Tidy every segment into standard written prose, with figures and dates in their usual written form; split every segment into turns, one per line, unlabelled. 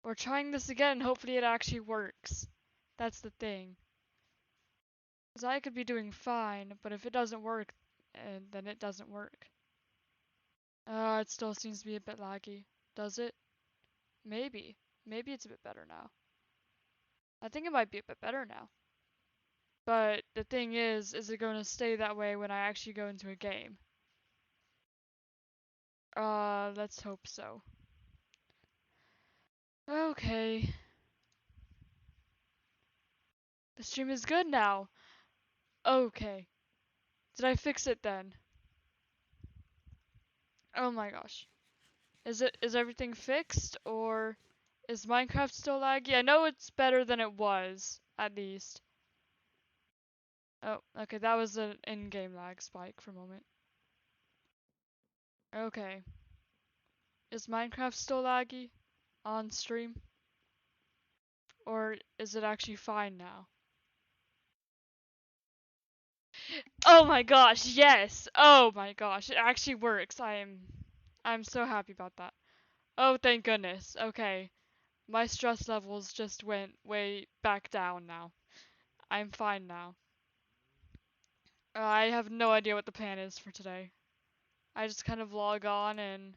We're trying this again and hopefully it actually works. That's the thing. Because I could be doing fine, but if it doesn't work, then it doesn't work. It still seems to be a bit laggy. Does it? Maybe. Maybe it's a bit better now. I think it might be a bit better now. But the thing is it going to stay that way when I actually go into a game? Let's hope so. Okay. The stream is good now. Okay. Did I fix it then? Oh my gosh. Is everything fixed or is Minecraft still laggy? I know it's better than it was, at least. Oh, okay, that was an in-game lag spike for a moment. Okay. Is Minecraft still laggy on stream? Or is it actually fine now? Oh my gosh, yes! Oh my gosh, it actually works. I'm so happy about that. Oh, thank goodness. Okay. My stress levels just went way back down now. I'm fine now. I have no idea what the plan is for today. I just kind of log on and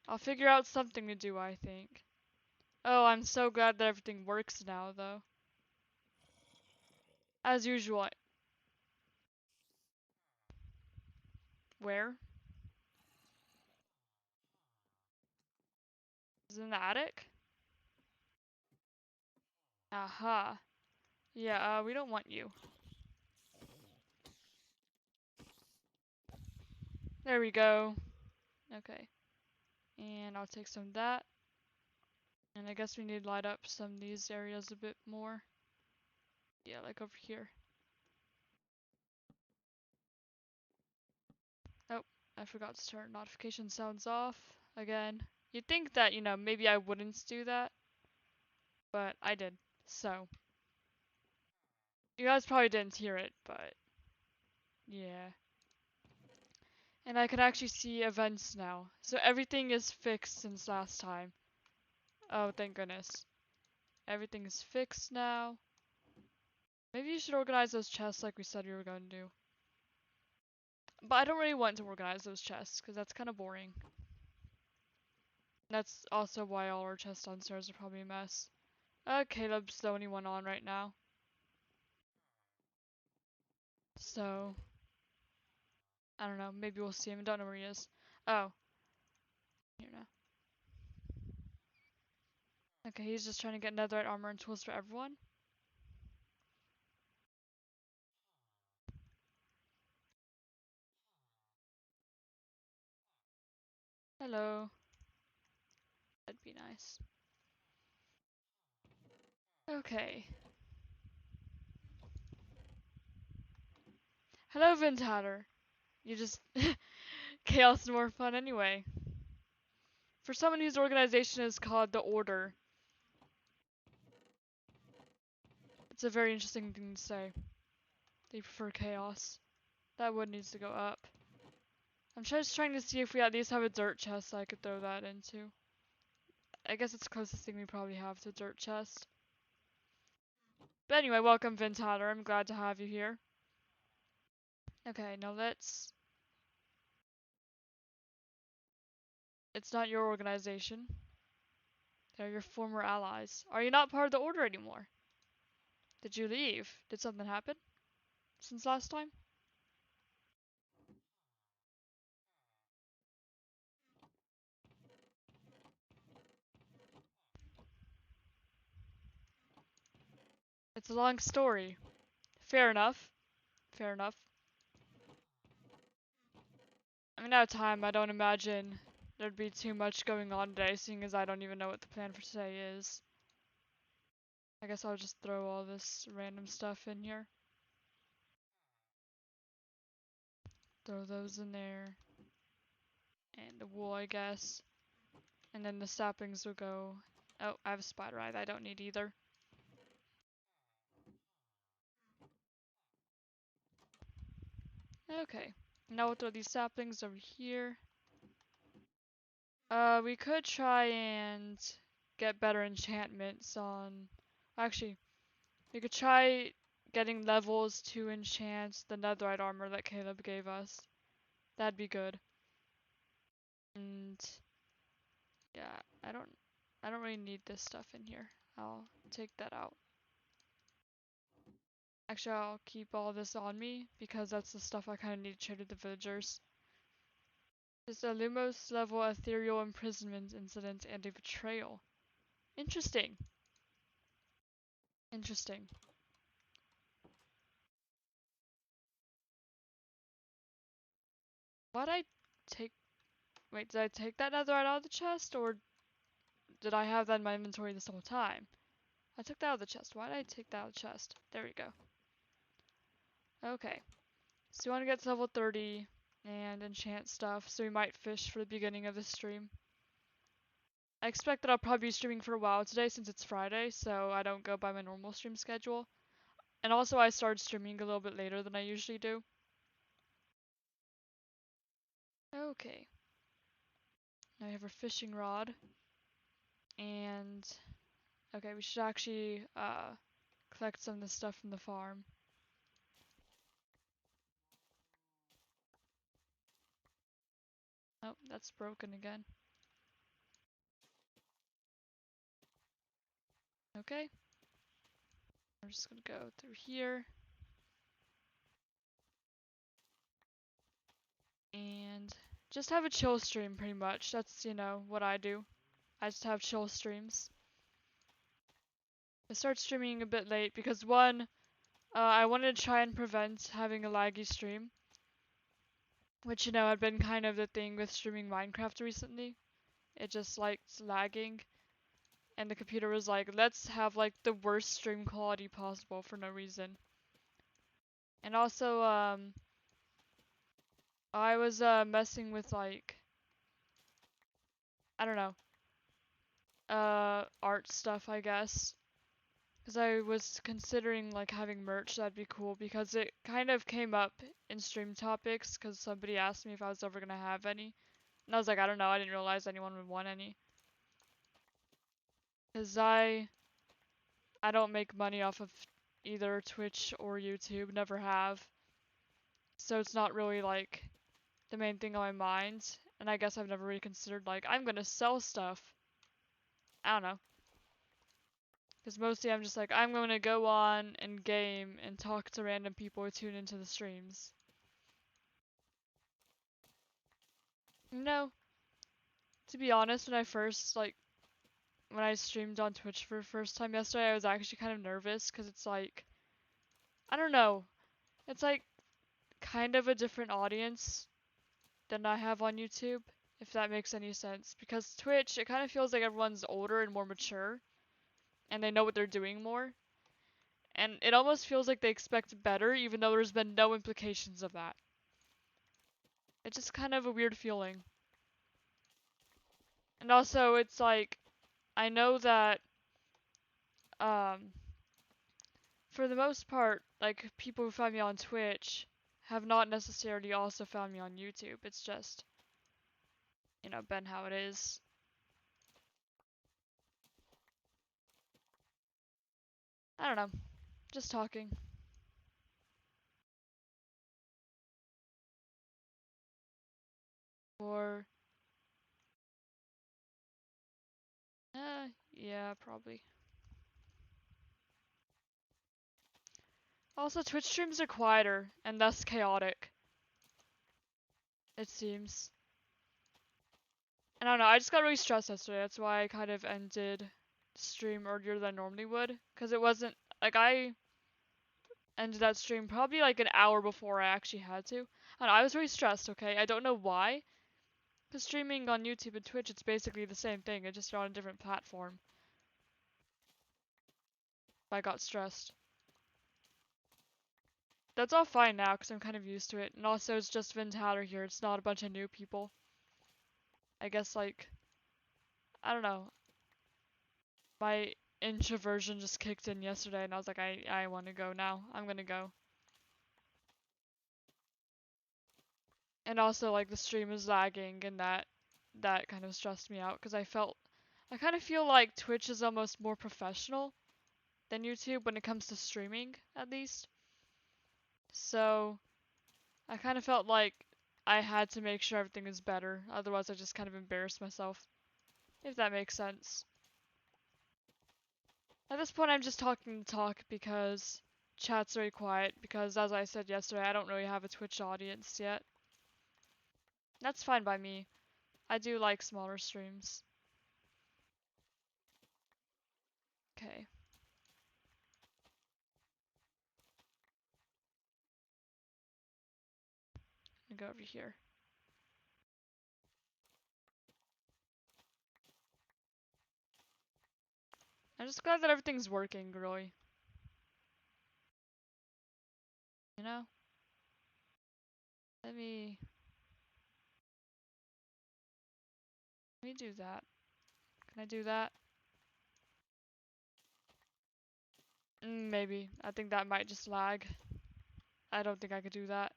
I'll figure out something to do, I think. Oh, I'm so glad that everything works now, though. As usual. Where? Is it in the attic? Aha. Yeah, we don't want you. There we go. Okay. And I'll take some of that. And I guess we need to light up some of these areas a bit more. Yeah, like over here. Oh, I forgot to turn notification sounds off again. You'd think that, maybe I wouldn't do that, but I did. So, you guys probably didn't hear it, but yeah. And I can actually see events now. So everything is fixed since last time. Oh, thank goodness. Everything is fixed now. Maybe you should organize those chests like we said we were going to do. But I don't really want to organize those chests, because that's kind of boring. That's also why all our chests downstairs are probably a mess. Caleb's the only one on right now. So, I don't know. Maybe we'll see him. I don't know where he is. Oh. Here now. Okay, he's just trying to get netherite armor and tools for everyone. Hello. That'd be nice. Okay. Hello, Vintatter. You just... Chaos is more fun anyway. For someone whose organization is called the Order, it's a very interesting thing to say. They prefer chaos. That wood needs to go up. I'm just trying to see if we at least have a dirt chest I could throw that into. I guess it's the closest thing we probably have to a dirt chest. But anyway, welcome Vintatter. I'm glad to have you here. Okay, now let's... It's not your organization. They're your former allies. Are you not part of the Order anymore? Did you leave? Did something happen since last time? It's a long story. Fair enough. Fair enough. I mean, at a time, I don't imagine there'd be too much going on today, seeing as I don't even know what the plan for today is. I guess I'll just throw all this random stuff in here. Throw those in there. And the wool, I guess. And then the saplings will go... Oh, I have a spider eye that I don't need either. Okay. Now we'll throw these saplings over here. We could try and get better enchantments on... Actually, we could try getting levels to enchant the netherite armor that Caleb gave us. That'd be good. And yeah, I don't really need this stuff in here. I'll take that out. Actually, I'll keep all this on me because that's the stuff I kind of need to trade with the villagers. There's a Lumos level ethereal imprisonment incident and a betrayal. Interesting. Interesting. Why'd I take... Wait, did I take that netherite out of the chest, or did I have that in my inventory this whole time? I took that out of the chest. Why did I take that out of the chest? There we go. Okay. So we want to get to level 30 and enchant stuff, so we might fish for the beginning of the stream. I expect that I'll probably be streaming for a while today since it's Friday, so I don't go by my normal stream schedule. And also I started streaming a little bit later than I usually do. Okay. Now we have our fishing rod. And... Okay, we should actually collect some of the stuff from the farm. Oh, that's broken again. Okay. We're just gonna go through here. And just have a chill stream pretty much. That's, you know, what I do. I just have chill streams. I start streaming a bit late because one, I wanted to try and prevent having a laggy stream. Which, you know, had been kind of the thing with streaming Minecraft recently. It just liked lagging. And the computer was like, let's have like the worst stream quality possible for no reason. And also, I was messing with like, I don't know, art stuff, I guess. Because I was considering like having merch, that'd be cool, because it kind of came up in stream topics because somebody asked me if I was ever gonna have any. And I was like, I don't know, I didn't realize anyone would want any. Because I don't make money off of either Twitch or YouTube, never have. So it's not really like the main thing on my mind. And I guess I've never really considered like, I'm gonna sell stuff. I don't know. Because mostly I'm just like, I'm gonna go on and game and talk to random people who tune into the streams. No, to be honest, when I streamed on Twitch for the first time yesterday, I was actually kind of nervous because it's like, I don't know, it's like kind of a different audience than I have on YouTube, if that makes any sense. Because Twitch, it kind of feels like everyone's older and more mature, and they know what they're doing more. And it almost feels like they expect better, even though there's been no implications of that. It's just kind of a weird feeling. And also, it's like, I know that, um, for the most part, like, people who find me on Twitch have not necessarily also found me on YouTube. It's just, you know, been how it is. I don't know. Just talking. Or, yeah, probably. Also, Twitch streams are quieter and less chaotic, it seems. And I don't know, I just got really stressed yesterday. That's why I kind of ended stream earlier than I normally would. Because it wasn't, like, I ended that stream probably like an hour before I actually had to. I don't know, I was really stressed, okay? I don't know why. Because streaming on YouTube and Twitch, it's basically the same thing. It's just on a different platform. I got stressed. That's all fine now, because I'm kind of used to it. And also, it's just Vin Hatter here. It's not a bunch of new people. I guess, like, I don't know. My introversion just kicked in yesterday, and I was like, I want to go now. I'm gonna go. And also, like, the stream is lagging, and that kind of stressed me out, because I felt I kind of feel like Twitch is almost more professional than YouTube when it comes to streaming, at least. So, I kind of felt like I had to make sure everything is better, otherwise I just kind of embarrassed myself, if that makes sense. At this point I'm just talking to talk because chat's very quiet, because as I said yesterday, I don't really have a Twitch audience yet. That's fine by me. I do like smaller streams. Okay. I'm gonna go over here. I'm just glad that everything's working, really. You know? Let me do that. Can I do that? Maybe. I think that might just lag. I don't think I could do that.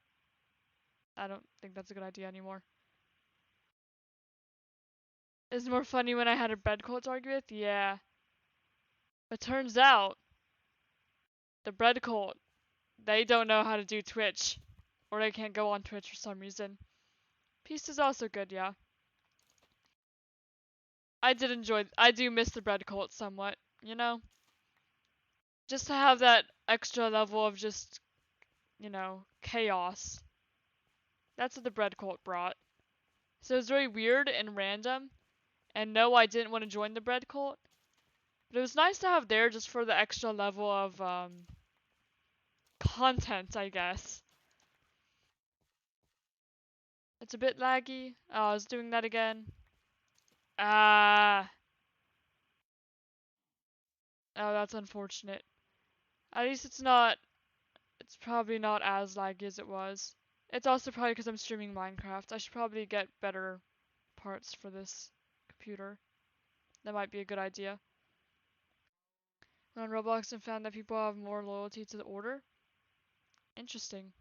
I don't think that's a good idea anymore. It's more funny when I had a bread cult to argue with? Yeah. It turns out, the bread cult, they don't know how to do Twitch. Or they can't go on Twitch for some reason. Peace is also good, yeah. I do miss the bread cult somewhat, you know? Just to have that extra level of just, chaos. That's what the bread cult brought. So it was very weird and random. And no, I didn't want to join the bread cult. But it was nice to have there just for the extra level of, content, I guess. It's a bit laggy. Oh, I was doing that again. Ah. Oh, that's unfortunate. At least it's probably not as laggy as it was. It's also probably because I'm streaming Minecraft. I should probably get better parts for this computer. That might be a good idea. Went on Roblox and found that people have more loyalty to the order. Interesting.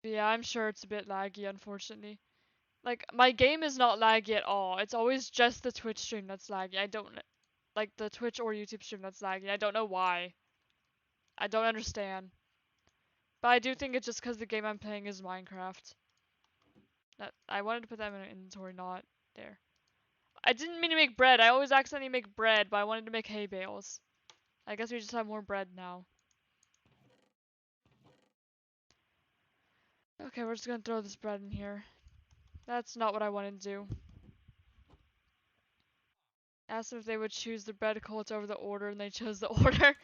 But yeah, I'm sure it's a bit laggy, unfortunately. Like, my game is not laggy at all. It's always just the Twitch stream that's laggy. I don't, like, the Twitch or YouTube stream that's laggy. I don't know why. I don't understand. But I do think it's just because the game I'm playing is Minecraft. I wanted to put that in an inventory, not there. I didn't mean to make bread. I always accidentally make bread, but I wanted to make hay bales. I guess we just have more bread now. Okay, we're just gonna throw this bread in here. That's not what I wanted to do. Asked them if they would choose the bread cult over the order, and they chose the order.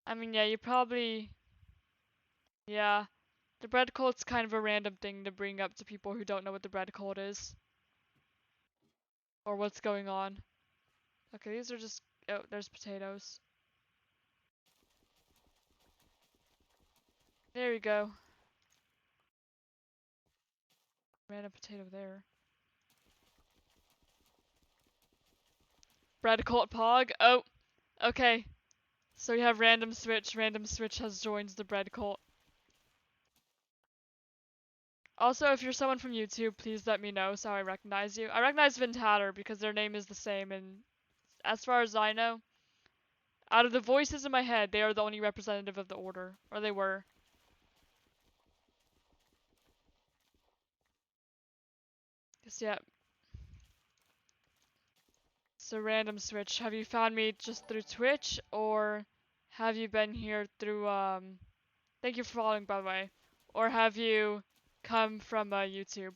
I mean, yeah, you probably... Yeah. The bread cult's kind of a random thing to bring up to people who don't know what the bread cult is. Or what's going on. Okay, these are just... Oh, there's potatoes. There we go. Random potato there. Bread cult pog. Oh, okay. So we have random switch. Random switch has joined the bread cult. Also, if you're someone from YouTube, please let me know so I recognize you. I recognize Vintatter because their name is the same, and as far as I know, out of the voices in my head, they are the only representative of the order. Or they were. Yeah. So random switch. Have you found me just through Twitch, or have you been here through, thank you for following, by the way. Or have you come from, YouTube?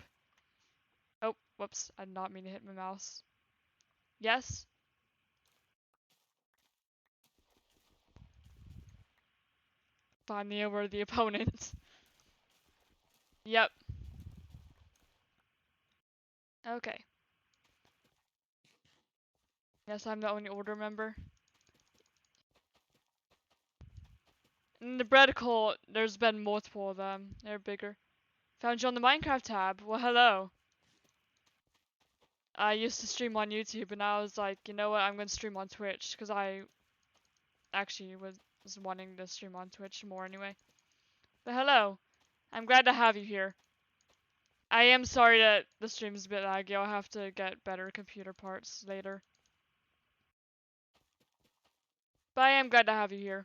Oh, whoops. I did not mean to hit my mouse. Yes? Find me a worthy opponent. Yep. Okay. Yes, I'm the only order member. In the bread cult, there's been multiple of them. They're bigger. Found you on the Minecraft tab. Well, hello. I used to stream on YouTube, and I was like, you know what, I'm gonna stream on Twitch, because I actually was wanting to stream on Twitch more anyway. But hello. I'm glad to have you here. I am sorry that the stream's a bit laggy. I'll have to get better computer parts later. But I am glad to have you here.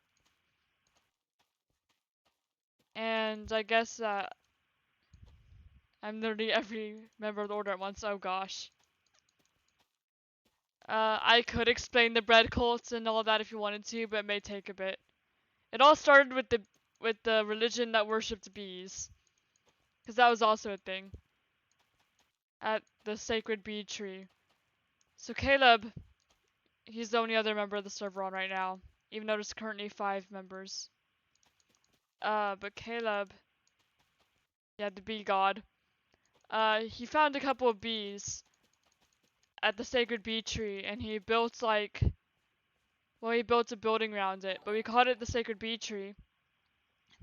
And I guess I'm literally every member of the order at once. Oh gosh. I could explain the bread cults and all that if you wanted to, but it may take a bit. It all started with the religion that worshipped bees, because that was also a thing at the sacred bee tree. So Caleb, he's the only other member of the server on right now, even though there's currently 5 members. But Caleb, yeah, the bee god, he found a couple of bees at the sacred bee tree, and he built he built a building around it, but we called it the sacred bee tree.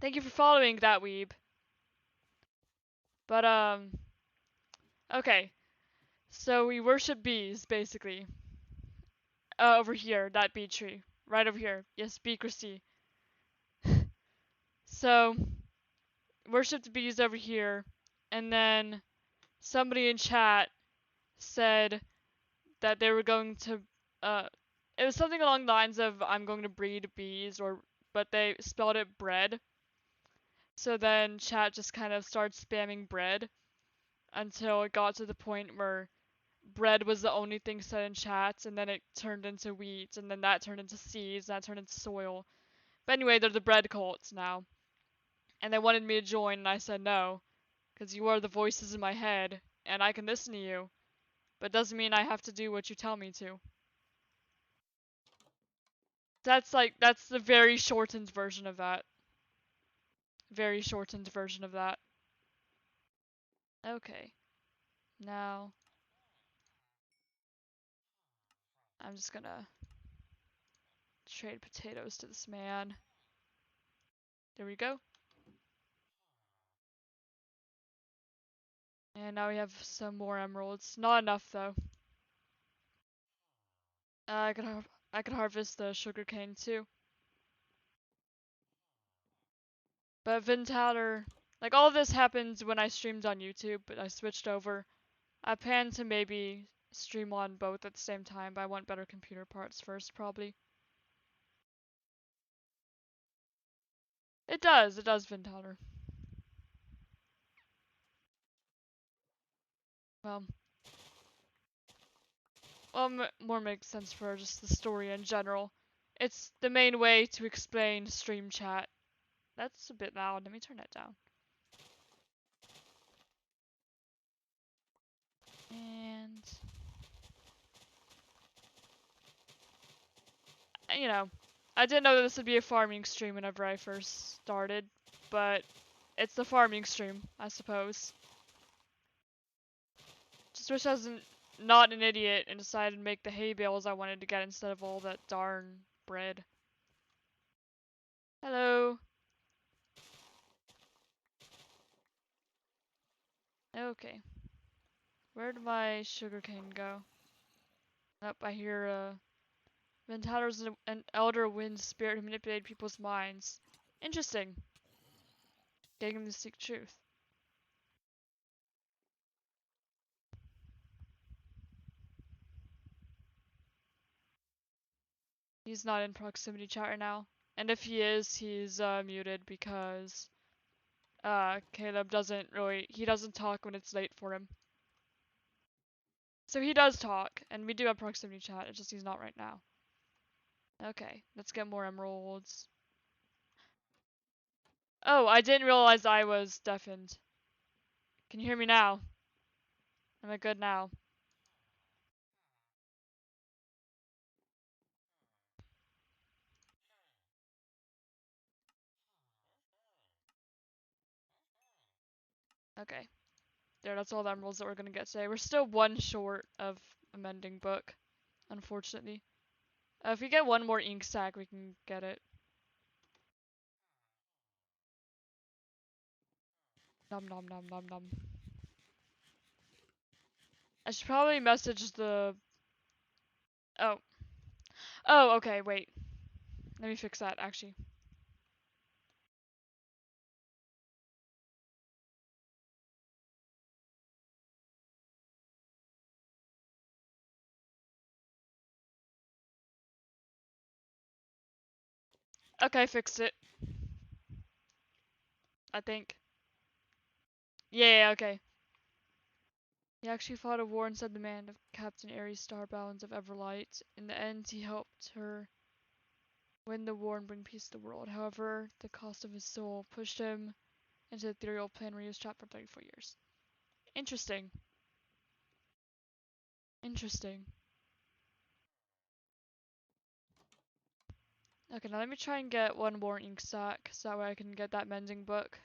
Thank you for following that, weeb. But okay. So we worship bees, basically. Over here, that bee tree. Right over here. Yes, bee Christie. So, worship the bees over here. And then somebody in chat said that they were going to, it was something along the lines of, I'm going to breed bees, but they spelled it bread. So then chat just kind of started spamming bread until it got to the point where bread was the only thing said in chats, and then it turned into wheat, and then that turned into seeds, and that turned into soil. But anyway, they're the bread cults now. And they wanted me to join, and I said no, because you are the voices in my head, and I can listen to you, but doesn't mean I have to do what you tell me to. That's the very shortened version of that. Very shortened version of that. Okay. Now, I'm just gonna trade potatoes to this man. There we go. And now we have some more emeralds. Not enough though. I could harvest the sugarcane too. But Vintouter, like all of this happens when I streamed on YouTube, but I switched over. I plan to maybe stream on both at the same time, but I want better computer parts first, probably. It does, Vintouter. Well, more makes sense for just the story in general. It's the main way to explain stream chat. That's a bit loud, let me turn that down. And you know, I didn't know that this would be a farming stream whenever I first started, but it's the farming stream, I suppose. Just wish I was not an idiot and decided to make the hay bales I wanted to get instead of all that darn bread. Hello. Okay. Where did my sugarcane go? Up, I hear Ventauter's an elder wind spirit who manipulated people's minds. Interesting. Getting them to seek truth. He's not in proximity chat right now. And if he is, he's muted because Caleb he doesn't talk when it's late for him. So he does talk, and we do have proximity chat, it's just he's not right now. Okay, let's get more emeralds. Oh, I didn't realize I was deafened. Can you hear me now? Am I good now? Okay. There, that's all the emeralds that we're gonna get today. We're still one short of a mending book, unfortunately. If we get one more ink sac, we can get it. Nom nom nom nom nom. I should probably message the... Oh. Oh, okay, wait. Let me fix that, actually. Okay, I fixed it. I think. Yeah, okay. He actually fought a war inside the man of Captain Ares Starbound of Everlight. In the end, he helped her win the war and bring peace to the world. However, the cost of his soul pushed him into the ethereal plane where he was trapped for 34 years. Interesting. Interesting. Okay, now let me try and get one more ink sac, so that way I can get that mending book.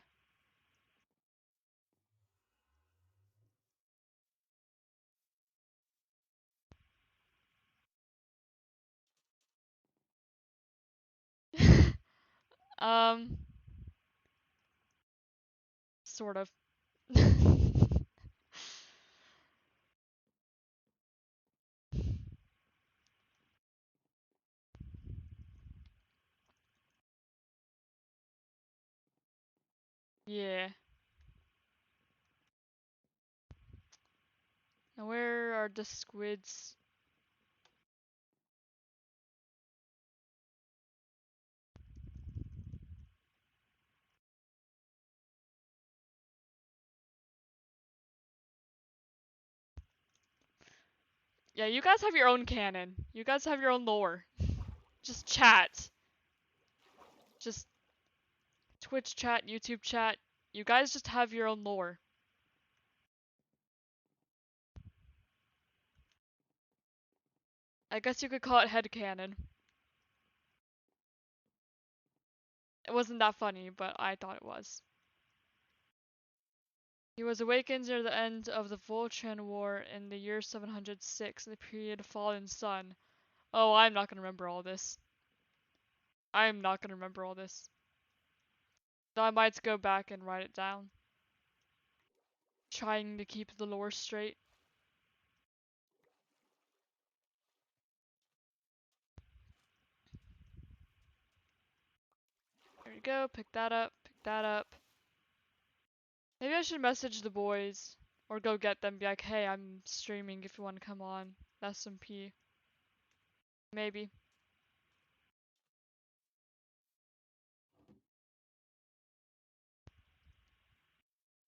um, sort of. Yeah. Now where are the squids? Yeah, you guys have your own canon. You guys have your own lore. Just chat. Just Twitch chat, YouTube chat. You guys just have your own lore. I guess you could call it headcanon. It wasn't that funny, but I thought it was. He was awakened near the end of the Voltran War in the year 706 in the period of Fallen Sun. Oh, I'm not gonna remember all this. I'm not gonna remember all this. So I might go back and write it down. Trying to keep the lore straight. There we go, pick that up, pick that up. Maybe I should message the boys. Or go get them, be like, hey, I'm streaming if you want to come on. SMP. Maybe.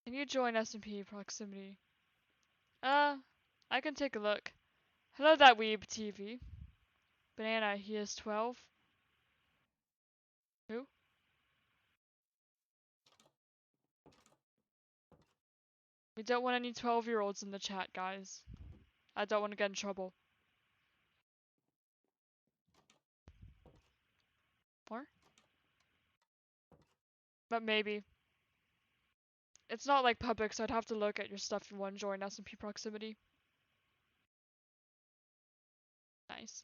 Can you join SMP Proximity? I can take a look. Hello, that weeb TV. Banana, he is 12. Who? We don't want any 12-year-olds in the chat, guys. I don't want to get in trouble. More? But maybe. It's not like public, so I'd have to look at your stuff if you want to join SMP Proximity. Nice.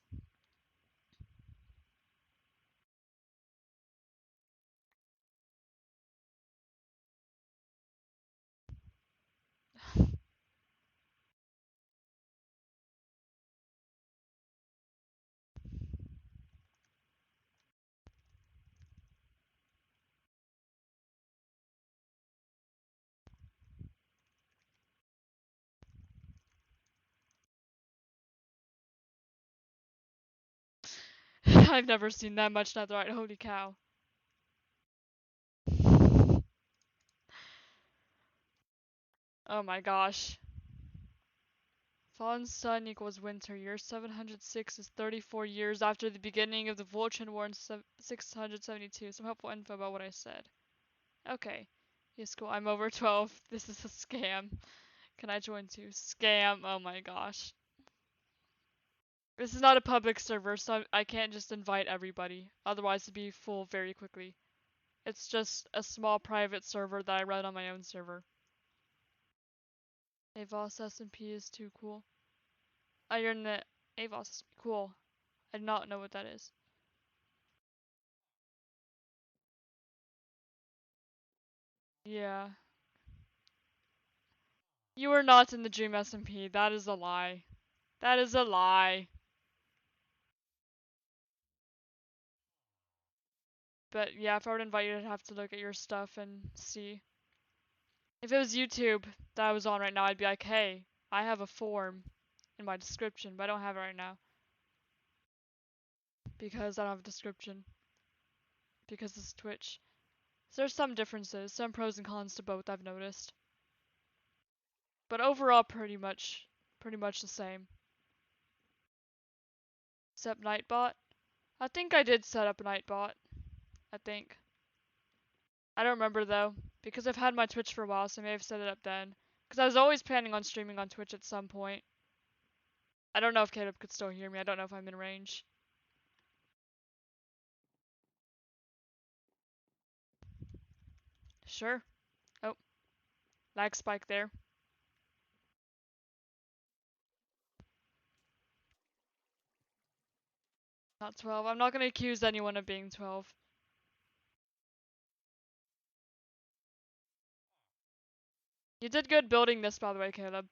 I've never seen that much netherite, holy cow. Oh my gosh. Fallen sun equals winter. Year 706 is 34 years after the beginning of the Voltran War in 672. Some helpful info about what I said. Okay. Yes, cool. I'm over 12. This is a scam. Can I join too? Scam. Oh my gosh. This is not a public server, so I can't just invite everybody. Otherwise, it'd be full very quickly. It's just a small private server that I run on my own server. Avos SMP is too cool. Oh, you're in the Avos SMP. Cool. I do not know what that is. Yeah. You were not in the Dream SMP. That is a lie. That is a lie. But yeah, if I were to invite you, I'd have to look at your stuff and see. If it was YouTube that I was on right now, I'd be like, hey, I have a form in my description, but I don't have it right now. Because I don't have a description. because it's Twitch. So there's some differences, some pros and cons to both I've noticed. But overall pretty much the same. Except Nightbot. I think I did set up Nightbot. I think. I don't remember though, because I've had my Twitch for a while, so I may have set it up then. Because I was always planning on streaming on Twitch at some point. I don't know if Caleb could still hear me. I don't know if I'm in range. Sure. Oh, lag spike there. Not 12. I'm not going to accuse anyone of being 12. You did good building this, by the way, Caleb.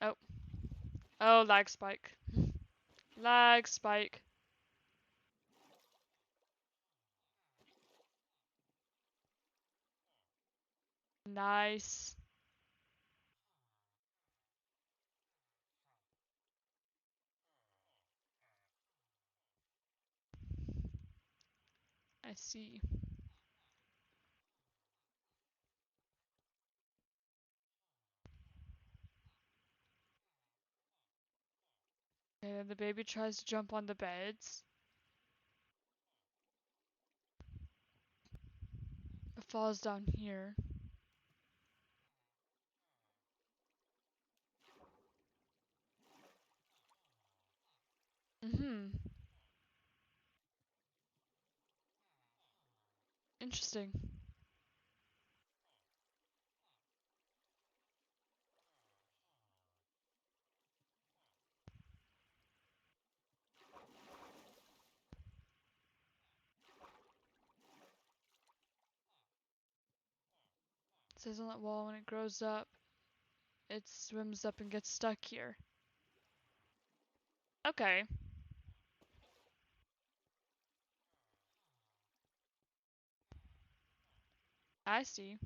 Oh. Oh, lag spike. Lag spike. Nice. I see. Okay, then the baby tries to jump on the beds. It falls down here. Mm-hmm. Interesting. It says on that wall when it grows up, it swims up and gets stuck here. Okay. I see.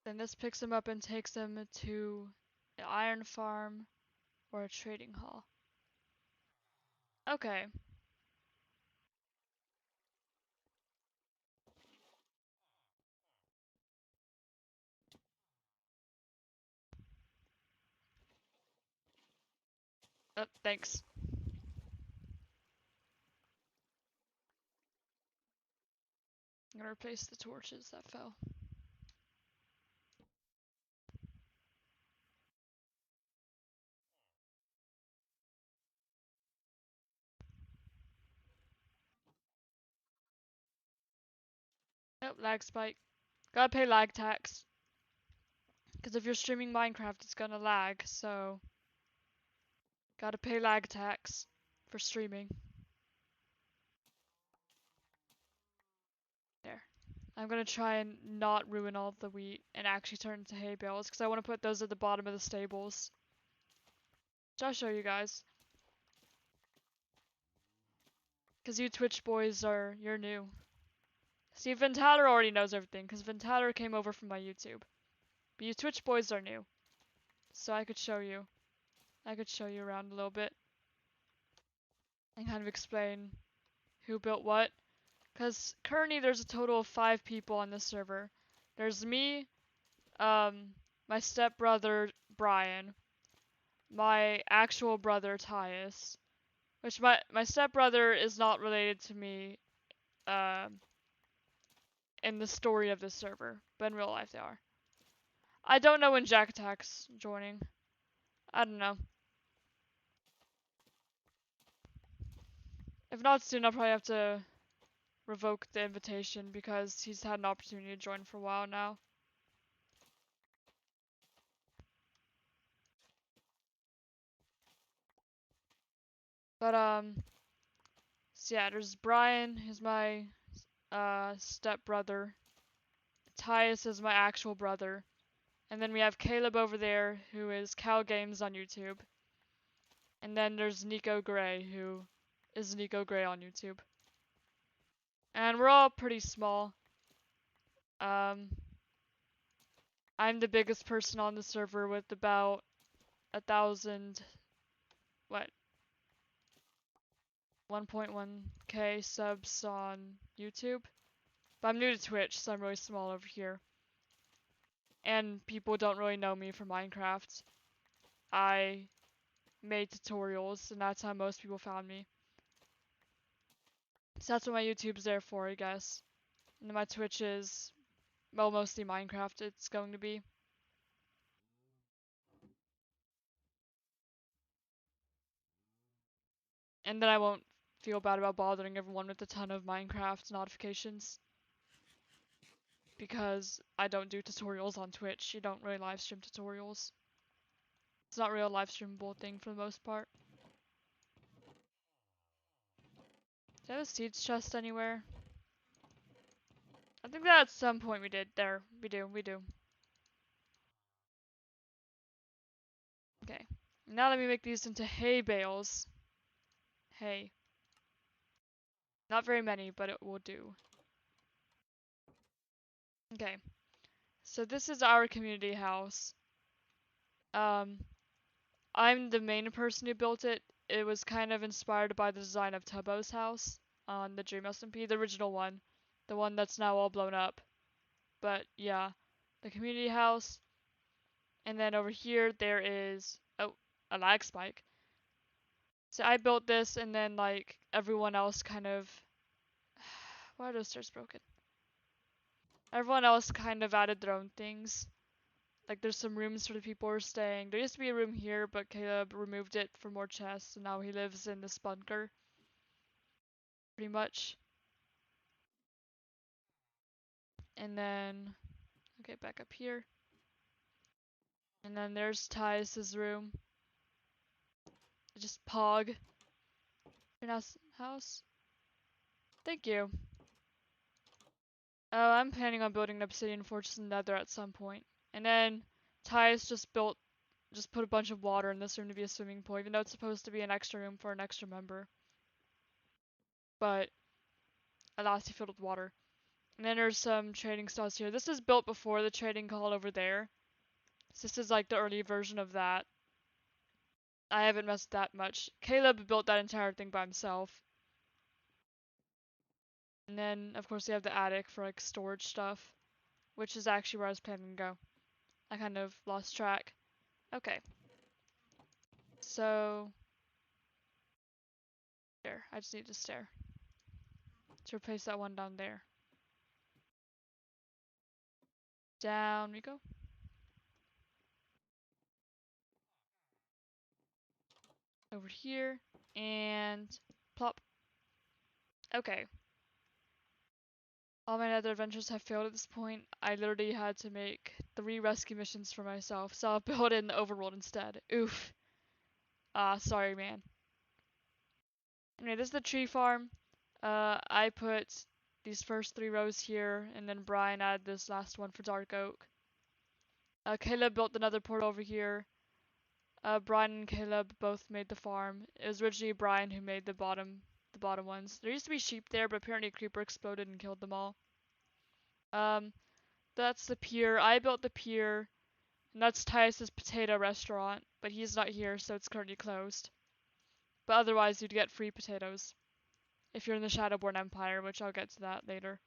Then this picks him up and takes him to an iron farm or a trading hall. Okay. Oh, thanks. I'm gonna replace the torches that fell. Oh, lag spike. Gotta pay lag tax. Because if you're streaming Minecraft, it's gonna lag, so gotta pay lag tax for streaming. There. I'm gonna try and not ruin all the wheat and actually turn into hay bales, because I want to put those at the bottom of the stables. Which I'll show you guys. Because you Twitch boys you're new. See, Ventaler already knows everything, because Ventaler came over from my YouTube. But you Twitch boys are new. So I could show you. I could show you around a little bit. And kind of explain who built what. Because currently there's a total of 5 people on this server. There's me, my stepbrother Brian, my actual brother Tyus, which my stepbrother is not related to me in the story of this server, but in real life they are. I don't know when Jack Attack's joining. I don't know. If not soon, I'll probably have to revoke the invitation because he's had an opportunity to join for a while now. But so yeah, there's Brian, who's my stepbrother. Tyus is my actual brother. And then we have Caleb over there, who is Cal Games on YouTube. And then there's Nico Gray, who is Nico Gray on YouTube. And we're all pretty small. I'm the biggest person on the server with about 1,000, what, 1.1k subs on YouTube. But I'm new to Twitch, so I'm really small over here. And people don't really know me for Minecraft. I made tutorials, and that's how most people found me. So that's what my YouTube's there for, I guess. And then my Twitch is, well, mostly Minecraft it's going to be. And then I won't feel bad about bothering everyone with a ton of Minecraft notifications. Because I don't do tutorials on Twitch. You don't really live stream tutorials. It's not really a live streamable thing for the most part. Do I have a seeds chest anywhere? I think that at some point we did. There. We do. Okay. Now let me make these into hay bales. Hay. Not very many, but it will do. Okay. So this is our community house. I'm the main person who built it. It was kind of inspired by the design of Tubbo's house on the Dream SMP, the original one. The one that's now all blown up. But yeah, the community house. And then over here there is, oh, a lag spike. So I built this and then like everyone else kind of, why are those stairs broken? Everyone else kind of added their own things. Like there's some rooms for the people who are staying. There used to be a room here, but Caleb removed it for more chests, and now he lives in this bunker. Pretty much. And then, okay, back up here. And then there's Tyus's room. Just Pog. House. Thank you. Oh, I'm planning on building an obsidian fortress in the nether at some point. And then Tyus just put a bunch of water in this room to be a swimming pool, even though it's supposed to be an extra room for an extra member. But alas, he filled with water. And then there's some trading stalls here. This is built before the trading hall over there. So this is like the early version of that. I haven't messed that much. Caleb built that entire thing by himself. And then, of course, we have the attic for like storage stuff, which is actually where I was planning to go. I kind of lost track. Okay. So, there. I just need to stair to replace that one down there. Down we go. Over here. And plop. Okay. All my other adventures have failed at this point. I literally had to make 3 rescue missions for myself, so I'll build it in the overworld instead. Oof. Sorry, man. Anyway, this is the tree farm. I put these first 3 rows here, and then Brian added this last one for dark oak. Caleb built another portal over here. Brian and Caleb both made the farm. It was originally Brian who made the bottom ones. There used to be sheep there, but apparently a creeper exploded and killed them all. That's the pier. I built the pier, and that's Tyus's potato restaurant, but he's not here, so it's currently closed. But otherwise, you'd get free potatoes if you're in the Shadowborn Empire, which I'll get to that later.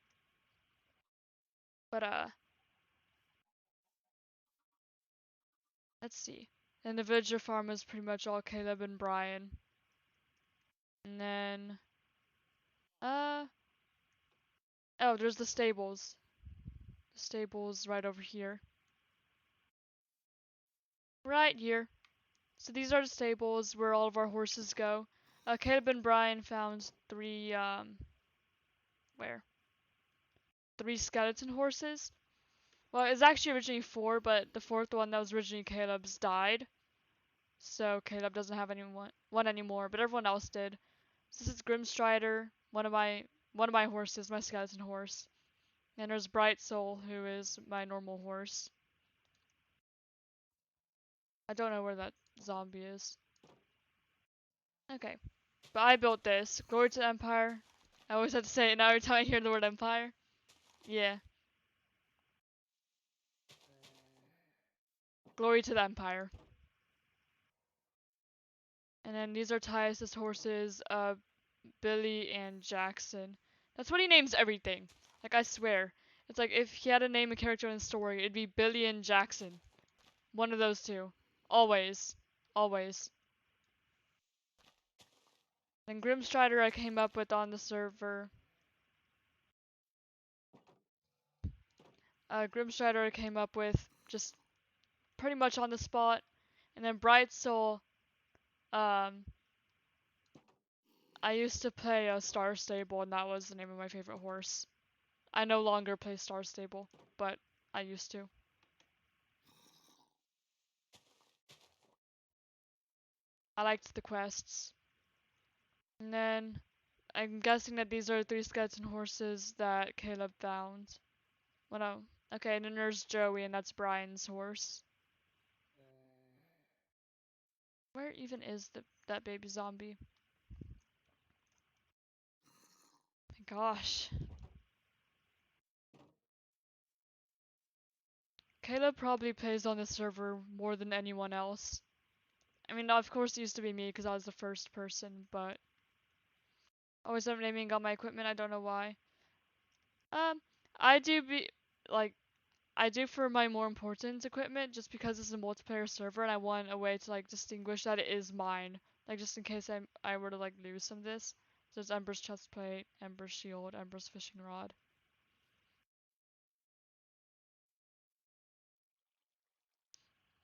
But let's see. And the villager farm is pretty much all Caleb and Brian. And then oh, there's the stables. The stables right over here. Right here. So these are the stables where all of our horses go. Caleb and Brian found 3 where? 3 skeleton horses. Well, it's actually originally 4, but the 4th one that was originally Caleb's died. So Caleb doesn't have one anymore, but everyone else did. So this is Grimstrider, one of my horses, my skeleton horse. And there's Bright Soul, who is my normal horse. I don't know where that zombie is. Okay. But I built this. Glory to the Empire. I always have to say it now every time I hear the word Empire. Yeah. Glory to the Empire. And then these are Tyus's horses, Billy and Jackson. That's what he names everything. Like, I swear. It's like if he had to name a character in the story, it'd be Billy and Jackson. One of those two. Always. Always. Then Grimstrider I came up with on the server. Grimstrider I came up with just pretty much on the spot. And then Bright Soul, um, I used to play a Star Stable, and that was the name of my favorite horse. I no longer play Star Stable, but I used to. I liked the quests. And then I'm guessing that these are 3 skeleton horses that Caleb found. Well, no. Okay, and then there's Joey, and that's Brian's horse. Where even is that baby zombie? My gosh. Caleb probably plays on this server more than anyone else. I mean, of course it used to be me because I was the first person, but always I'm naming all my equipment, I don't know why. Um, I do be, like, I do for my more important equipment just because it's a multiplayer server and I want a way to, like, distinguish that it is mine. Like, just in case I were to, like, lose some of this. So there's Ember's chestplate, Ember's shield, Ember's fishing rod.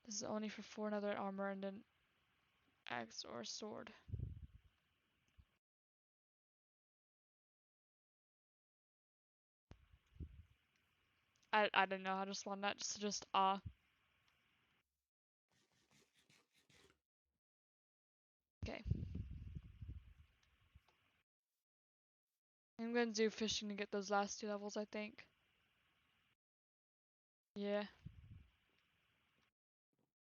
This is only for 4 another armor and then axe or sword. I didn't know how to spawn that, just Okay. I'm gonna do fishing to get those last 2 levels, I think. Yeah.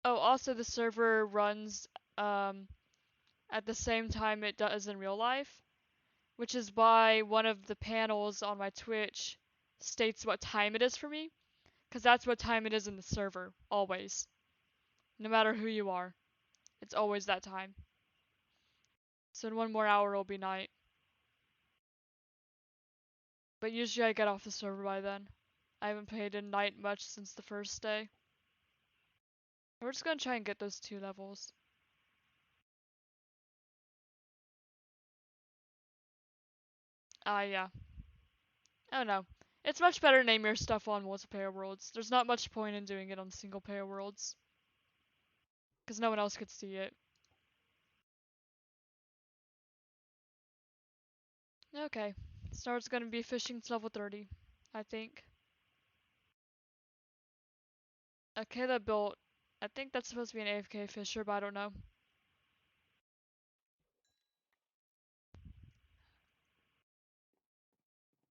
Oh, also the server runs at the same time it does in real life, which is why one of the panels on my Twitch states what time it is for me, because that's what time it is in the server, always. No matter who you are. It's always that time. So in 1 more hour it'll be night. But usually I get off the server by then. I haven't played in night much since the first day. We're just gonna try and get those 2 levels. Yeah. Oh no. It's much better to name your stuff on multiplayer worlds. There's not much point in doing it on single player worlds. Because no one else could see it. Okay. Star's gonna be fishing to level 30, I think. Kayla built, I think that's supposed to be an AFK fisher, but I don't know.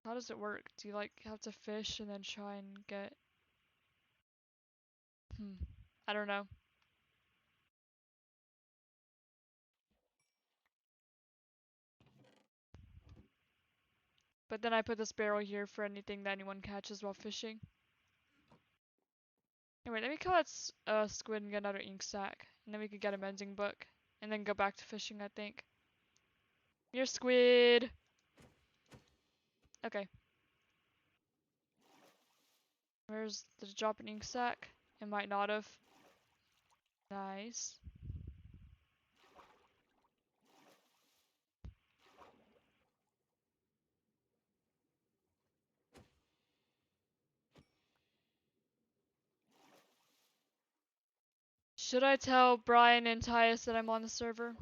How does it work? Do you like have to fish and then try and get... I don't know. But then I put this barrel here for anything that anyone catches while fishing. Anyway, let me kill that squid and get another ink sac. And then we could get a mending book. And then go back to fishing, I think. You're squid! Okay. Where's the drop an ink sac? It might not have. Nice. Should I tell Brian and Tyus that I'm on the server?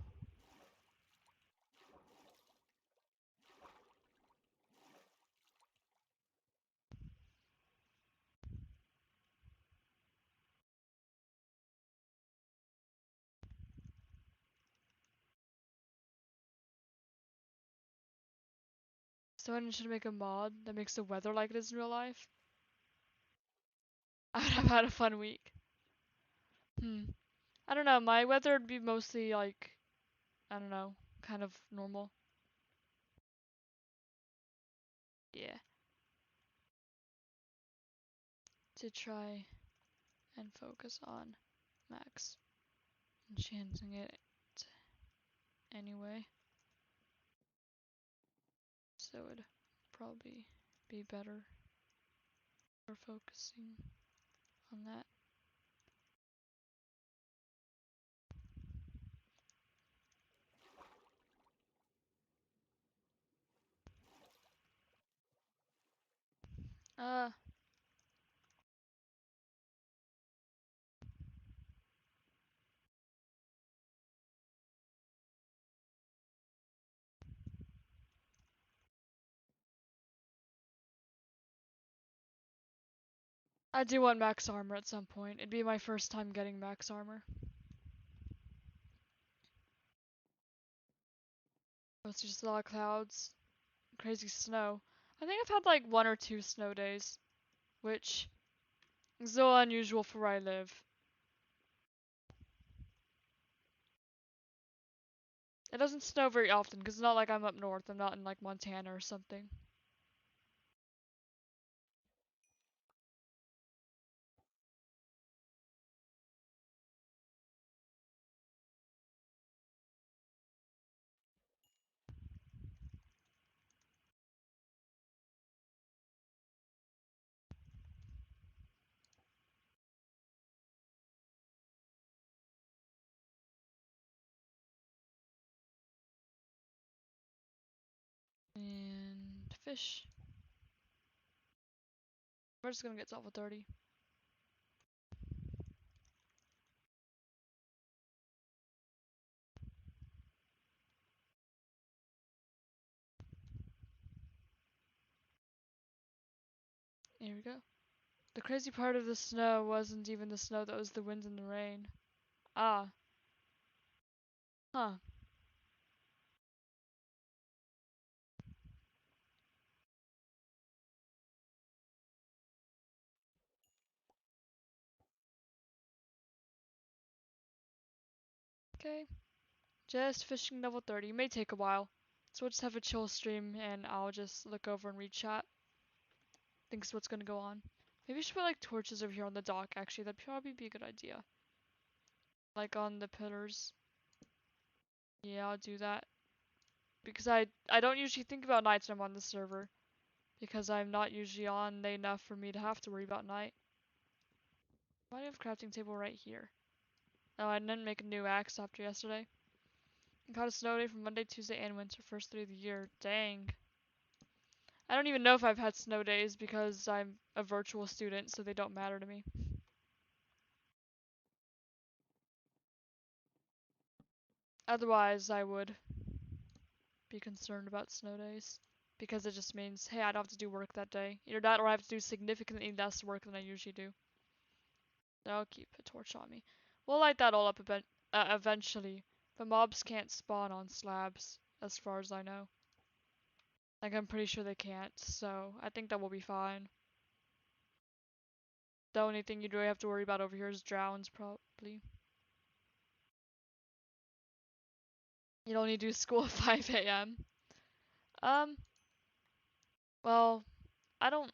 Someone should make a mod that makes the weather like it is in real life. I would have had a fun week. I don't know, my weather would be mostly like, I don't know, kind of normal. Yeah. To try and focus on Max. Enchanting it anyway. So it would probably be better for focusing on that. Uh, I do want max armor at some point. It'd be my first time getting max armor. It's just a lot of clouds, crazy snow. I think I've had like 1 or 2 snow days, which is so unusual for where I live. It doesn't snow very often because it's not like I'm up north. I'm not in like Montana or something. And fish. We're just gonna get to level 30. Here we go. The crazy part of the snow wasn't even the snow, that was the wind and the rain. Ah. Huh. Okay. Just fishing level 30. May take a while. So we'll just have a chill stream and I'll just look over and read chat. Thinks what's gonna go on. Maybe we should put like torches over here on the dock actually. That'd probably be a good idea. Like on the pillars. Yeah, I'll do that. Because I don't usually think about nights when I'm on the server. Because I'm not usually on late enough for me to have to worry about night. Why do I have a crafting table right here? Oh, I didn't make a new axe after yesterday. I caught a snow day from Monday, Tuesday, and winter, first 3 of the year. Dang. I don't even know if I've had snow days because I'm a virtual student, so they don't matter to me. Otherwise, I would be concerned about snow days. Because it just means, hey, I don't have to do work that day. Either that or I have to do significantly less work than I usually do. I'll keep a torch on me. We'll light that all up eventually. But mobs can't spawn on slabs, as far as I know. Like, I'm pretty sure they can't, so I think that will be fine. The only thing you really have to worry about over here is drowns, probably. You don't need to do school at 5 a.m. Um, well, I don't.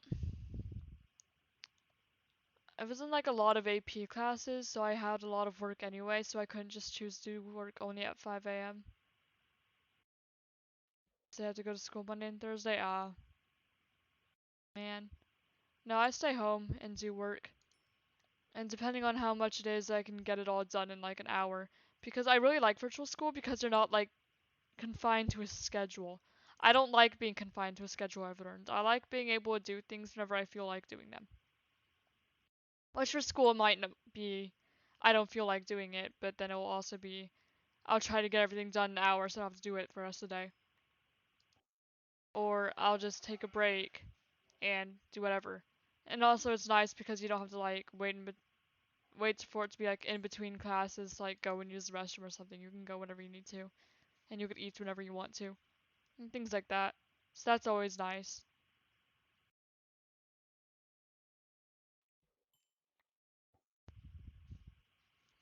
I was in like a lot of AP classes, so I had a lot of work anyway, so I couldn't just choose to do work only at 5 a.m. So I had to go to school Monday and Thursday. Ah, man. No, I stay home and do work. And depending on how much it is, I can get it all done in like an hour. Because I really like virtual school because they're not like confined to a schedule. I don't like being confined to a schedule, I've learned. I like being able to do things whenever I feel like doing them. Which for school might not be, I don't feel like doing it, but then it will also be, I'll try to get everything done in an hour so I don't have to do it for the rest of the day. Or I'll just take a break and do whatever. And also it's nice because you don't have to like wait for it to be like in between classes, like go and use the restroom or something. You can go whenever you need to. And you can eat whenever you want to. And things like that. So that's always nice.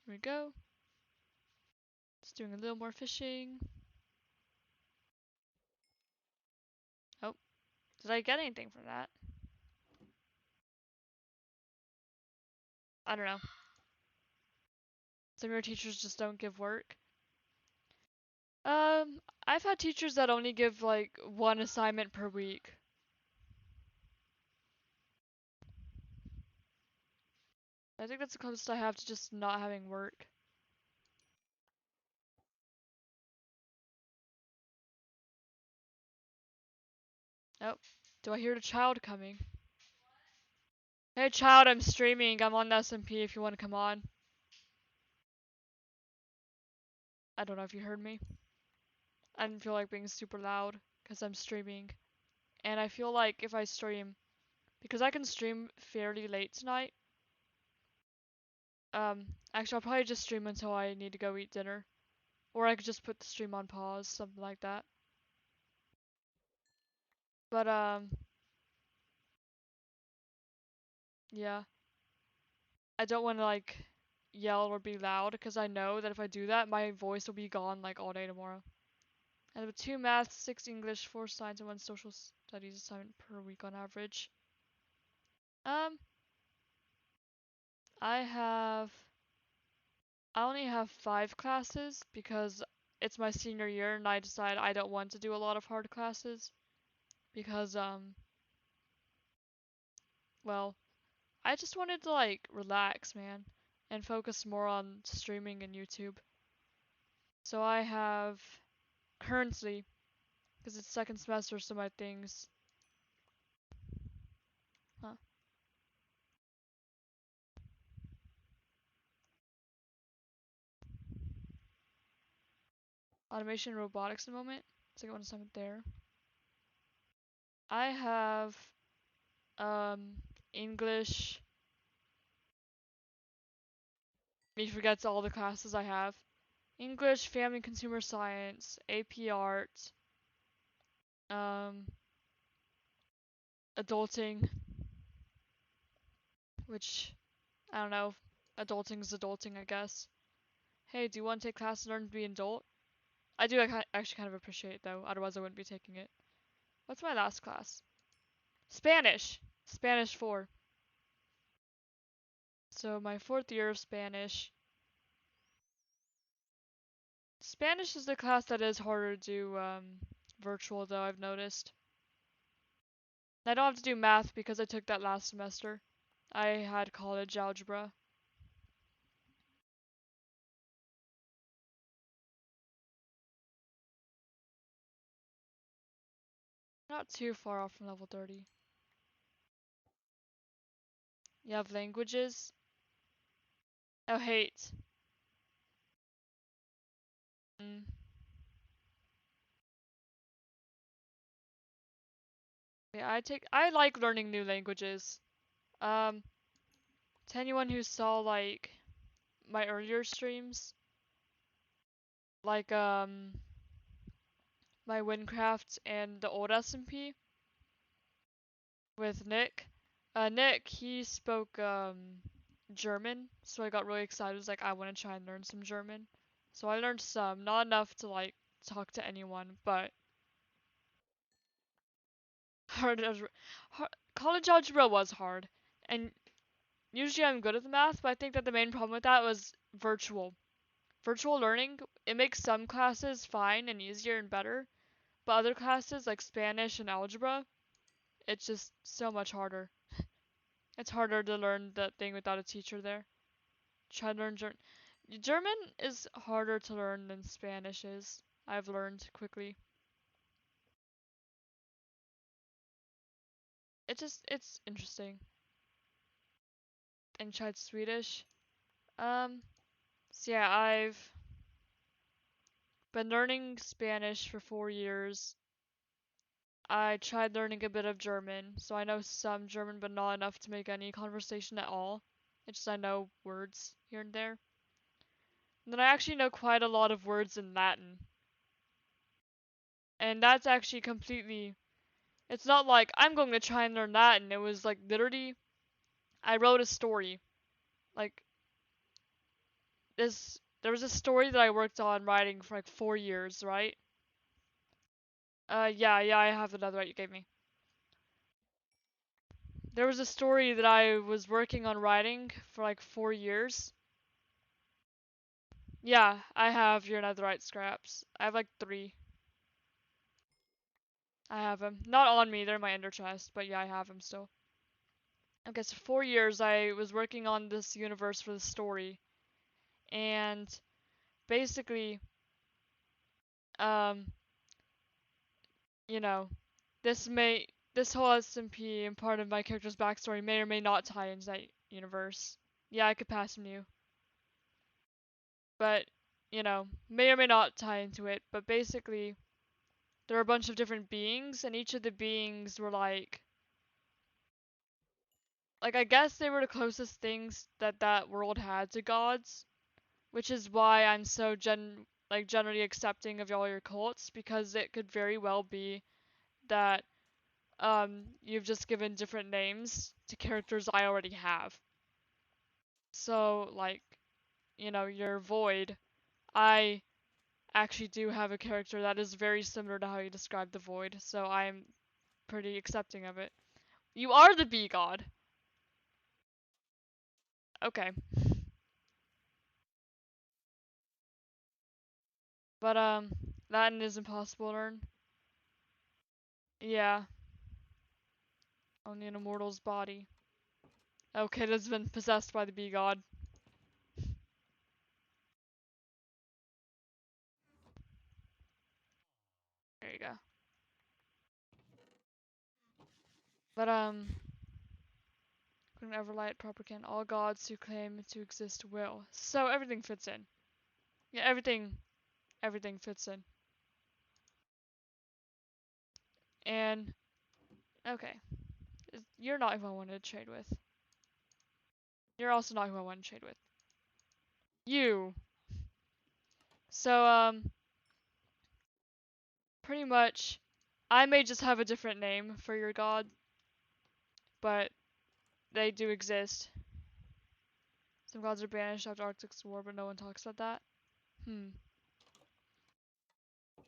Here we go. Just doing a little more fishing. Oh, did I get anything from that? I don't know. Some of your teachers just don't give work. I've had teachers that only give like one assignment per week. I think that's the closest I have to just not having work. Oh, do I hear the child coming? Hey child, I'm streaming. I'm on the SMP if you want to come on. I don't know if you heard me. I didn't feel like being super loud because I'm streaming. And I feel like if I stream, because I can stream fairly late tonight. Actually I'll probably just stream until I need to go eat dinner. Or I could just put the stream on pause, something like that. But yeah. I don't want to like yell or be loud because I know that if I do that, my voice will be gone like all day tomorrow. I have 2 math, 6 English, 4 science, and 1 social studies assignment per week on average. Um, I have, I only have 5 classes because it's my senior year and I decided I don't want to do a lot of hard classes because, well, I just wanted to like relax, man, and focus more on streaming and YouTube. So I have currently, because it's second semester, so my things, huh? Automation and robotics at the moment. So I got one assignment there. I have English. Me forgets all the classes I have. English, Family and Consumer Science, AP Art, um, Adulting, which I don't know. Adulting is adulting, I guess. Hey, do you want to take class and learn to be an adult? I do actually kind of appreciate it though. Otherwise, I wouldn't be taking it. What's my last class? Spanish. Spanish 4. So my 4th year of Spanish. Spanish is the class that is harder to do virtual though, I've noticed. I don't have to do math because I took that last semester. I had college algebra. Not too far off from level 30. You have languages. Oh, hate. Mm. Yeah, I like learning new languages. Um, to anyone who saw like my earlier streams, like my Windcraft and the old SMP with Nick. Nick, he spoke German, so I got really excited. I was like, I want to try and learn some German. So I learned some, not enough to like talk to anyone, but hard, college algebra was hard. And usually I'm good at the math, but I think that the main problem with that was virtual. Virtual learning, it makes some classes fine and easier and better, but other classes like Spanish and algebra, it's just so much harder. It's harder to learn that thing without a teacher there. Try to learn German. German is harder to learn than Spanish is. I've learned quickly. It's interesting. And tried Swedish. So yeah, I've been learning Spanish for 4 years. I tried learning a bit of German, so I know some German, but not enough to make any conversation at all. It's just I know words here and there. And then I actually know quite a lot of words in Latin. And that's actually completely It's not like I'm going to try and learn that, and it was like literally, I wrote a story. Like this, there was a story that I worked on writing for like 4 years, right? Yeah, I have another right you gave me. There was a story that I was working on writing for like 4 years. Yeah, I have your netherite scraps. I have like 3. I have them. Not on me, they're in my ender chest, but yeah, I have them still. Okay, so 4 years I was working on this universe for the story, and basically, um, you know, this whole SMP and part of my character's backstory may or may not tie into that universe. Yeah, I could pass from you, but may or may not tie into it. But basically, there are a bunch of different beings, and each of the beings were like I guess they were the closest things that that world had to gods, which is why I'm so generally accepting of all your cults, because it could very well be that you've just given different names to characters I already have. So like, your void, I actually do have a character that is very similar to how you described the void, so I'm pretty accepting of it. You are the bee god. Okay. But Latin is impossible to learn. Yeah, only an immortal's body. Okay, that's been possessed by the bee god. There you go. But couldn't ever light proper can. All gods who claim to exist will. So everything fits in. Yeah, everything fits in. And okay, you're not who I wanted to trade with. You're also not who I want to trade with. You. So pretty much, I may just have a different name for your god, but they do exist. Some gods are banished after Arctic's war, but no one talks about that. Hmm.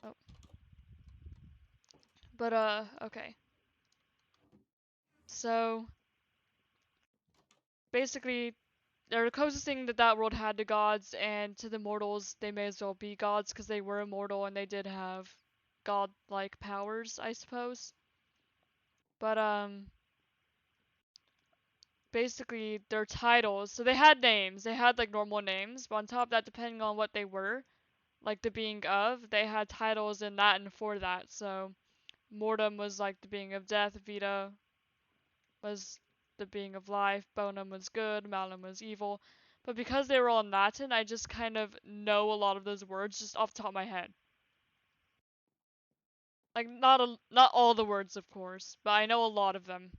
Oh. But okay. So basically, they're the closest thing that that world had to gods, and to the mortals, they may as well be gods because they were immortal and they did have god-like powers, I suppose. But basically, their titles. So they had names. They had like normal names, but on top of that, depending on what they were, like the being of, they had titles in Latin for that. So Mortem was like the being of death. Vita was the being of life. Bonum was good. Malum was evil. But because they were all in Latin, I just kind of know a lot of those words just off the top of my head. Like not all the words, of course, but I know a lot of them.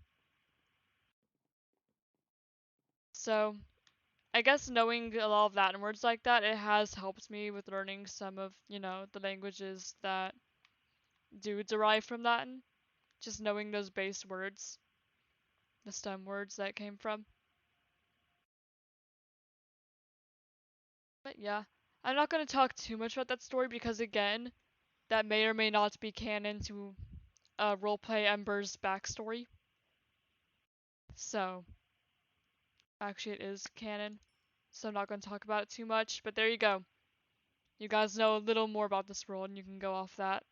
So I guess knowing a lot of Latin words like that, it has helped me with learning some of, the languages that do derive from Latin. Just knowing those base words, the stem words that came from. But yeah, I'm not going to talk too much about that story because, again, that may or may not be canon to roleplay Ember's backstory. So, actually, it is canon. So, I'm not going to talk about it too much. But there you go. You guys know a little more about this world, and you can go off that.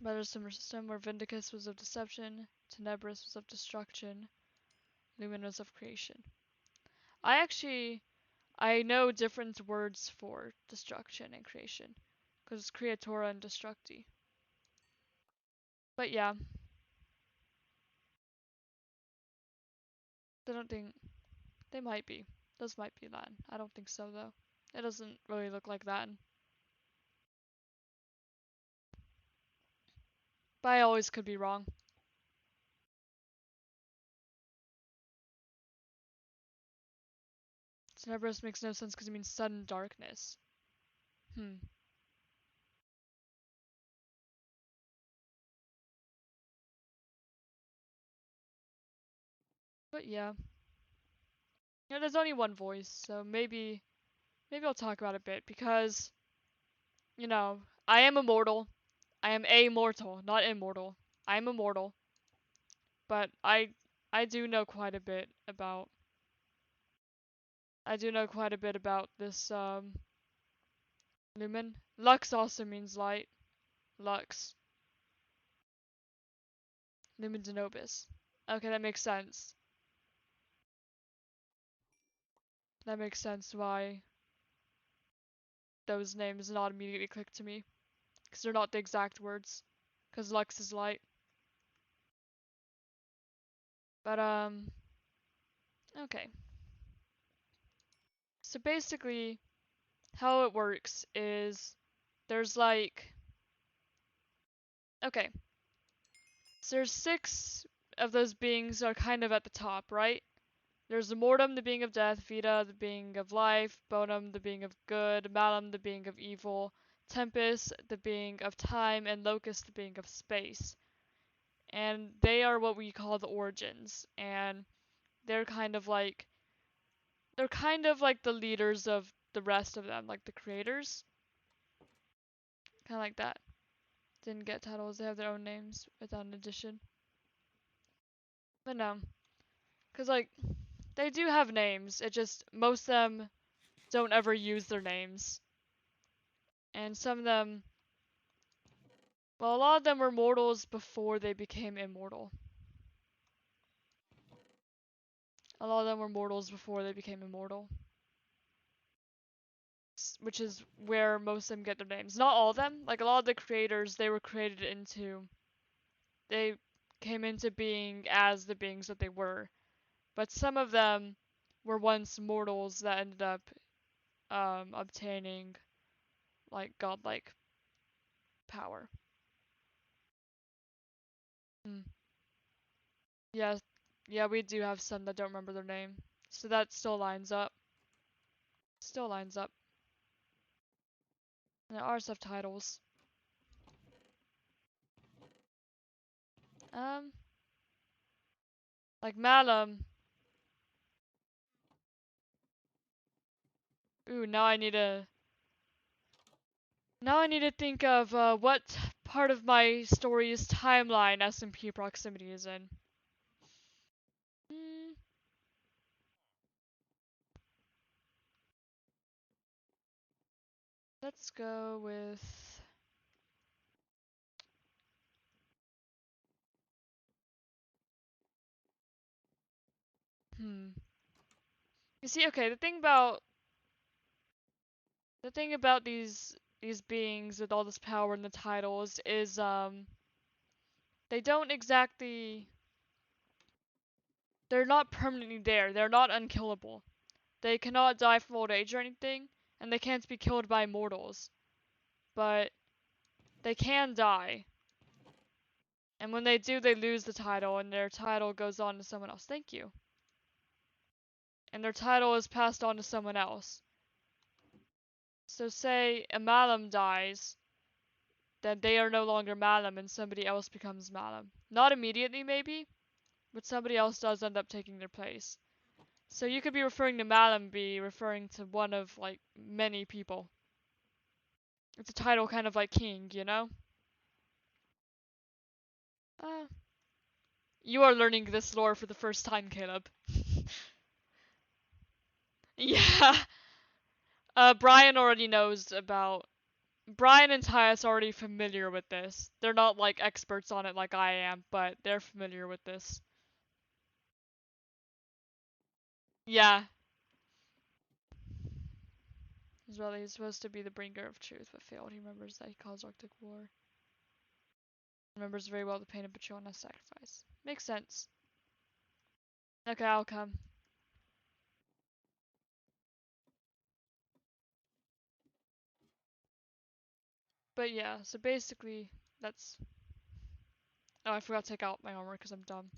Better similar system where Vindicus was of deception, Tenebris was of destruction, Luminous of creation. I know different words for destruction and creation, because it's Creatora and Destructi. But yeah, I don't think they might be. Those might be Latin. I don't think so though. It doesn't really look like Latin. But I always could be wrong. Tenebris makes no sense because it means sudden darkness. Hmm. But yeah. There's only one voice, so maybe I'll talk about it a bit because, I am immortal. I am amortal, not immortal. I am immortal, but I do know quite a bit about this lumen. Lux also means light. Lux. Lumen Denobis. Okay, that makes sense. That makes sense why those names not immediately click to me. Because they're not the exact words. Because Lux is light. But, okay. So basically, how it works is there's like, okay. So there's 6 of those beings are kind of at the top, right? There's Mortem, the being of death, Vita, the being of life, Bonum, the being of good, Malum, the being of evil, Tempest, the being of time, and Locust, the being of space. And they are what we call the origins, and they're kind of like the leaders of the rest of them, like the creators. Kind of like that. Didn't get titles, they have their own names without an addition. But no. Because, like, they do have names, it just, most of them don't ever use their names. And some of them, well, a lot of them were mortals before they became immortal. A lot of them were mortals before they became immortal. Which is where most of them get their names. Not all of them. Like, a lot of the creators, they came into being as the beings that they were. But some of them were once mortals that ended up obtaining, like, godlike power. Hmm. Yeah, yeah, we do have some that don't remember their name. So that still lines up. Still lines up. And ours have titles. Um, like Malum. Ooh, now I need to think of what part of my story's timeline SMP Proximity is in. Hmm, let's go with. Hmm. You see, okay, the thing about these beings with all this power and the titles is they don't exactly they're not permanently there. They're not unkillable. They cannot die from old age or anything, and they can't be killed by mortals. But they can die. And when they do, they lose the title, and their title goes on to someone else. Thank you. And their title is passed on to someone else. So say a Malum dies, then they are no longer Malum and somebody else becomes Malum. Not immediately, maybe, but somebody else does end up taking their place. So you could be referring to Malum, be referring to one of, like, many people. It's a title kind of like king, you know? Uh, you are learning this lore for the first time, Caleb. Yeah. Brian already knows about. Brian and Tyus are already familiar with this. They're not like experts on it like I am, but they're familiar with this. Yeah. As well, he's supposed to be the bringer of truth, but failed. He remembers that he caused Arctic War. Remembers very well the pain of betrayal and his sacrifice. Makes sense. Okay, I'll come. But yeah, so basically, that's. Oh, I forgot to take out my armor because I'm dumb.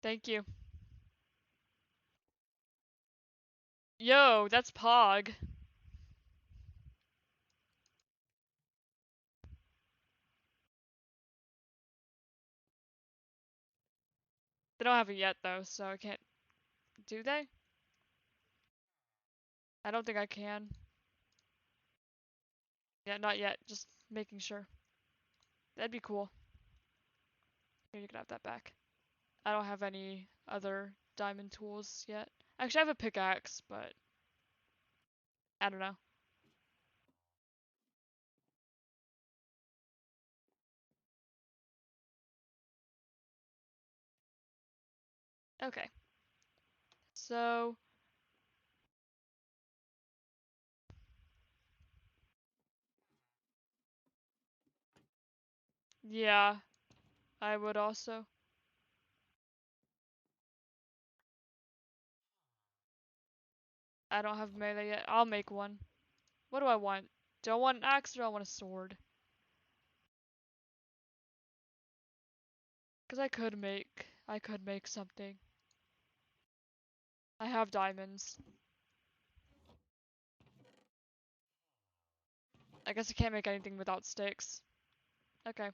Thank you. Yo, that's Pog. They don't have it yet though, so I can't. Do they? I don't think I can. Yeah, not yet. Just making sure. That'd be cool. Here, you can have that back. I don't have any other diamond tools yet. Actually, I have a pickaxe, but I don't know. Okay. So, yeah, I would also. I don't have melee yet. I'll make one. What do I want? Do I want an axe or do I want a sword? Because I could make something. I have diamonds. I guess I can't make anything without sticks. Okay.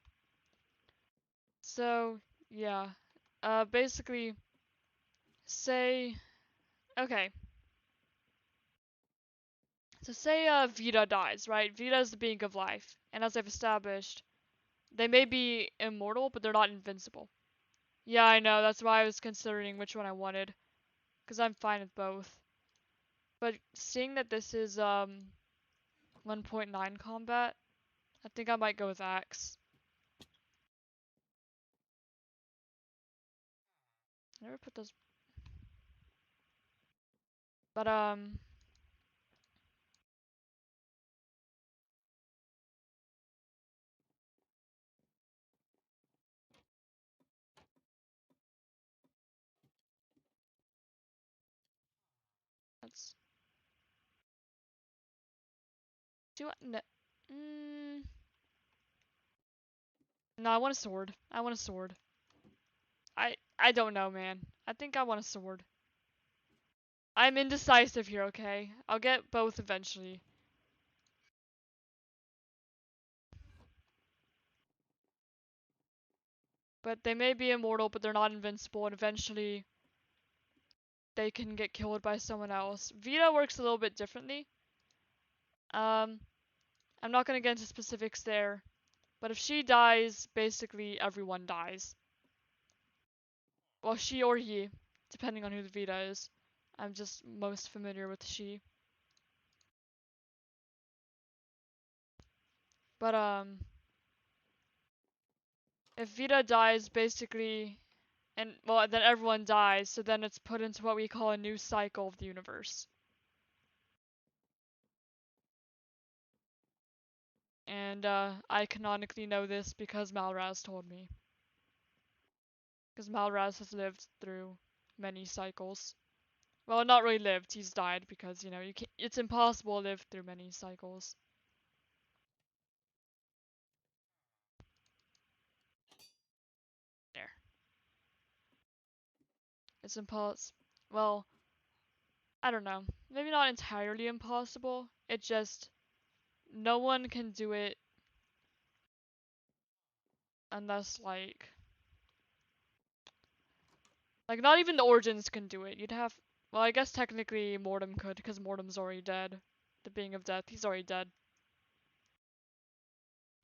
So, yeah. Basically, say, okay. So say, Vita dies, right? Vita is the being of life. And as I've established, they may be immortal, but they're not invincible. Yeah, I know. That's why I was considering which one I wanted. Because I'm fine with both. But seeing that this is, 1.9 combat, I think I might go with axe. Never put those. But, let's. Do I. No. No, I want a sword. I want a sword. I don't know, man. I think I want a sword. I'm indecisive here, okay? I'll get both eventually. But they may be immortal, but they're not invincible, and eventually they can get killed by someone else. Vita works a little bit differently. Um, I'm not gonna get into specifics there, but if she dies, basically everyone dies. Well, she or he, depending on who the Vita is. I'm just most familiar with she. But, if Vita dies, basically, and, well, then everyone dies, so then it's put into what we call a new cycle of the universe. And, I canonically know this because Malraz told me. Because Malraz has lived through many cycles. Well, not really lived, he's died because, you know, it's impossible to live through many cycles. There. It's impossible. Well, I don't know. Maybe not entirely impossible. It just, no one can do it unless, like, not even the Origins can do it. You'd have, well, I guess technically Mortem could, because Mortem's already dead. The being of death, he's already dead.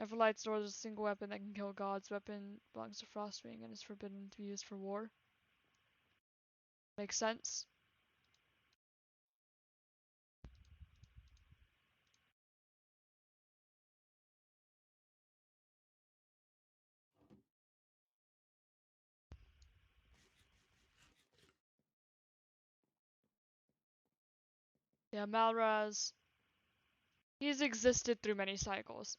Everlight Sword is a single weapon that can kill gods. Weapon belongs to Frostwing and is forbidden to be used for war. Makes sense. Yeah, Malraz, he's existed through many cycles.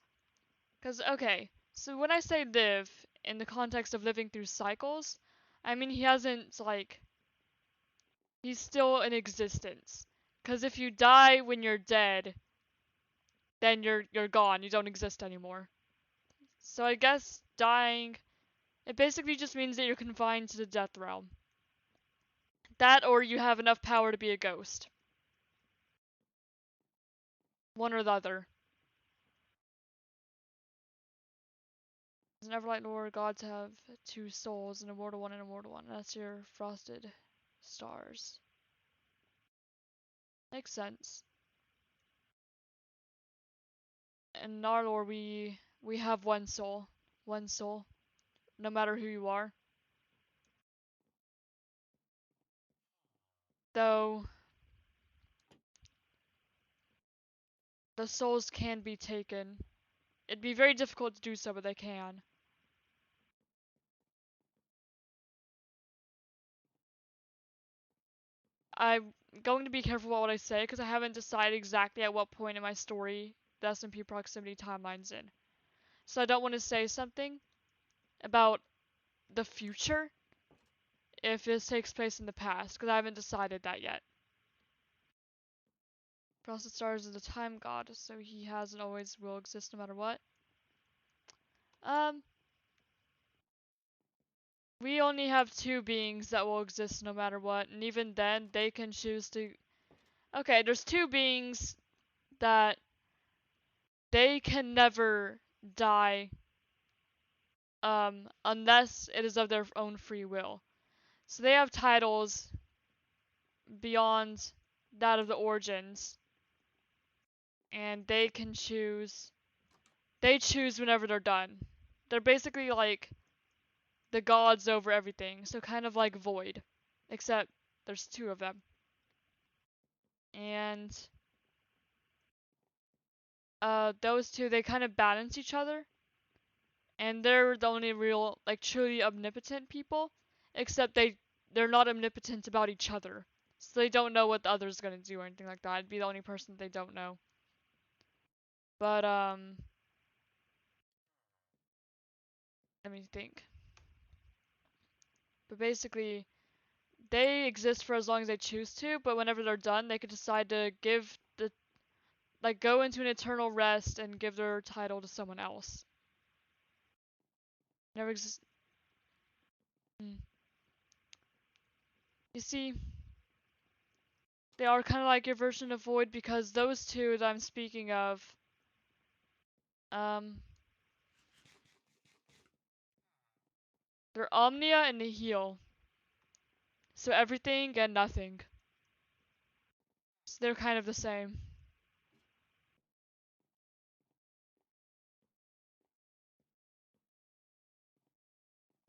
Because, okay, so when I say live, in the context of living through cycles, I mean he hasn't, like, he's still in existence. Because if you die when you're dead, then you're gone, you don't exist anymore. So I guess dying, it basically just means that you're confined to the death realm. That or you have enough power to be a ghost. One or the other. As an Everlight lore, gods have two souls, an immortal one and an immortal one. That's your frosted stars. Makes sense. In our lore, we have one soul. One soul. No matter who you are. Though the souls can be taken. It'd be very difficult to do so, but they can. I'm going to be careful about what I say because I haven't decided exactly at what point in my story the SMP Proximity timeline's in. So I don't want to say something about the future if this takes place in the past because I haven't decided that yet. Frosted Stars is a time god, so he has and always will exist no matter what. We only have two beings that will exist no matter what, and even then, they can choose to. Okay, there's two beings that they can never die unless it is of their own free will. So they have titles beyond that of the origins, and they can choose. They choose whenever they're done. They're basically like the gods over everything, so kind of like Void, except there's two of them. And those two, they kind of balance each other, and they're the only real, like, truly omnipotent people, except they're not omnipotent about each other. So they don't know what the other's gonna do or anything like that. I'd be the only person they don't know. But let me think. But basically, they exist for as long as they choose to, but whenever they're done, they could decide to give the like go into an eternal rest and give their title to someone else. Never exist. You see, they are kind of like your version of Void because those two that I'm speaking of, um, they're Omnia and Nihil. So everything and nothing. So they're kind of the same.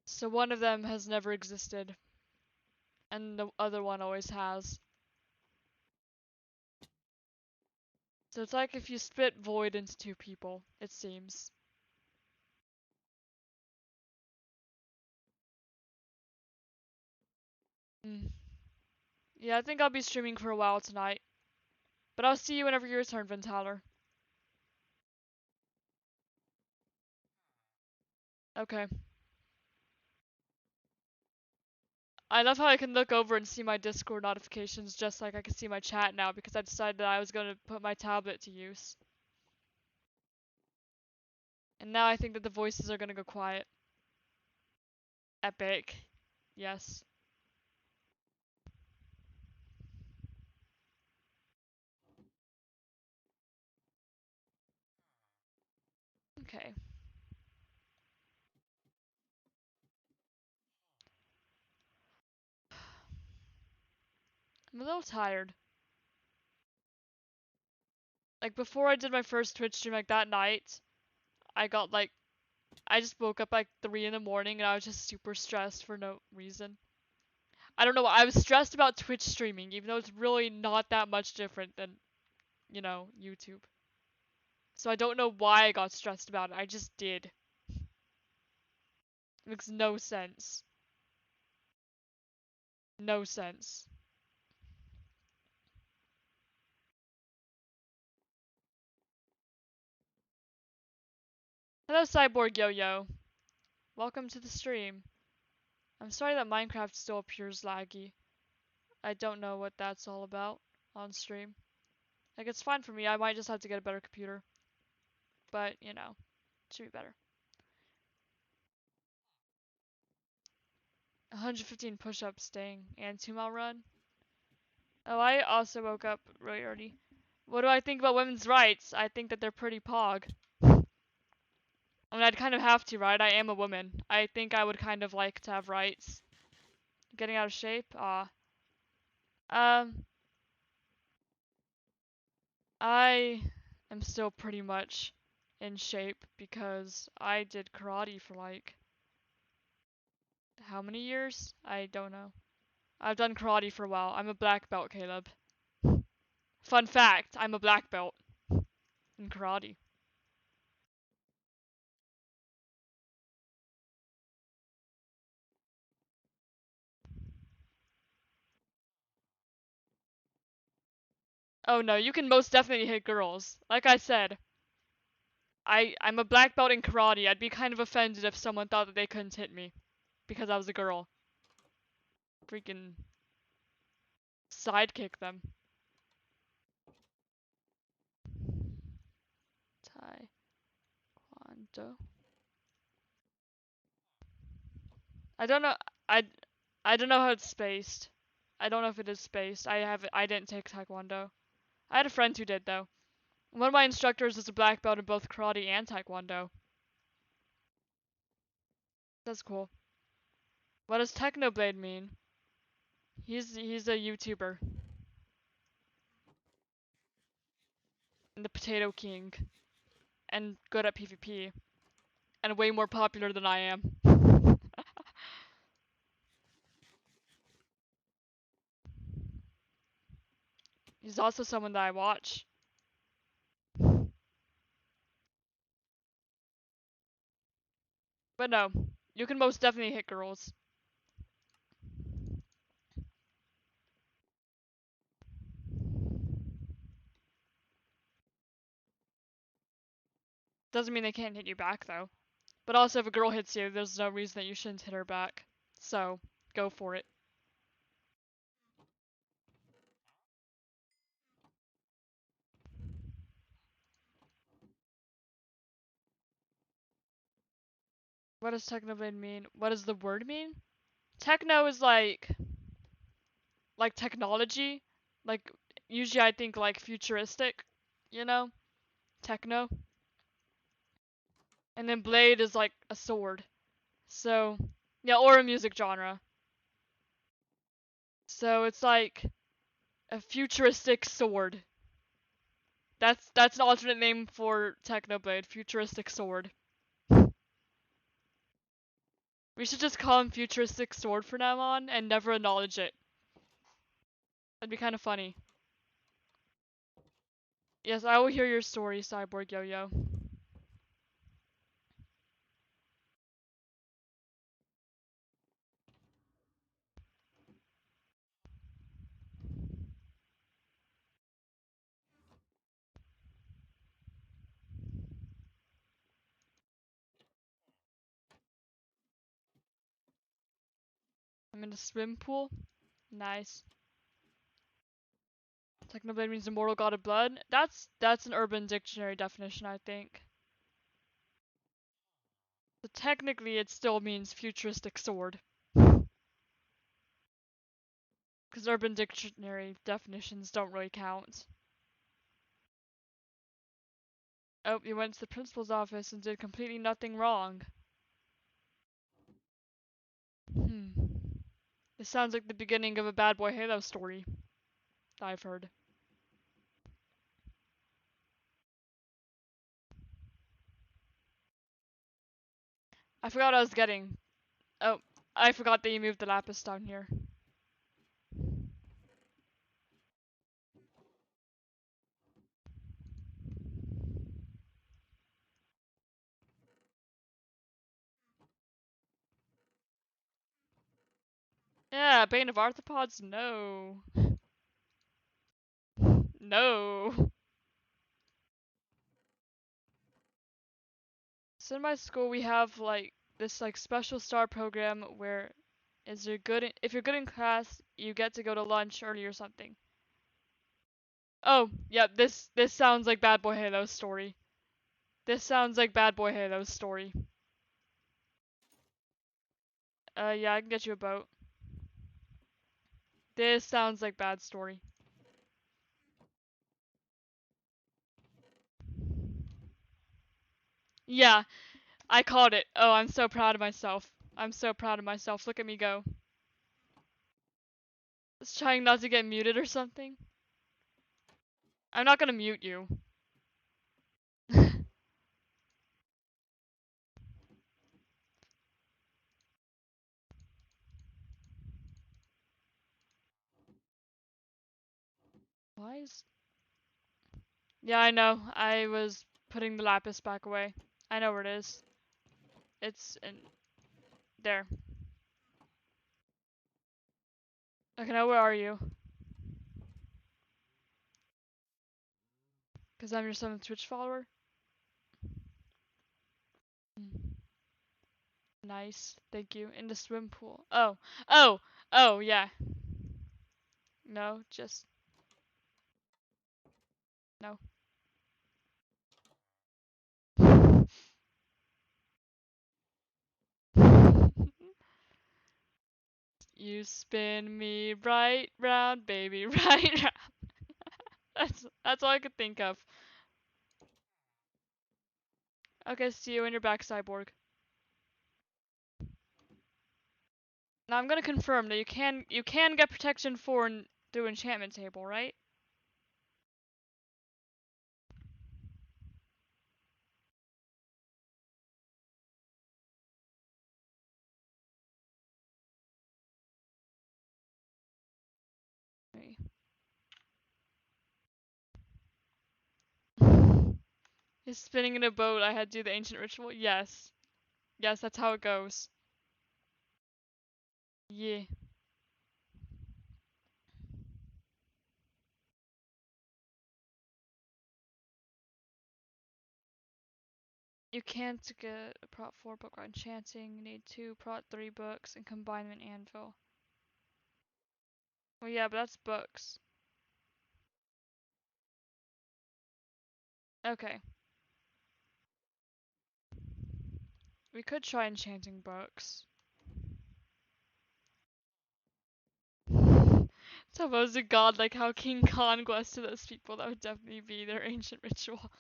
So one of them has never existed, and the other one always has. So it's like if you split Void into two people, it seems. Mm. Yeah, I think I'll be streaming for a while tonight. But I'll see you whenever you return, Ventaler. Okay. I love how I can look over and see my Discord notifications just like I can see my chat now because I decided that I was going to put my tablet to use. And now I think that the voices are going to go quiet. Epic. Yes. Okay. I'm a little tired. Like before I did my first Twitch stream like that night, I got like I just woke up like 3 in the morning and I was just super stressed for no reason. I don't know, I was stressed about Twitch streaming even though it's really not that much different than, YouTube. So I don't know why I got stressed about it. I just did. It makes no sense. No sense. Hello Cyborg Yo-Yo. Welcome to the stream. I'm sorry that Minecraft still appears laggy. I don't know what that's all about on stream. Like, it's fine for me. I might just have to get a better computer. But, it should be better. 115 push-ups, dang. And 2-mile run. Oh, I also woke up really early. What do I think about women's rights? I think that they're pretty pog. I mean, I'd kind of have to, right? I am a woman. I think I would kind of like to have rights. Getting out of shape? Um, I am still pretty much in shape because I did karate for like how many years? I don't know. I've done karate for a while. I'm a black belt, Caleb. Fun fact, I'm a black belt in karate. Oh no, you can most definitely hit girls. Like I said, I'm a black belt in karate. I'd be kind of offended if someone thought that they couldn't hit me because I was a girl. Freaking sidekick them. Taekwondo. I don't know. I I don't know how it's spaced. I don't know if it is spaced. I didn't take Taekwondo. I had a friend who did though. One of my instructors is a black belt in both karate and Taekwondo. That's cool. What does Technoblade mean? He's a YouTuber and the Potato King and good at PvP and way more popular than I am. He's also someone that I watch. But no, you can most definitely hit girls. Doesn't mean they can't hit you back though. But also if a girl hits you, there's no reason that you shouldn't hit her back. So, go for it. What does Technoblade mean? What does the word mean? Techno is like technology. Like usually I think like futuristic, you know? Techno. And then blade is like a sword. So, yeah, or a music genre. So it's like a futuristic sword. That's an alternate name for Technoblade, futuristic sword. We should just call him futuristic sword from now on and never acknowledge it. That'd be kind of funny. Yes, I will hear your story, Cyborg Yo-Yo. I'm in a swim pool. Nice. Technoblade means immortal god of blood. That's an Urban Dictionary definition, I think. So technically, it still means futuristic sword. Because Urban Dictionary definitions don't really count. Oh, you went to the principal's office and did completely nothing wrong. Hmm. This sounds like the beginning of a Bad Boy Halo story that I've heard. I forgot what I was getting. Oh, I forgot that you moved the lapis down here. Yeah, Bane of Arthropods? No. No. So in my school we have like this like special star program where if you're good in class, you get to go to lunch early or something. Oh, yeah, this sounds like Bad Boy Halo's story. This sounds like Bad Boy Halo's story. Yeah, I can get you a boat. This sounds like bad story. Yeah, I called it. Oh, I'm so proud of myself. I'm so proud of myself. Look at me go. Just trying not to get muted or something. I'm not gonna mute you. Why is... Yeah, I know. I was putting the lapis back away. I know where it is. It's in there. Okay, now where are you? Because I'm your 7th Twitch follower? Mm. Nice. Thank you. In the swim pool. Oh. Oh! Oh, yeah. No, just... No. You spin me right round, baby, right round. That's all I could think of. Okay, see you when you're back, cyborg. Now I'm gonna confirm that you can get protection through enchantment table, right? He's spinning in a boat. I had to do the ancient ritual. Yes, yes, that's how it goes. Yeah. You can't get a Prot 4 book on enchanting. You need 2 Prot 3 books and combine them in anvil. Well, yeah, but that's books. Okay. We could try enchanting books. Suppose a god like how King Kong was to those people, that would definitely be their ancient ritual.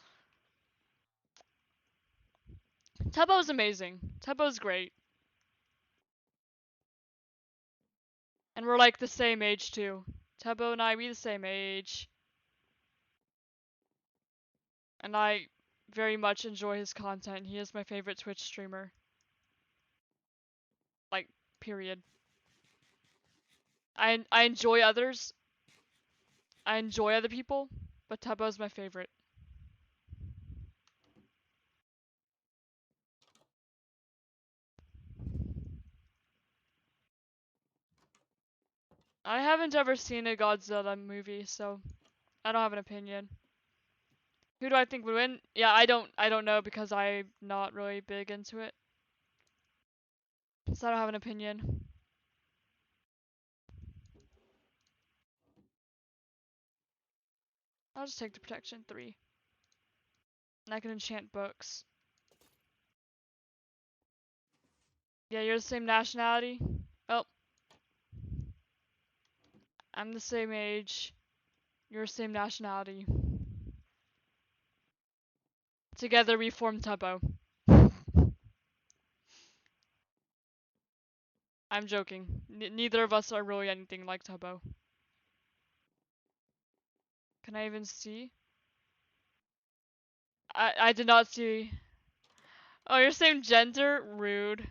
Tubbo's amazing. Tubbo's great. And we're like the same age too. Tubbo and I, we the same age. And I very much enjoy his content. He is my favorite Twitch streamer. Like, period. I enjoy others. I enjoy other people, but Tubbo's my favorite. I haven't ever seen a Godzilla movie, so I don't have an opinion. Who do I think would win? Yeah, I don't know because I'm not really big into it. So I don't have an opinion. I'll just take the protection 3. And I can enchant books. Yeah, you're the same nationality? Oh, I'm the same age. You're the same nationality. Together we form Tubbo. I'm joking. Neither of us are really anything like Tubbo. Can I even see? I did not see. Oh, you're same gender? Rude.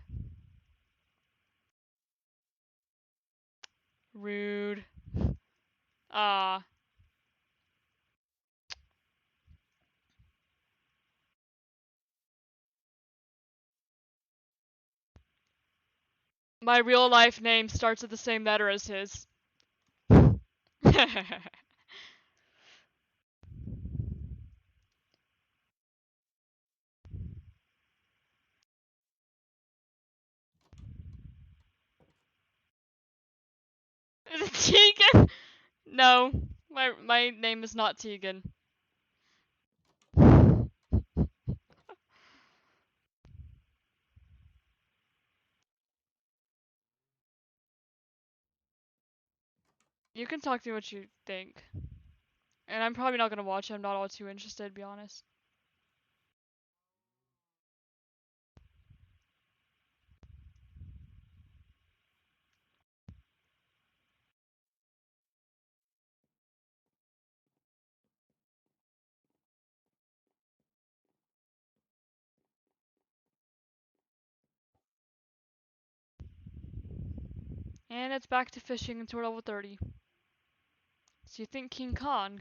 Rude. Ah. My real life name starts with the same letter as his. Is it Tegan? No. My name is not Tegan. You can talk to me what you think. And I'm probably not gonna watch it. I'm not all too interested, to be honest. And it's back to fishing until level 30. So you think King Kong?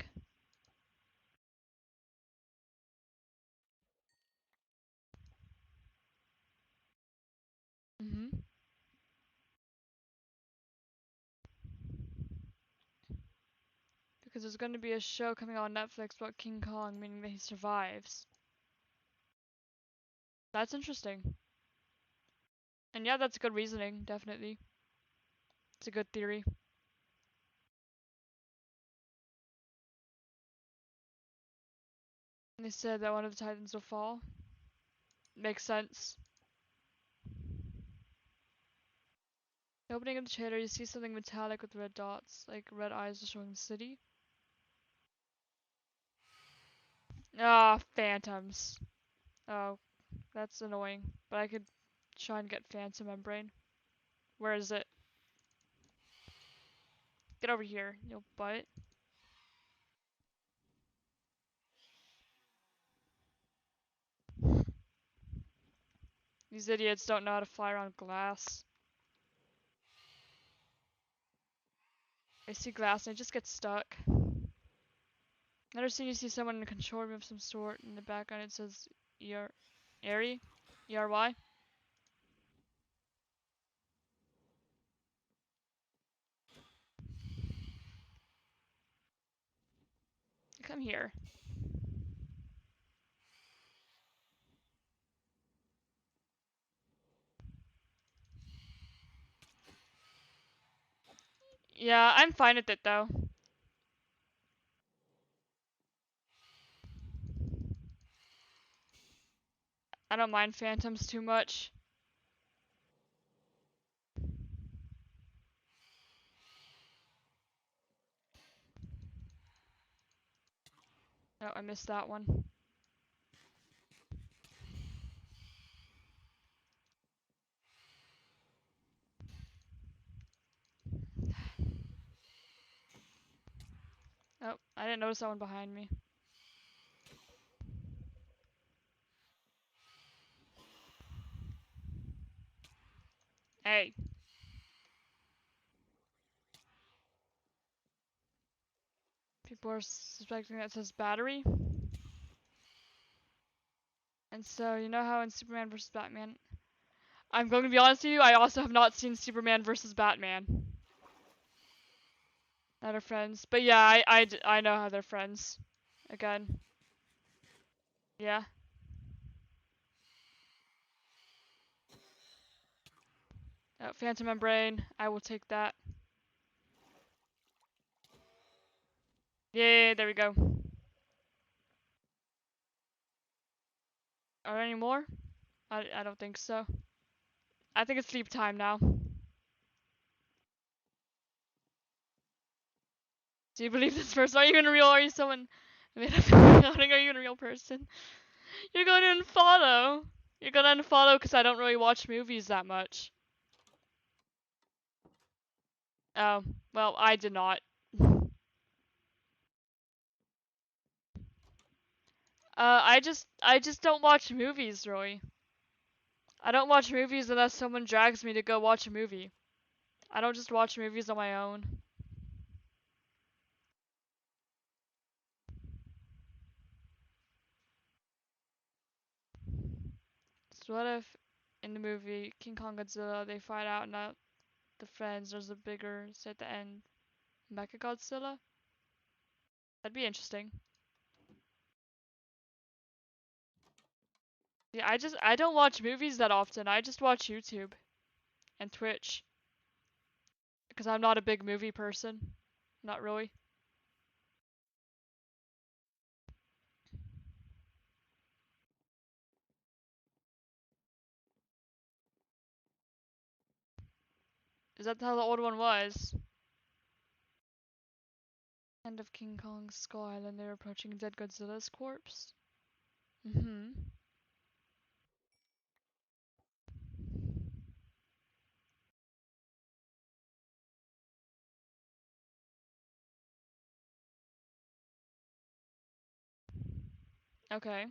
Mm-hmm. Because there's going to be a show coming on Netflix about King Kong, meaning that he survives. That's interesting. And yeah, that's good reasoning, definitely. It's a good theory. And they said that one of the Titans will fall. Makes sense. The opening of the trailer, you see something metallic with red dots, like red eyes are showing the city. Ah, phantoms. Oh, that's annoying. But I could try and get Phantom Membrane. Where is it? Get over here, you butt. These idiots don't know how to fly around glass. I see glass and I just get stuck. Another scene you see someone in a control room of some sort. In the background it says ER... ERY? ERY? Come here. Yeah, I'm fine with it though. I don't mind phantoms too much. Oh, I missed that one. Oh, I didn't notice that one behind me. Hey. People are suspecting that says battery. And so, you know how in Superman vs. Batman... I'm going to be honest with you, I also have not seen Superman vs. Batman. Not are friends. But yeah, I know how they're friends. Again. Yeah. Phantom Membrane. I will take that. Yay, there we go. Are there any more? I don't think so. I think it's sleep time now. Do you believe this person? Are you even real? Are you someone made up? Are you even a real person? You're going to unfollow. You're going to unfollow because I don't really watch movies that much. Oh, well, I did not. I just don't watch movies, Roy. I don't watch movies unless someone drags me to go watch a movie. I don't just watch movies on my own. So what if in the movie King Kong Godzilla they fight out and not the friends, there's a bigger, say at the end, Mecha Godzilla? That'd be interesting. Yeah, I don't watch movies that often. I just watch YouTube and Twitch because I'm not a big movie person. Not really. Is that how the old one was? End of King Kong's Skull Island, they're approaching dead Godzilla's corpse. Mm-hmm. Okay.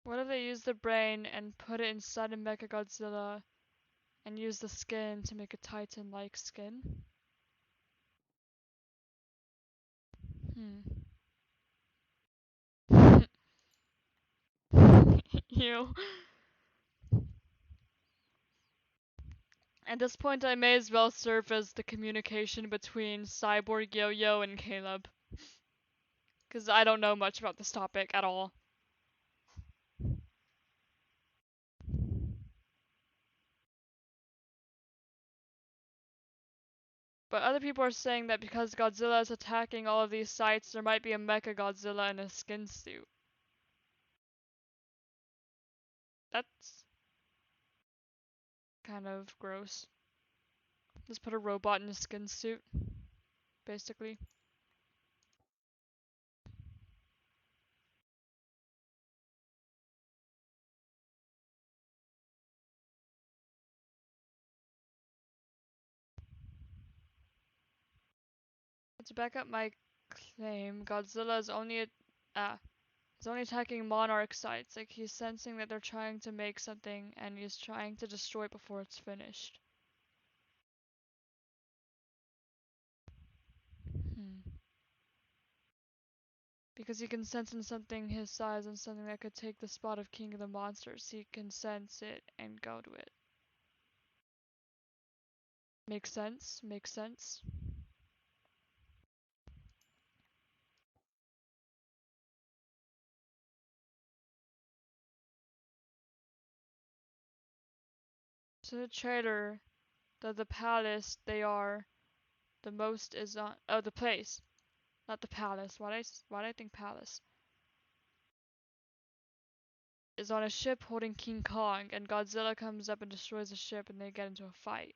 What if they use the brain and put it inside a Mechagodzilla and use the skin to make a Titan-like skin? You. At this point, I may as well serve as the communication between Cyborg Yo-Yo and Caleb. Because I don't know much about this topic at all. But other people are saying that because Godzilla is attacking all of these sites, there might be a Mecha Godzilla in a skin suit. That's kind of gross. Just put a robot in a skin suit, basically. To back up my claim, Godzilla is only attacking monarch sites. Like he's sensing that they're trying to make something, and he's trying to destroy it before it's finished. Because he can sense in something his size and something that could take the spot of King of the Monsters, he can sense it and go to it. Makes sense? Makes sense. So the trailer, the palace, they are, the most is on, oh, the place, not the palace. Why did I think palace? Is on a ship holding King Kong, and Godzilla comes up and destroys the ship, and they get into a fight.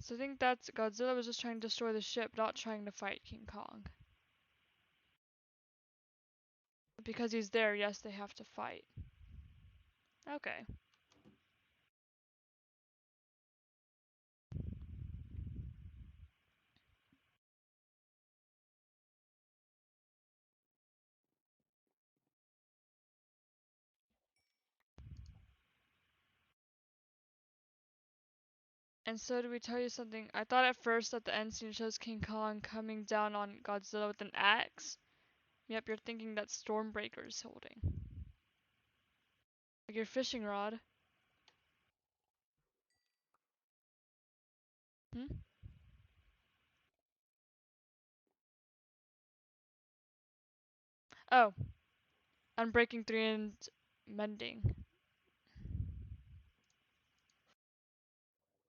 So I think that's Godzilla was just trying to destroy the ship, not trying to fight King Kong. Because he's there, yes, they have to fight. Okay. And so did we tell you something? I thought at first that the end scene shows King Kong coming down on Godzilla with an axe. Yep, you're thinking that Stormbreaker's holding. Like your fishing rod. Hmm? Oh, Unbreaking 3 and Mending.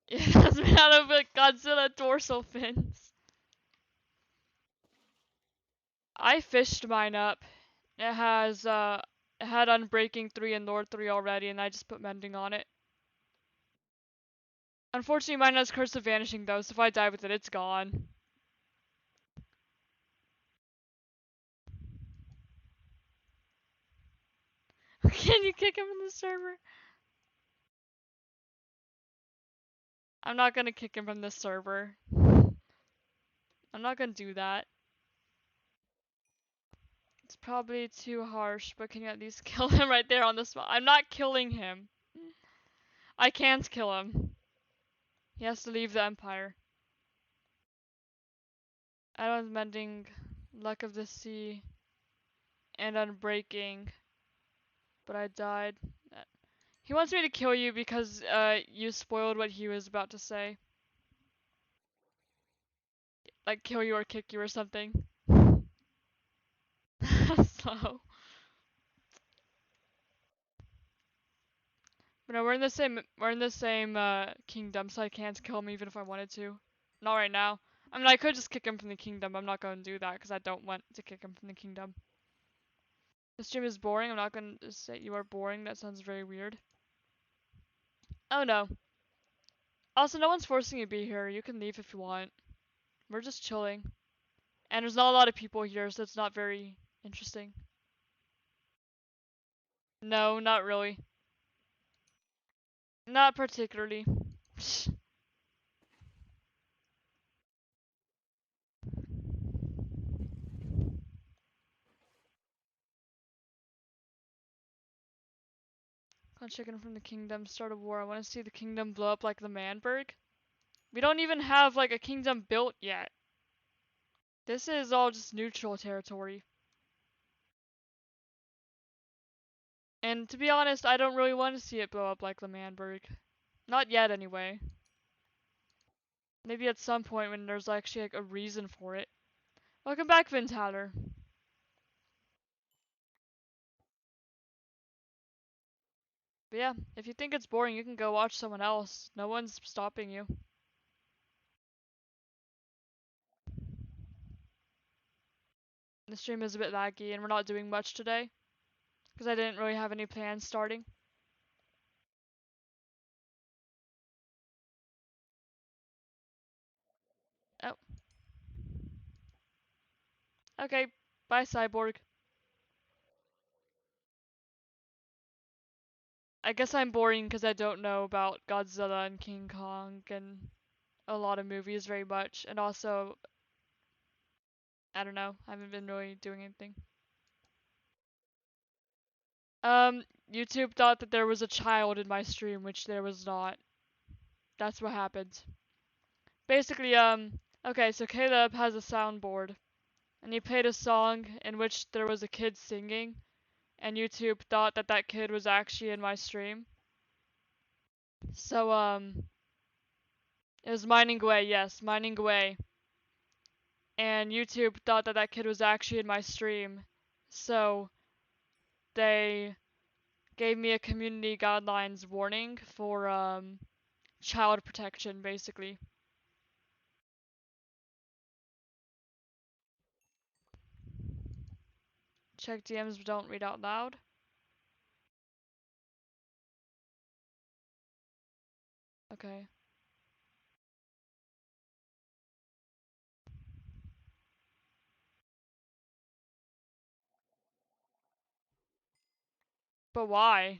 Yeah, that's made out of like Godzilla dorsal fins. I fished mine up. It had Unbreaking 3 and Lord 3 already, and I just put Mending on it. Unfortunately, mine has Curse of Vanishing though, so if I die with it, it's gone. Can you kick him from the server? I'm not gonna kick him from the server. I'm not gonna do that. It's probably too harsh, but can you at least kill him right there on the spot? I'm not killing him. I can't kill him. He has to leave the Empire. I was mending Luck of the Sea and Unbreaking, but I died. He wants me to kill you because you spoiled what he was about to say. Like kill you or kick you or something. Slow. But no, we're in the same kingdom, so I can't kill him even if I wanted to. Not right now. I mean, I could just kick him from the kingdom. I'm not going to do that because I don't want to kick him from the kingdom. The stream is boring. I'm not going to say you are boring. That sounds very weird. Oh no. Also, no one's forcing you to be here. You can leave if you want. We're just chilling. And there's not a lot of people here, so it's not very interesting. No, not really. Not particularly. Call chicken from the kingdom, start a war. I want to see the kingdom blow up like the Manberg. We don't even have like a kingdom built yet. This is all just neutral territory. And to be honest, I don't really want to see it blow up like the Manberg. Not yet, anyway. Maybe at some point when there's actually like a reason for it. Welcome back, Vintaler. But yeah, if you think it's boring, you can go watch someone else. No one's stopping you. The stream is a bit laggy and we're not doing much today. Because I didn't really have any plans starting. Oh. Okay, bye, Cyborg. I guess I'm boring because I don't know about Godzilla and King Kong and a lot of movies very much. And also, I don't know, I haven't been really doing anything. YouTube thought that there was a child in my stream, which there was not. That's what happened. Basically, okay, so Caleb has a soundboard, and he played a song in which there was a kid singing, and YouTube thought that that kid was actually in my stream. So, it was Mining Away, yes, Mining Away. And YouTube thought that that kid was actually in my stream, so they gave me a community guidelines warning for, child protection, basically. Check DMs but don't read out loud. Okay. But why?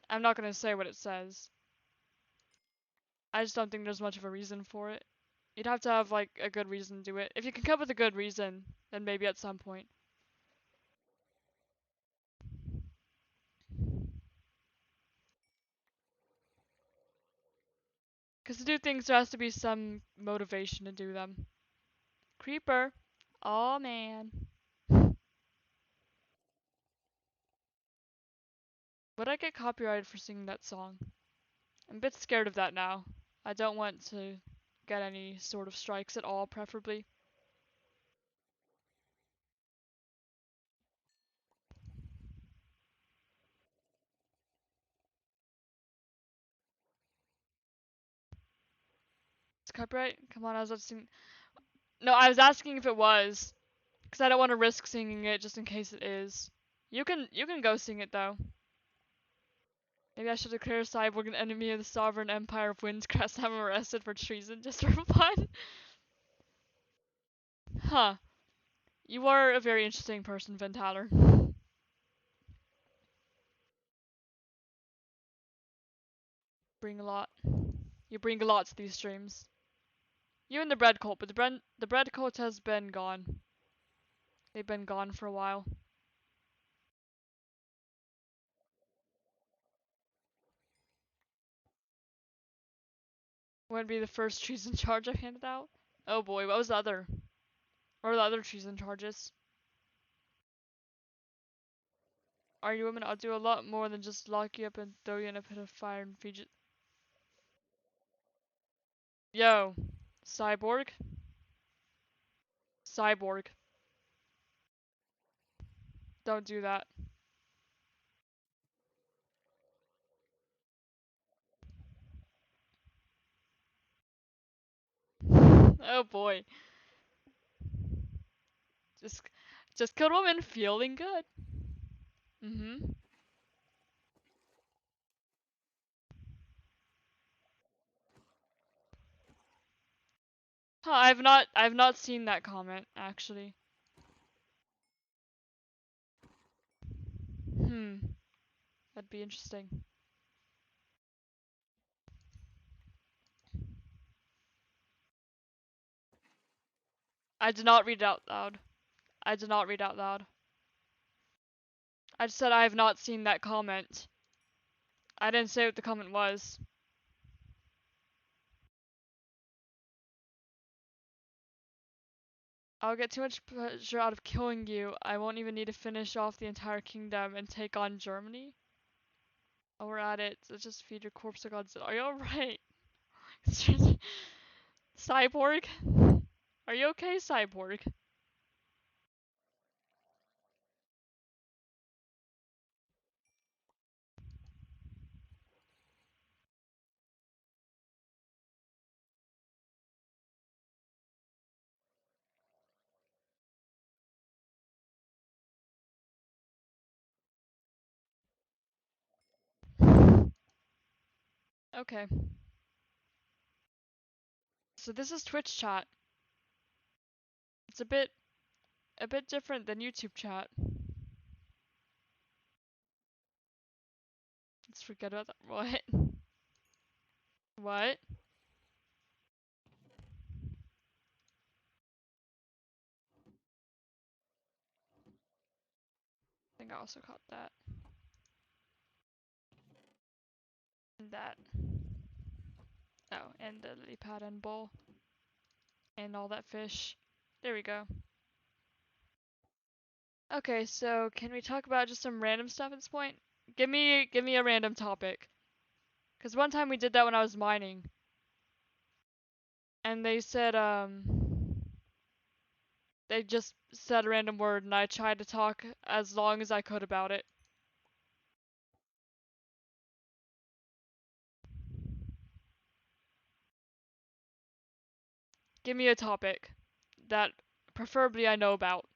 I'm not gonna say what it says. I just don't think there's much of a reason for it. You'd have to have, like, a good reason to do it. If you can come up with a good reason, then maybe at some point. Because to do things, there has to be some motivation to do them. Creeper. Aw, man. Would I get copyrighted for singing that song? I'm a bit scared of that now. I don't want to get any sort of strikes at all, preferably. It's copyright? Come on, I was about to sing. No, I was asking if it was. Because I don't want to risk singing it just in case it is. You can go sing it though. Maybe I should declare Cyborg an enemy of the sovereign empire of Windcrest and have him arrested for treason just for fun. Huh. You are a very interesting person, Ventaler. Bring a lot. You bring a lot to these streams. You and the bread cult, but the bread cult has been gone. They've been gone for a while. Wouldn't be the first treason charge I've handed out. Oh boy, what was the other? What are the other treason charges? Are you women? I'll do a lot more than just lock you up and throw you in a pit of fire and feed you. Yo, Cyborg? Cyborg. Don't do that. Oh boy. Just, just killed woman feeling good. Mm-hmm. Huh, I've not seen that comment, actually. Hmm. That'd be interesting. I did not read it out loud. I did not read out loud. I just said I have not seen that comment. I didn't say what the comment was. I'll get too much pleasure out of killing you. I won't even need to finish off the entire kingdom and take on Germany. Oh, we're at it. Let's just feed your corpse to Godzilla. Are you alright? Cyborg? Are you okay, Cyborg? Okay. So this is Twitch chat. It's a bit different than YouTube chat. Let's forget about that. What? What? I think I also caught that. And that. Oh, and the lily pad and bowl. And all that fish. There we go. Okay, so can we talk about just some random stuff at this point? Give me a random topic. Cause one time we did that when I was mining. And they said they just said a random word and I tried to talk as long as I could about it. Give me a topic that preferably I know about.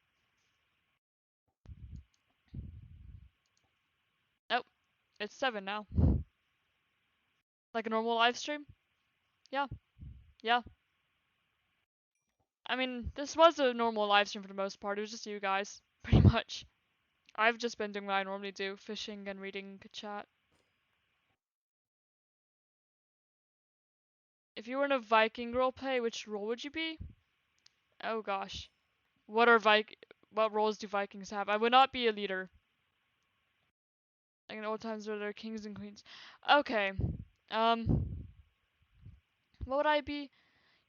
Nope, it's 7 now. Like a normal live stream? Yeah, yeah. I mean, this was a normal live stream for the most part. It was just you guys, pretty much. I've just been doing what I normally do, fishing and reading chat. If you were in a Viking roleplay, which role would you be? Oh gosh. What roles do Vikings have? I would not be a leader. Like in old times where there are kings and queens. Okay. Um what would I be?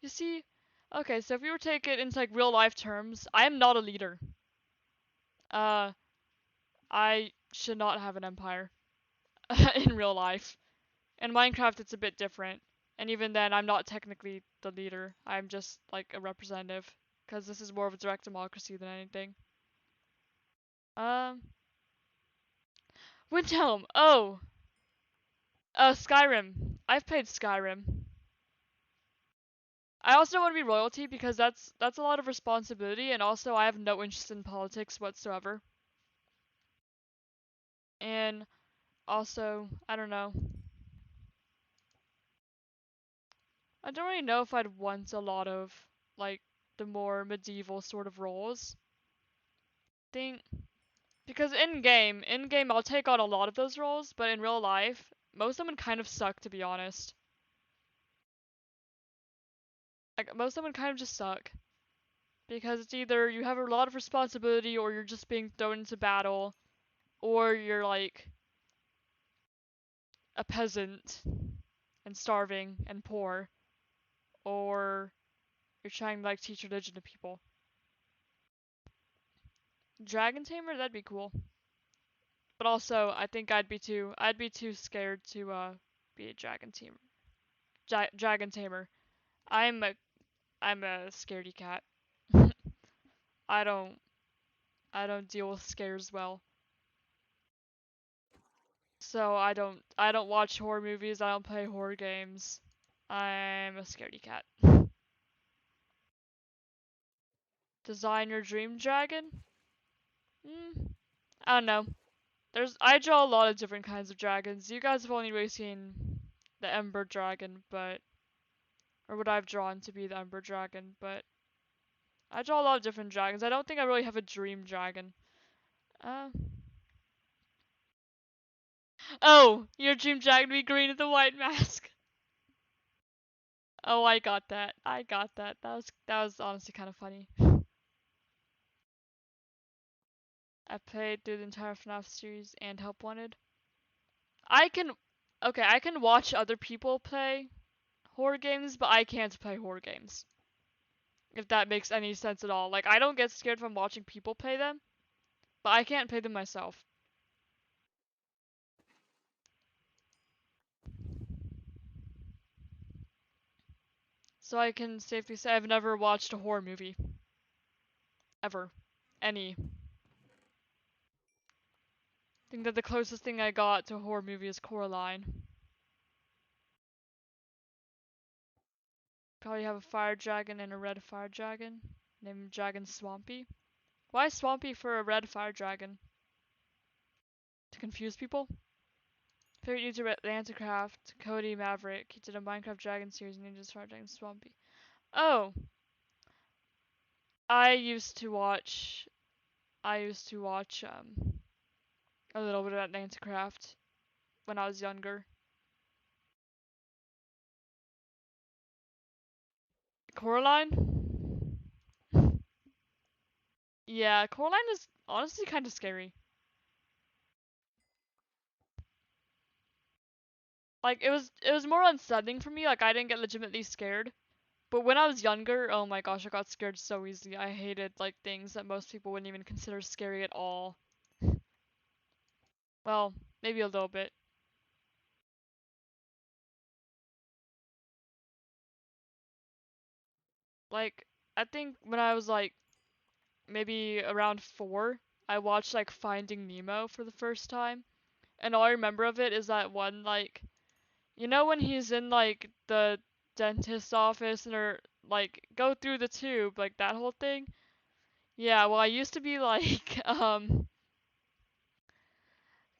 You see, okay, so if we were to take it into like real life terms, I am not a leader. Uh I should not have an empire in real life. In Minecraft it's a bit different. And even then I'm not technically the leader. I'm just like a representative. Because this is more of a direct democracy than anything. Um Windhelm! Oh! Skyrim. I've played Skyrim. I also don't want to be royalty because that's a lot of responsibility and also I have no interest in politics whatsoever. And also, I don't know. I don't really know if I'd want a lot of like the more medieval sort of roles. Think because in game I'll take on a lot of those roles, but in real life, most of them would kind of suck to be honest. Like most of them would kind of just suck. Because it's either you have a lot of responsibility or you're just being thrown into battle, or you're like a peasant and starving and poor, or you're trying to like teach religion to people. Dragon tamer, that'd be cool. But also, I think I'd be too scared to be a dragon tamer. Dragon tamer. I'm a I'm a scaredy cat. I don't I don't deal with scares well. So I don't watch horror movies, I don't play horror games. I'm a scaredy cat. Design your dream dragon? I don't know. I draw a lot of different kinds of dragons. You guys have only really seen the Ember Dragon, but or what I've drawn to be the Ember Dragon, but I draw a lot of different dragons. I don't think I really have a dream dragon. Uh Oh, your dream dragon be green with the white mask. Oh, I got that. I got that. That was honestly kind of funny. I played through the entire FNAF series and Help Wanted. I can watch other people play horror games, but I can't play horror games. If that makes any sense at all. Like, I don't get scared from watching people play them, but I can't play them myself. So I can safely say I've never watched a horror movie. Ever. Any. I think that the closest thing I got to a horror movie is Coraline. Probably have a fire dragon and a red fire dragon. Named Dragon Swampy. Why Swampy for a red fire dragon? To confuse people? Favorite user Lanticraft, Cody Maverick. He did a Minecraft Dragon series and he just fire dragon Swampy. Oh! I used to watch a little bit of Lanticraft when I was younger. Coraline? Yeah, Coraline is honestly kind of scary. Like it was more unsettling for me. Like I didn't get legitimately scared. But when I was younger, oh my gosh, I got scared so easily. I hated like things that most people wouldn't even consider scary at all. Well, maybe a little bit. Like I think when I was like maybe around 4, I watched like Finding Nemo for the first time. And all I remember of it is that one like you know when he's in like the dentist's office and or like go through the tube, like that whole thing? Yeah, well I used to be like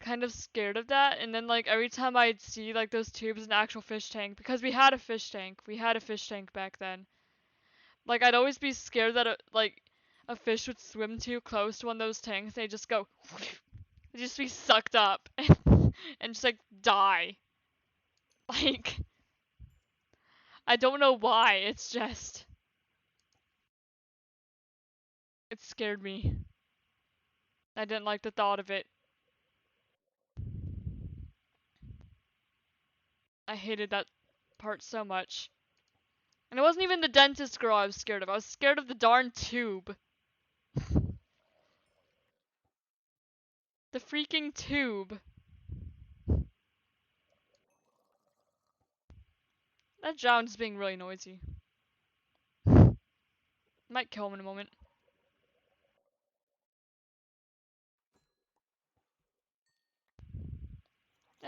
kind of scared of that, and then like every time I'd see like those tubes in an actual fish tank, because we had a fish tank. We had a fish tank back then. Like I'd always be scared that a fish would swim too close to one of those tanks, they just go they'd just be sucked up and just like die. Like I don't know why, it's just it scared me. I didn't like the thought of it. I hated that part so much. And it wasn't even the dentist girl I was scared of. I was scared of the darn tube. The freaking tube. That drown's being really noisy. Might kill him in a moment.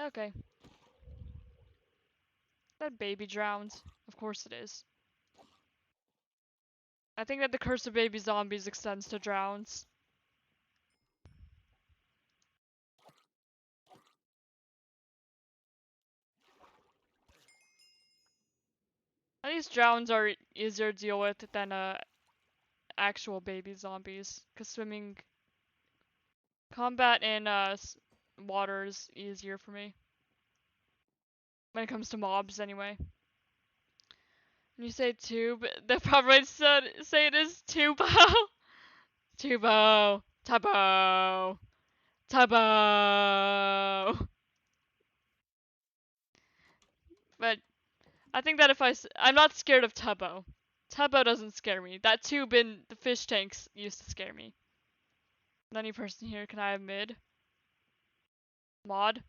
Okay. That baby drowns. Of course it is. I think that the curse of baby zombies extends to drowns. At least drowns are easier to deal with than actual baby zombies. Cause swimming combat in water is easier for me. When it comes to mobs anyway. When you say tube, they probably say it is tubo. Tubo. Tabo. Tabo. But I think that if I'm not scared of Tubbo. Tubbo doesn't scare me. That tube in the fish tanks used to scare me. Any person here, can I have mid? Mod?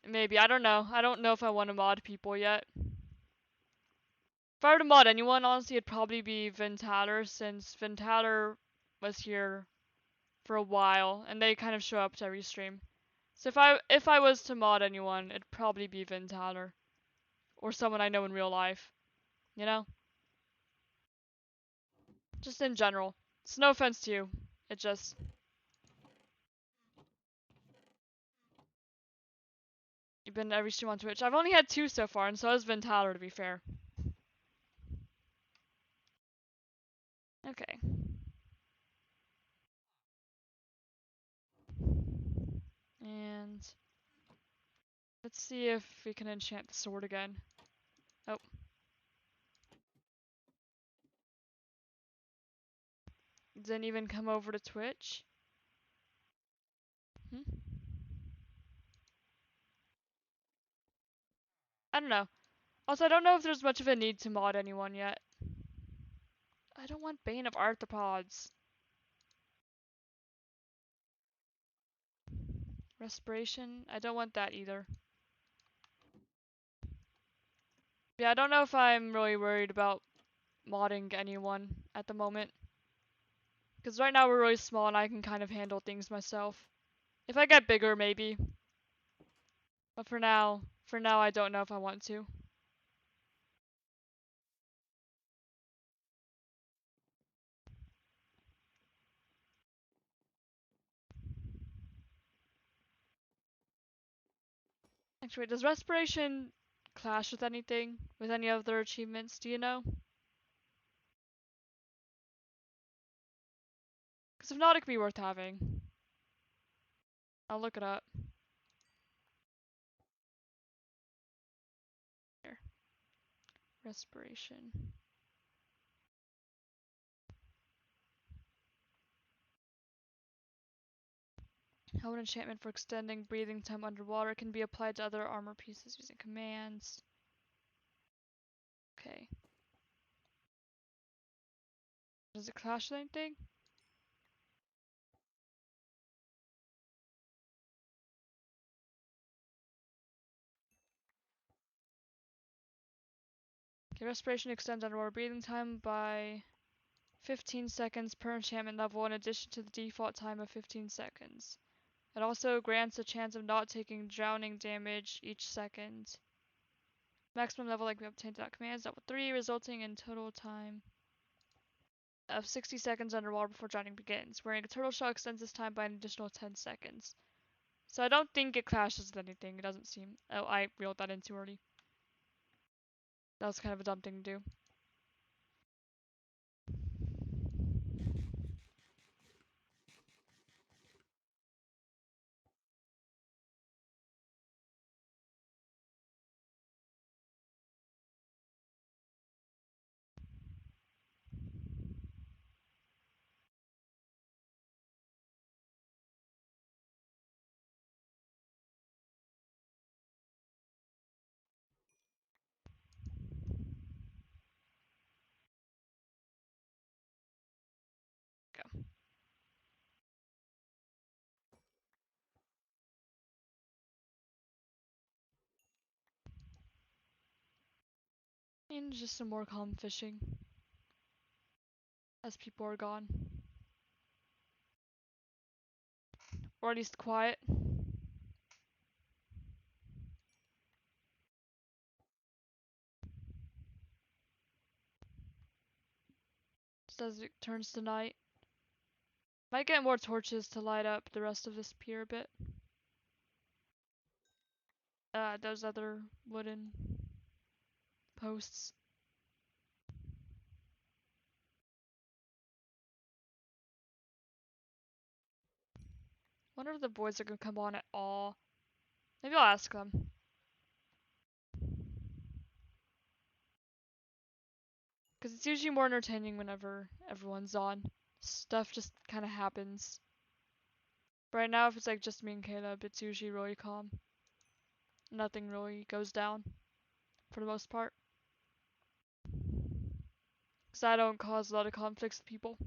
Maybe. I don't know. I don't know if I want to mod people yet. If I were to mod anyone, honestly, it'd probably be Ventaler, since Ventaler was here for a while, and they kind of show up to every stream. So if I was to mod anyone, it'd probably be Ventaler. Or someone I know in real life. You know? Just in general. It's no offense to you. It just... You've been to every stream on Twitch. I've only had 2 so far, and so has Ventaler, to be fair. Okay. And... Let's see if we can enchant the sword again. Oh. didn't even come over to Twitch. Hmm? I don't know. Also, I don't know if there's much of a need to mod anyone yet. I don't want Bane of Arthropods. Respiration? I don't want that either. Yeah, I don't know if I'm really worried about modding anyone at the moment. Because right now we're really small and I can kind of handle things myself. If I get bigger, maybe. But for now I don't know if I want to. Actually, does respiration clash with anything? With any other achievements? Do you know? Because if not, it could be worth having. I'll look it up. Here. Respiration. How an enchantment for extending breathing time underwater can be applied to other armor pieces using commands. Okay. Does it clash with anything? Okay, respiration extends underwater breathing time by 15 seconds per enchantment level in addition to the default time of 15 seconds. It also grants a chance of not taking drowning damage each second. Maximum level can be obtained without commands, level 3, resulting in total time of 60 seconds underwater before drowning begins. Wearing a turtle shell extends this time by an additional 10 seconds. So I don't think it clashes with anything. It doesn't seem. Oh, I reeled that in too early. That was kind of a dumb thing to do. Go. And just some more calm fishing. As people are gone. Or at least quiet. Just as it turns to night. Might get more torches to light up the rest of this pier a bit. Those other wooden posts. Wonder if the boys are gonna come on at all. Maybe I'll ask them. Because it's usually more entertaining whenever everyone's on. Stuff just kind of happens. But right now, if it's like just me and Caleb, it's usually really calm. Nothing really goes down, for the most part. Because I don't cause a lot of conflicts with people.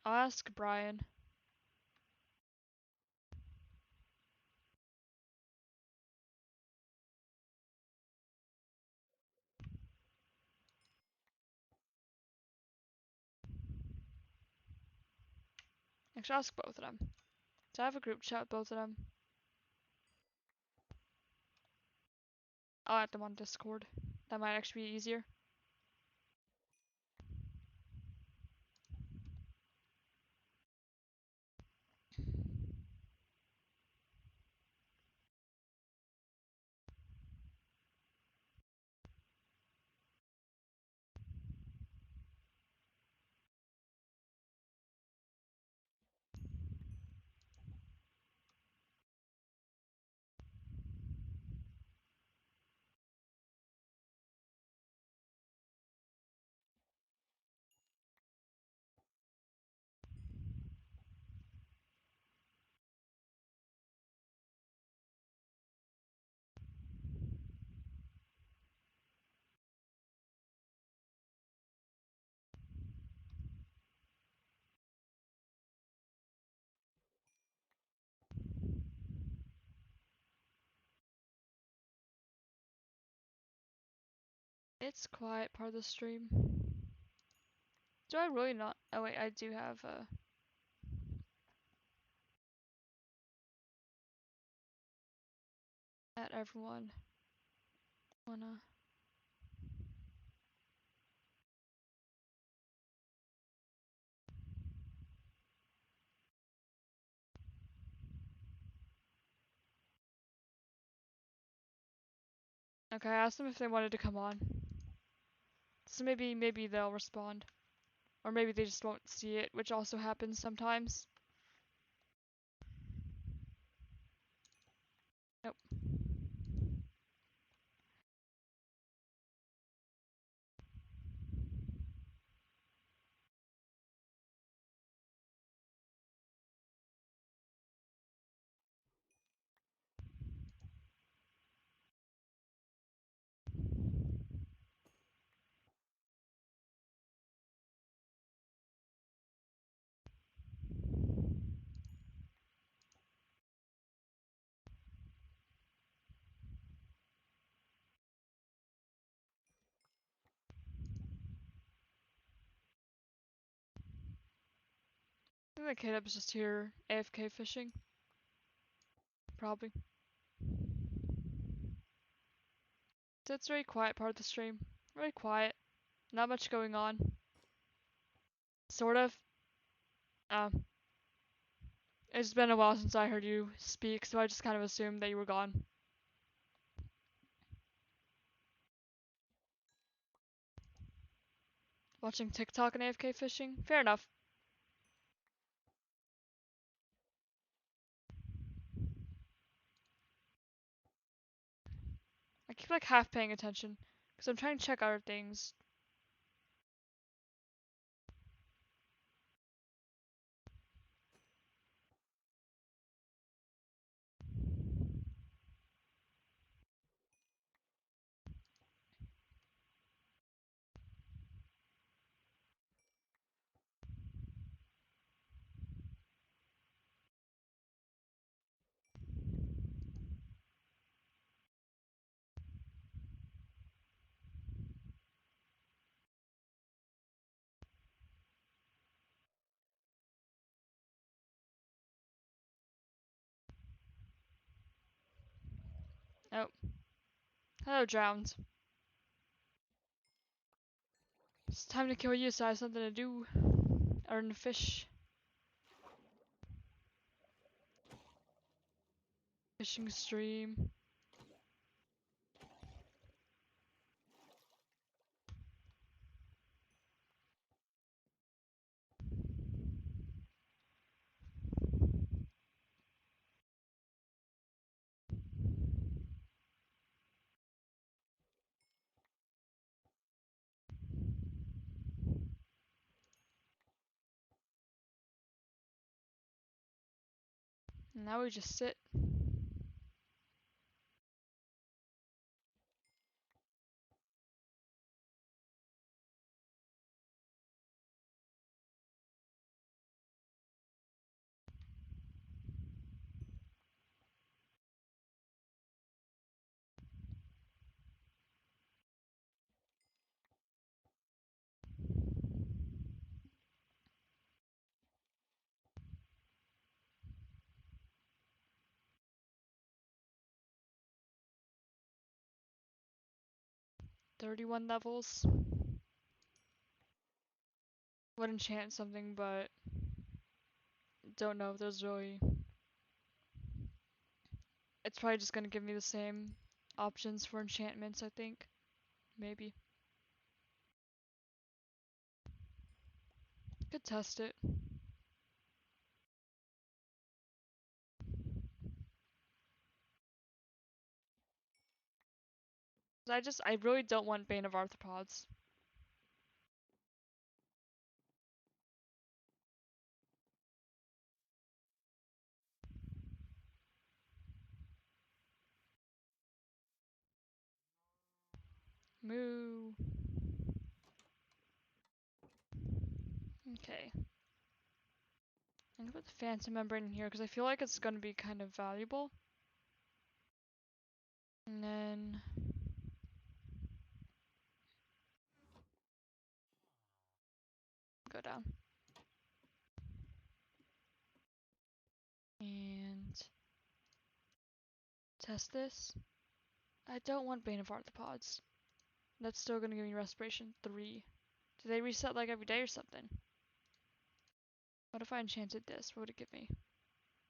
I'll ask Brian. Actually, I'll ask both of them. So I have a group chat with both of them. I'll add them on Discord. That might actually be easier. It's quiet part of the stream. Do I really not? Oh wait, I do have at everyone. Wanna. Okay, I asked them if they wanted to come on. So maybe they'll respond. Or maybe they just won't see it, which also happens sometimes. Nope. I think the kid was just here AFK fishing. Probably. So it's a very quiet part of the stream. Very quiet. Not much going on. Sort of. It's been a while since I heard you speak, so I just kind of assumed that you were gone. Watching TikTok and AFK fishing? Fair enough. I keep like half paying attention, because I'm trying to check other things. Oh. Hello, drowned. It's time to kill you so I have something to do. Earn fish. Fishing stream. And now we just sit. .31 levels. Would enchant something, but don't know if there's really. It's probably just gonna give me the same options for enchantments, I think. Maybe. Could test it. I really don't want Bane of Arthropods. Moo. Okay. I'm gonna put the Phantom Membrane in here because I feel like it's gonna be kind of valuable. And then go down. And test this. I don't want Bane of Arthropods. That's still gonna give me respiration 3. Do they reset like every day or something? What if I enchanted this? What would it give me?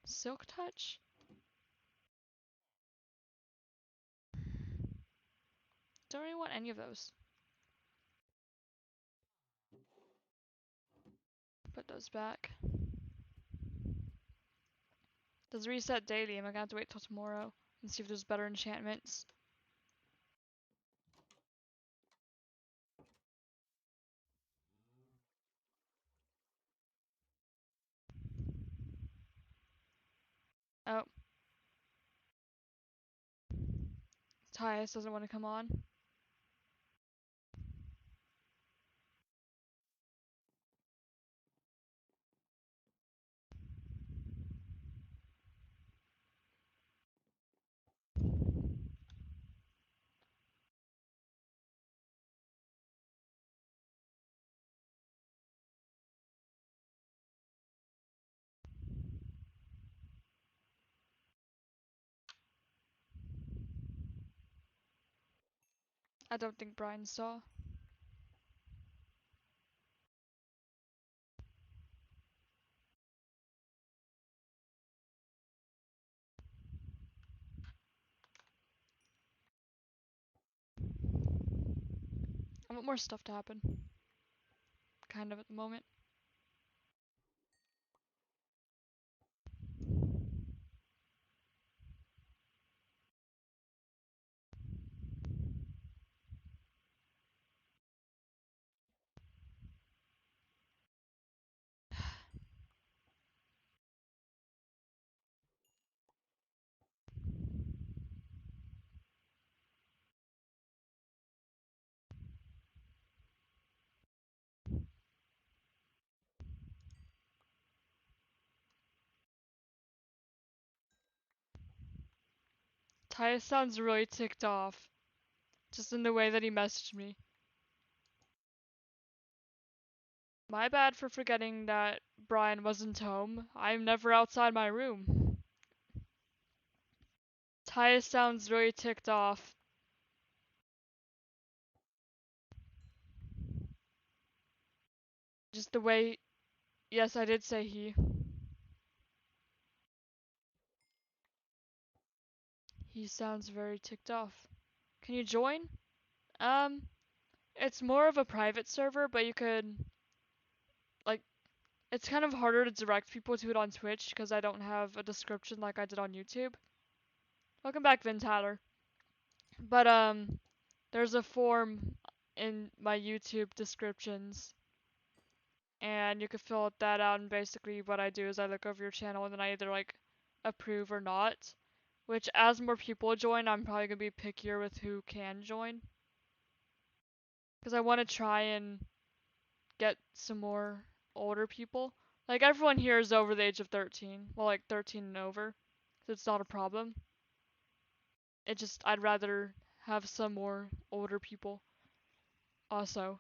Silk Touch? Don't really want any of those. Put those back. Does it reset daily? Am I gonna have to wait till tomorrow and see if there's better enchantments? Oh. Tyus doesn't want to come on. I don't think Brian saw. I want more stuff to happen. Kind of at the moment. Tyus sounds really ticked off. Just in the way that he messaged me. My bad for forgetting that Brian wasn't home. I'm never outside my room. Tyus sounds really ticked off. Just the way... Yes, I did say he. He sounds very ticked off. Can you join? It's more of a private server, but you could... Like, it's kind of harder to direct people to it on Twitch because I don't have a description like I did on YouTube. Welcome back, Vin Tyler. But, there's a form in my YouTube descriptions, and you could fill that out, and basically what I do is I look over your channel and then I either like approve or not, which as more people join, I'm probably gonna be pickier with who can join, because I want to try and get some more older people. Like everyone here is over the age of 13, well like 13 and over, so it's not a problem. It just, I'd rather have some more older people also.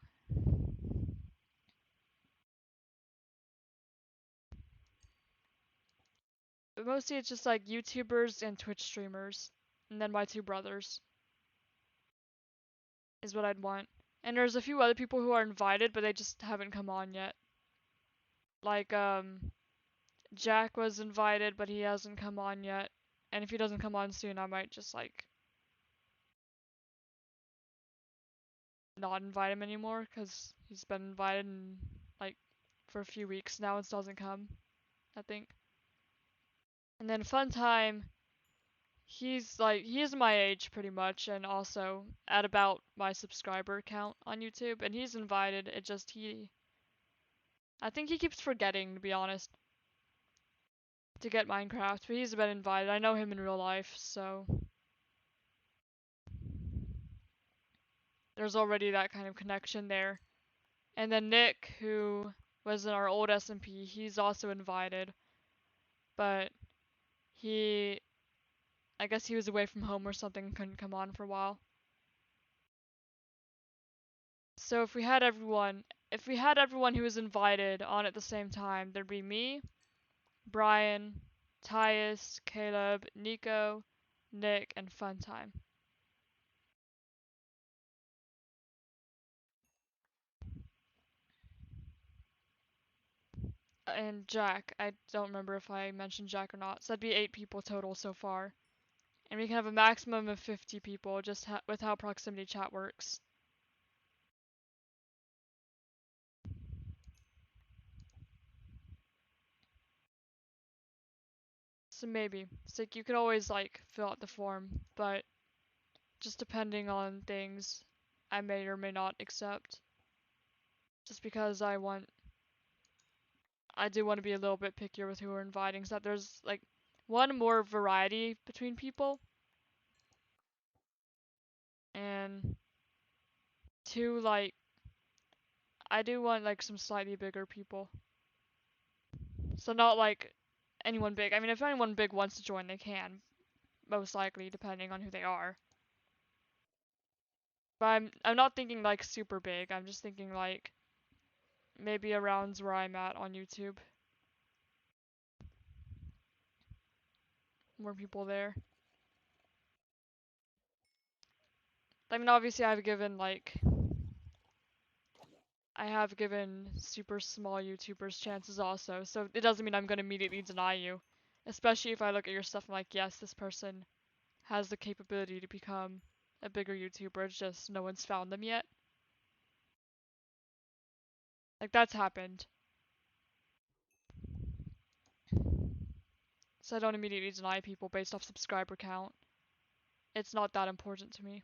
But mostly it's just like YouTubers and Twitch streamers. And then my 2 brothers is what I'd want. And there's a few other people who are invited, but they just haven't come on yet. Like, Jack was invited, but he hasn't come on yet. And if he doesn't come on soon, I might just, like, not invite him anymore, because he's been invited and, like, for a few weeks now and still hasn't come, I think. And then Fun Time, he's my age pretty much, and also at about my subscriber count on YouTube, and he's invited. It just I think he keeps forgetting, to be honest, to get Minecraft, but he's been invited. I know him in real life, so there's already that kind of connection there. And then Nick, who was in our old SMP, he's also invited, but I guess he was away from home or something and couldn't come on for a while. So if we had everyone, if we had everyone who was invited on at the same time, there'd be me, Brian, Tyus, Caleb, Nico, Nick, and Funtime. And Jack. I don't remember if I mentioned Jack or not. So that'd be 8 people total so far. And we can have a maximum of 50 people just with how proximity chat works. So maybe. It's like you could always like fill out the form, but just depending on things, I may or may not accept. Just because I do want to be a little bit pickier with who we're inviting, so that there's like one more variety between people, and two like I do want like some slightly bigger people. So not like anyone big. I mean, if anyone big wants to join, they can, most likely, depending on who they are. But I'm not thinking like super big. I'm just thinking like maybe around where I'm at on YouTube. More people there. I mean, obviously I have given super small YouTubers chances also, so it doesn't mean I'm gonna immediately deny you. Especially if I look at your stuff and I'm like, yes, this person has the capability to become a bigger YouTuber, it's just no one's found them yet. Like, that's happened. So I don't immediately deny people based off subscriber count. It's not that important to me.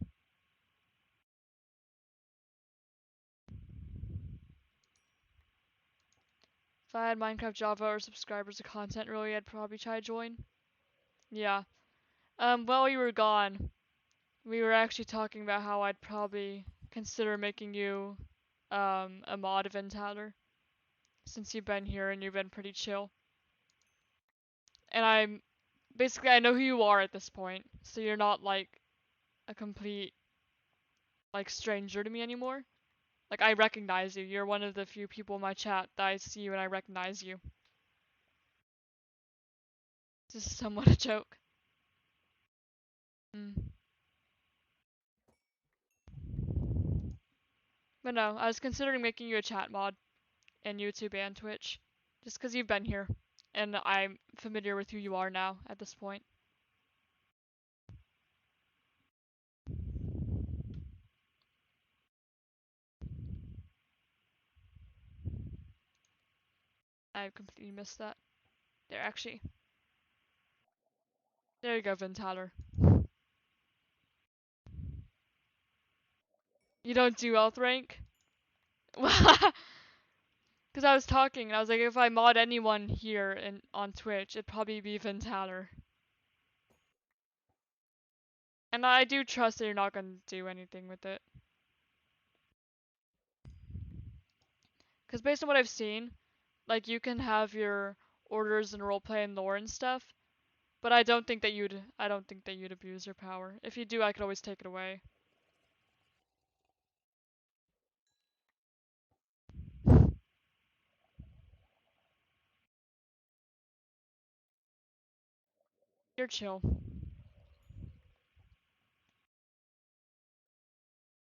If I had Minecraft Java or subscribers to content really, I'd probably try to join. Yeah. While you were gone, we were actually talking about how I'd probably consider making you, a mod of Tyler, since you've been here and you've been pretty chill. And basically, I know who you are at this point, so you're not like a complete, like, stranger to me anymore. Like, I recognize you. You're one of the few people in my chat that I see you and I recognize you. This is somewhat a joke. Mm. But no, I was considering making you a chat mod in YouTube and Twitch. Just because you've been here. And I'm familiar with who you are now at this point. I completely missed that. There, actually. There you go, Vin Tyler. You don't do health rank? Because I was talking and I was like, if I mod anyone here on Twitch, it'd probably be Vin Tyler. And I do trust that you're not going to do anything with it. Because based on what I've seen, like, you can have your orders and roleplay and lore and stuff, but I don't think that you'd abuse your power. If you do, I could always take it away. You're chill.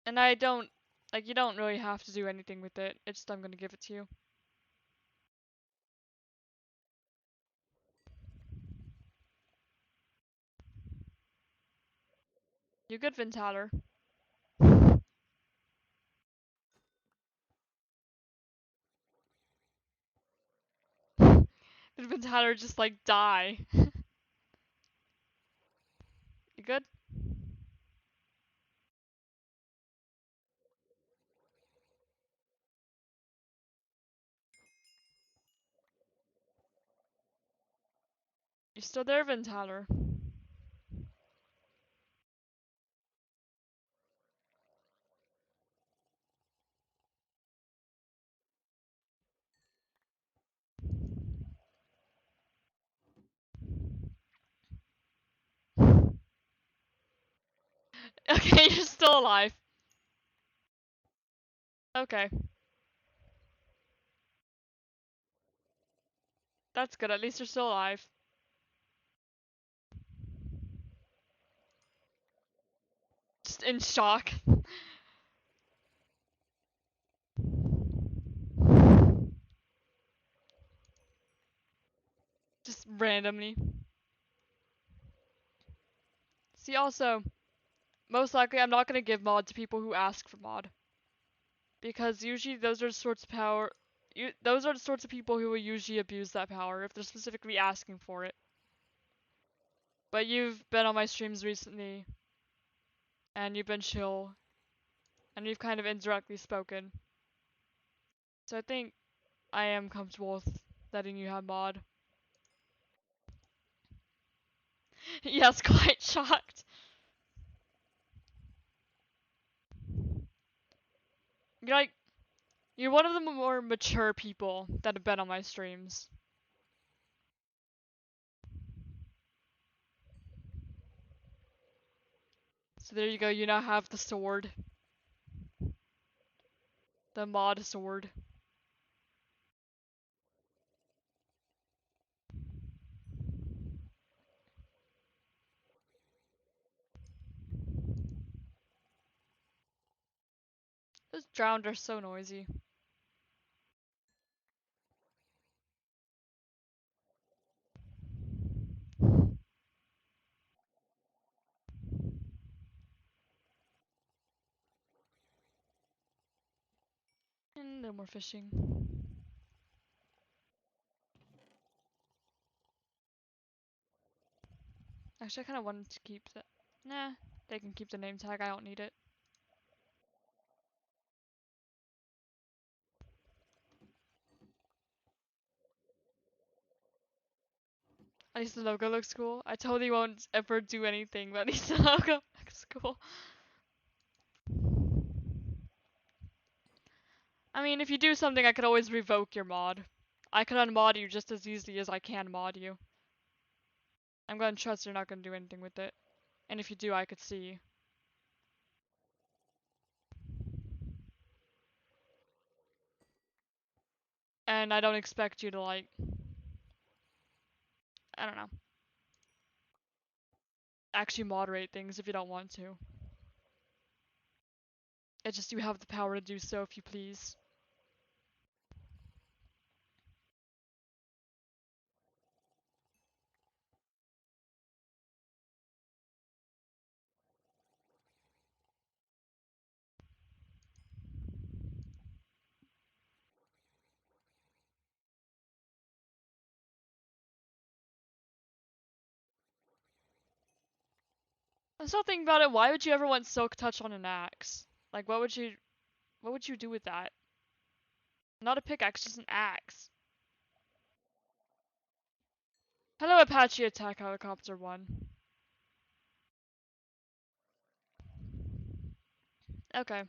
And I don't, like, you don't really have to do anything with it. It's just I'm gonna give it to you. You good, Vin Tyler? Did Vin Tyler just, like, die? You good? You still there, Vin Tyler? Okay, you're still alive. Okay. That's good, at least you're still alive. Just in shock. Just randomly. See, also, most likely I'm not gonna give mod to people who ask for mod. Because usually those are the sorts of power... those are the sorts of people who will usually abuse that power if they're specifically asking for it. But you've been on my streams recently, and you've been chill, and you've kind of indirectly spoken. So I think I am comfortable with letting you have mod. Yes, quite shocked. You're like, you're one of the more mature people that have been on my streams. So there you go, you now have the sword. The mod sword. Those drowned are so noisy. And no more fishing. Actually, I kind of wanted to keep that. Nah, they can keep the name tag, I don't need it. At least the logo looks cool. I totally won't ever do anything, but at least the logo looks cool. I mean, if you do something, I could always revoke your mod. I could unmod you just as easily as I can mod you. I'm gonna trust you're not gonna do anything with it. And if you do, I could see. And I don't expect you to, like, I don't know, actually moderate things if you don't want to. It's just you have the power to do so if you please. I'm still thinking about it, why would you ever want Silk Touch on an axe? Like, what would you do with that? Not a pickaxe, just an axe. Hello, Apache Attack Helicopter 1. Okay.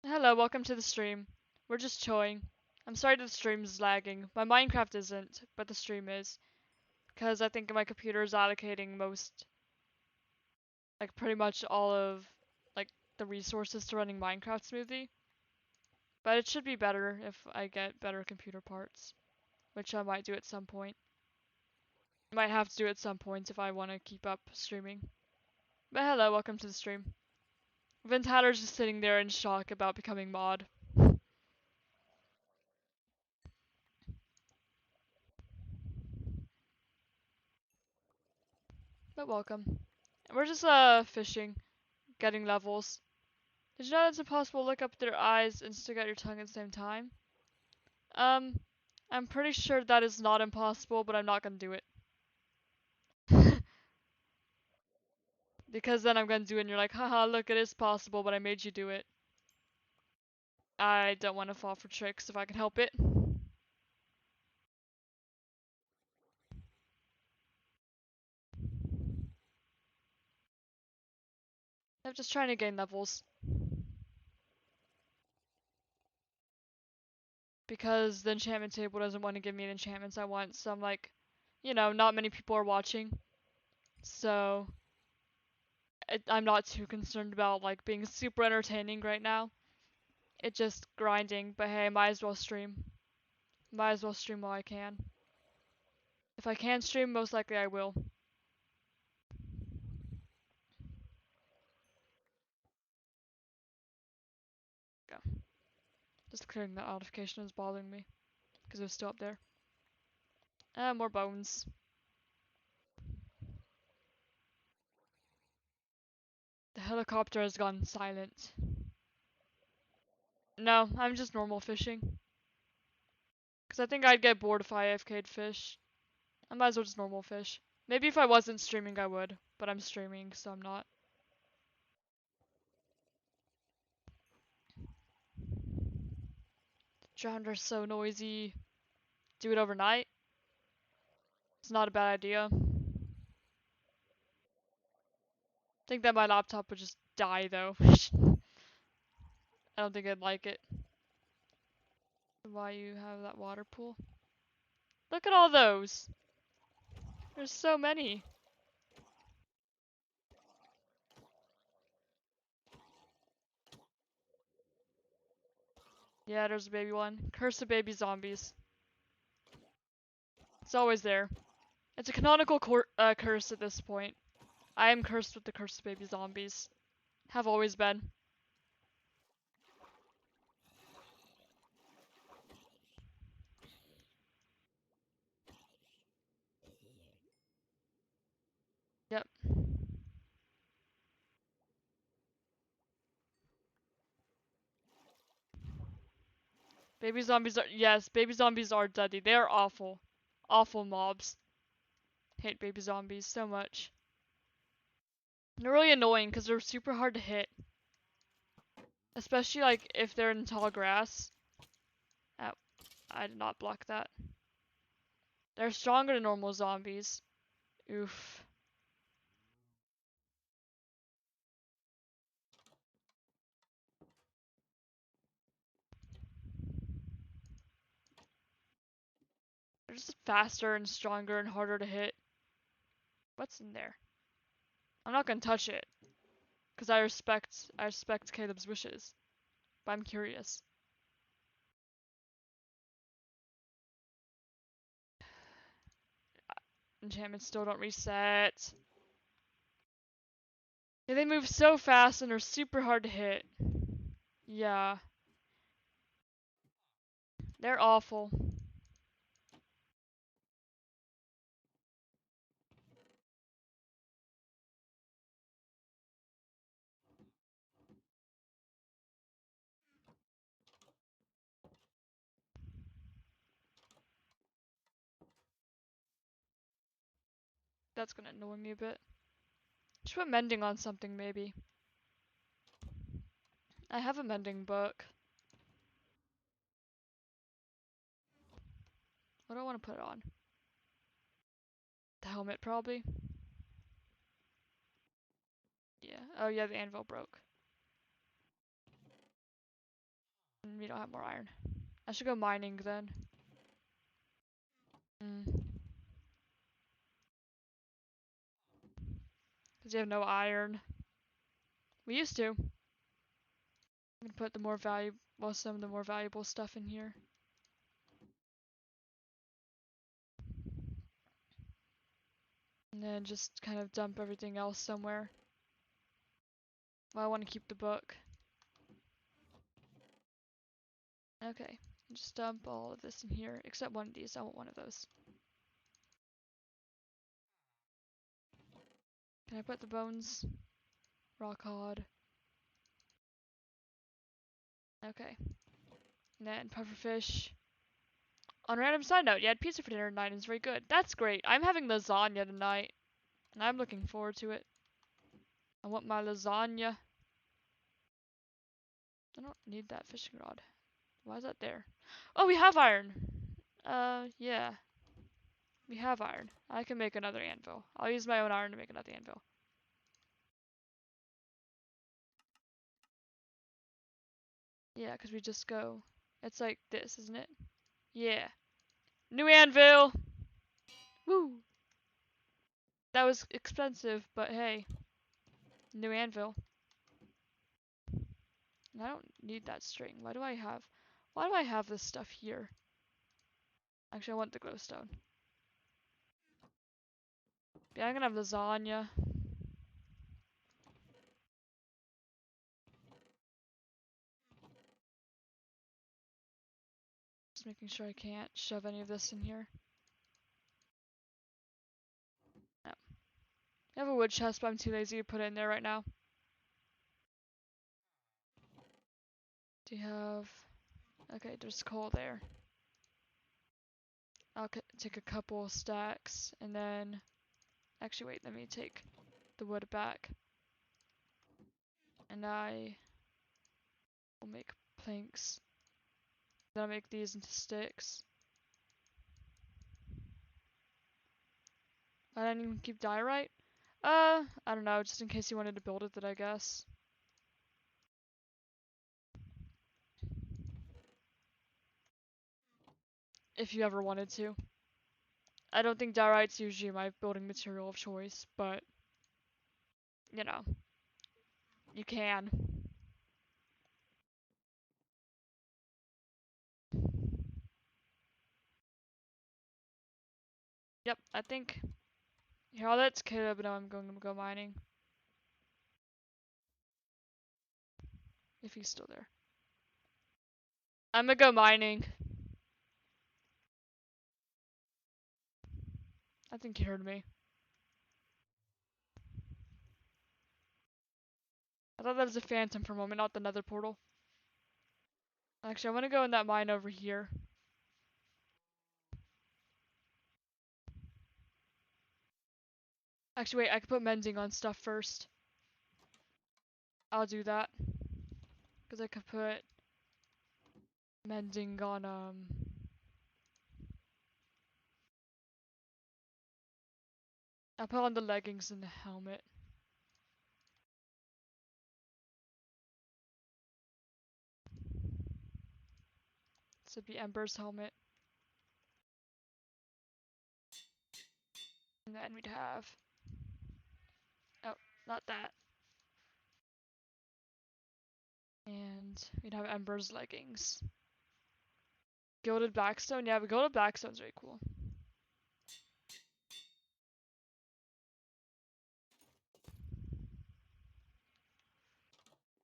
Hello, welcome to the stream. We're just chilling. I'm sorry the stream is lagging. My Minecraft isn't, but the stream is. Because I think my computer is allocating most, like pretty much all of, like, the resources to running Minecraft smoothly. But it should be better if I get better computer parts. Which I might do at some point. Might have to do at some point if I want to keep up streaming. But hello, welcome to the stream. Vintatter's just sitting there in shock about becoming mod. But welcome. We're just fishing, getting levels. Did you know it's impossible to look up with your eyes and stick out your tongue at the same time? Um, I'm pretty sure that is not impossible, but I'm not gonna do it. Because then I'm gonna do it and you're like, haha, look, it is possible, but I made you do it. I don't want to fall for tricks if I can help it. I'm just trying to gain levels. Because the enchantment table doesn't want to give me the enchantments I want, so I'm like, not many people are watching. So, I'm not too concerned about, like, being super entertaining right now. It's just grinding, but hey, might as well stream. Might as well stream while I can. If I can stream, most likely I will. Go. Just clearing that notification is bothering me. Because it was still up there. More bones. The helicopter has gone silent. No, I'm just normal fishing. Because I think I'd get bored if I AFK'd fish. I might as well just normal fish. Maybe if I wasn't streaming I would. But I'm streaming, so I'm not. Drowned are so noisy. Do it overnight? It's not a bad idea. I think that my laptop would just die though. I don't think I'd like it. Why you have that water pool? Look at all those! There's so many. Yeah, there's a baby one. Curse of baby zombies. It's always there. It's a canonical curse at this point. I am cursed with the curse of baby zombies. Have always been. Yep. Baby zombies are- yes, baby zombies are deadly. They are awful. Awful mobs. Hate baby zombies so much. They're really annoying because they're super hard to hit. Especially like if they're in tall grass. Oh, I did not block that. They're stronger than normal zombies. Oof. They're just faster and stronger and harder to hit. What's in there? I'm not gonna touch it. Because I respect Caleb's wishes. But I'm curious. Enchantments still don't reset. Yeah, they move so fast and are super hard to hit. Yeah. They're awful. That's gonna annoy me a bit. Should put mending on something maybe. I have a mending book. What do I want to put it on? The helmet probably. Yeah. Oh yeah, the anvil broke. And we don't have more iron. I should go mining then. Because you have no iron. We used to. I'm gonna put the more valuable, well, some of the more valuable stuff in here. And then just kind of dump everything else somewhere. Well, I want to keep the book. Okay. Just dump all of this in here, except one of these. I want one of those. Can I put the bones? Rock hard. Okay. And then pufferfish. On a random side note, you had pizza for dinner tonight and it's very good. That's great. I'm having lasagna tonight. And I'm looking forward to it. I want my lasagna. I don't need that fishing rod. Why is that there? Oh, we have iron. Yeah. We have iron. I can make another anvil. I'll use my own iron to make another anvil. Yeah, because we just go. It's like this, isn't it? Yeah. New anvil! Woo! That was expensive, but hey. New anvil. And I don't need that string. Why do I have this stuff here? Actually, I want the glowstone. Yeah, I'm gonna have lasagna. Just making sure I can't shove any of this in here. No. I have a wood chest, but I'm too lazy to put it in there right now. Do you have... Okay, there's coal there. I'll take a couple stacks, and then... Actually, wait, let me take the wood back. And I will make planks. Then I'll make these into sticks. I didn't even keep diorite? I don't know, just in case you wanted to build with it, I guess. If you ever wanted to. I don't think diorite's usually my building material of choice, but, you know, you can. Yep, I think... Here, I'll let Caleb know I'm going to go mining. If he's still there. I'm gonna go mining. I think he heard me. I thought that was a phantom for a moment, not the nether portal. Actually, I want to go in that mine over here. Actually, wait, I could put mending on stuff first. I'll do that. Because I could put mending on, I'll put on the leggings and the helmet. This would be Ember's helmet. And then we'd have... Oh, not that. And we'd have Ember's leggings. Gilded Blackstone? Yeah, but Gilded Blackstone's very cool.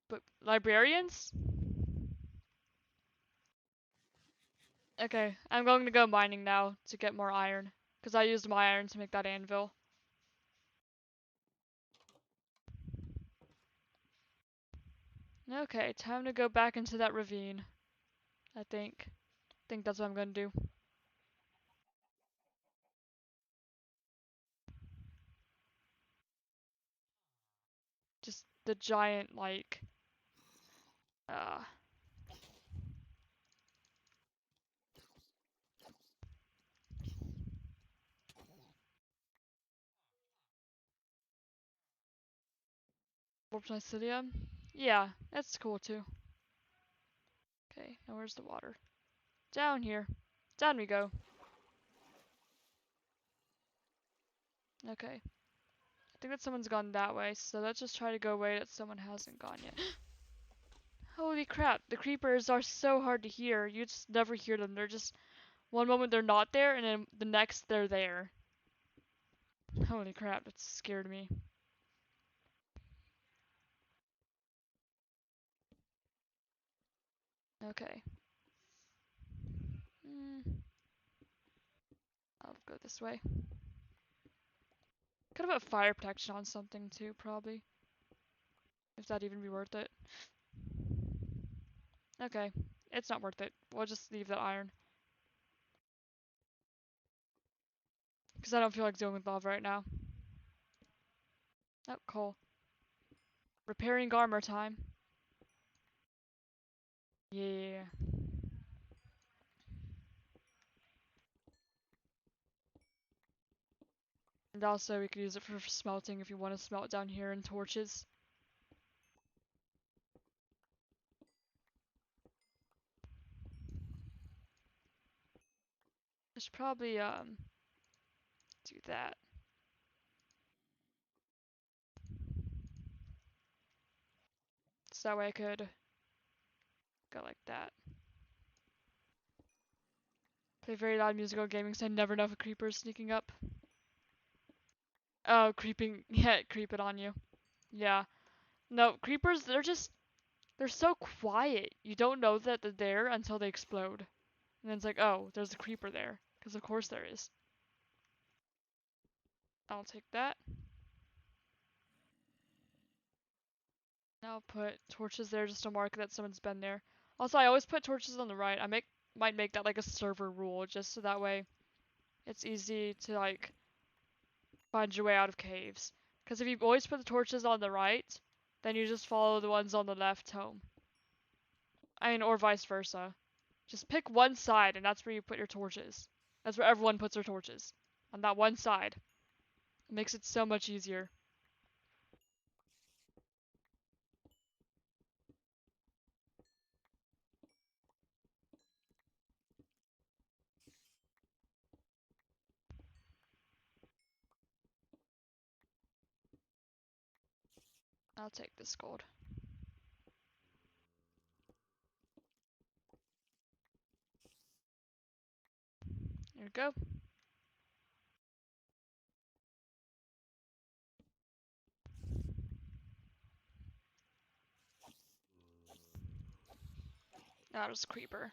But librarians? Okay, I'm going to go mining now to get more iron. Because I used my iron to make that anvil. Okay, time to go back into that ravine. I think. Think that's what I'm gonna do. Just the giant, like, uh... Warpsidium? Yeah, that's cool too. Okay, now where's the water? Down here. Down we go. Okay. I think that someone's gone that way, so let's just try to go away that someone hasn't gone yet. Holy crap, the creepers are so hard to hear. You just never hear them. They're just, one moment they're not there, and then the next they're there. Holy crap, that scared me. Okay. I'll go this way. Could have put fire protection on something too, probably. If that'd even be worth it. Okay. It's not worth it. We'll just leave that iron. Because I don't feel like dealing with lava right now. Oh, coal. Repairing armor time. Yeah. And also we could use it for smelting if you want to smelt down here in torches. I should probably do that. So that way I could go like that. Play very loud musical gaming so I never know if a creeper is sneaking up. Oh, creeping. Yeah, creeping on you. Yeah. No, creepers, they're so quiet. You don't know that they're there until they explode. And then it's like, oh, there's a creeper there. Because of course there is. I'll take that. Now I'll put torches there just to mark that someone's been there. Also, I always put torches on the right. Might make that like a server rule, just so that way it's easy to like find your way out of caves. Because if you always put the torches on the right, then you just follow the ones on the left home. I mean, or vice versa. Just pick one side, and that's where you put your torches. That's where everyone puts their torches. On that one side. It makes it so much easier. I'll take this gold. There we go. Now there's a creeper.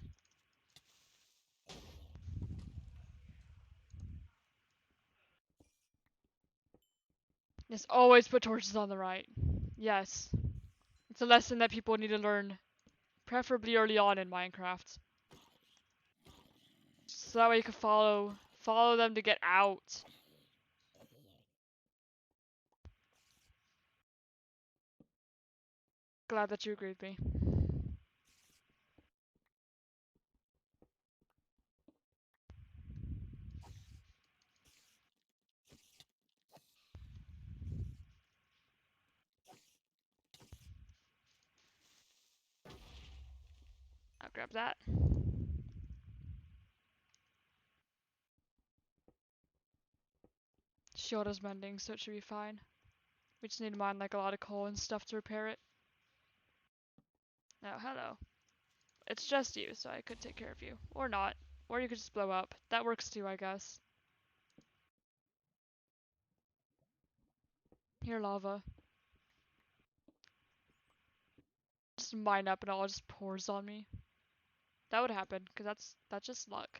Yes, always put torches on the right. Yes. It's a lesson that people need to learn, preferably early on in Minecraft. So that way you can follow them to get out. Glad that you agree with me. I'll grab that. Shield is mending, so it should be fine. We just need to mine like a lot of coal and stuff to repair it. Oh, hello. It's just you, so I could take care of you. Or not. Or you could just blow up. That works too, I guess. Here, lava. Just mine up and it all just pours on me. That would happen, because that's just luck.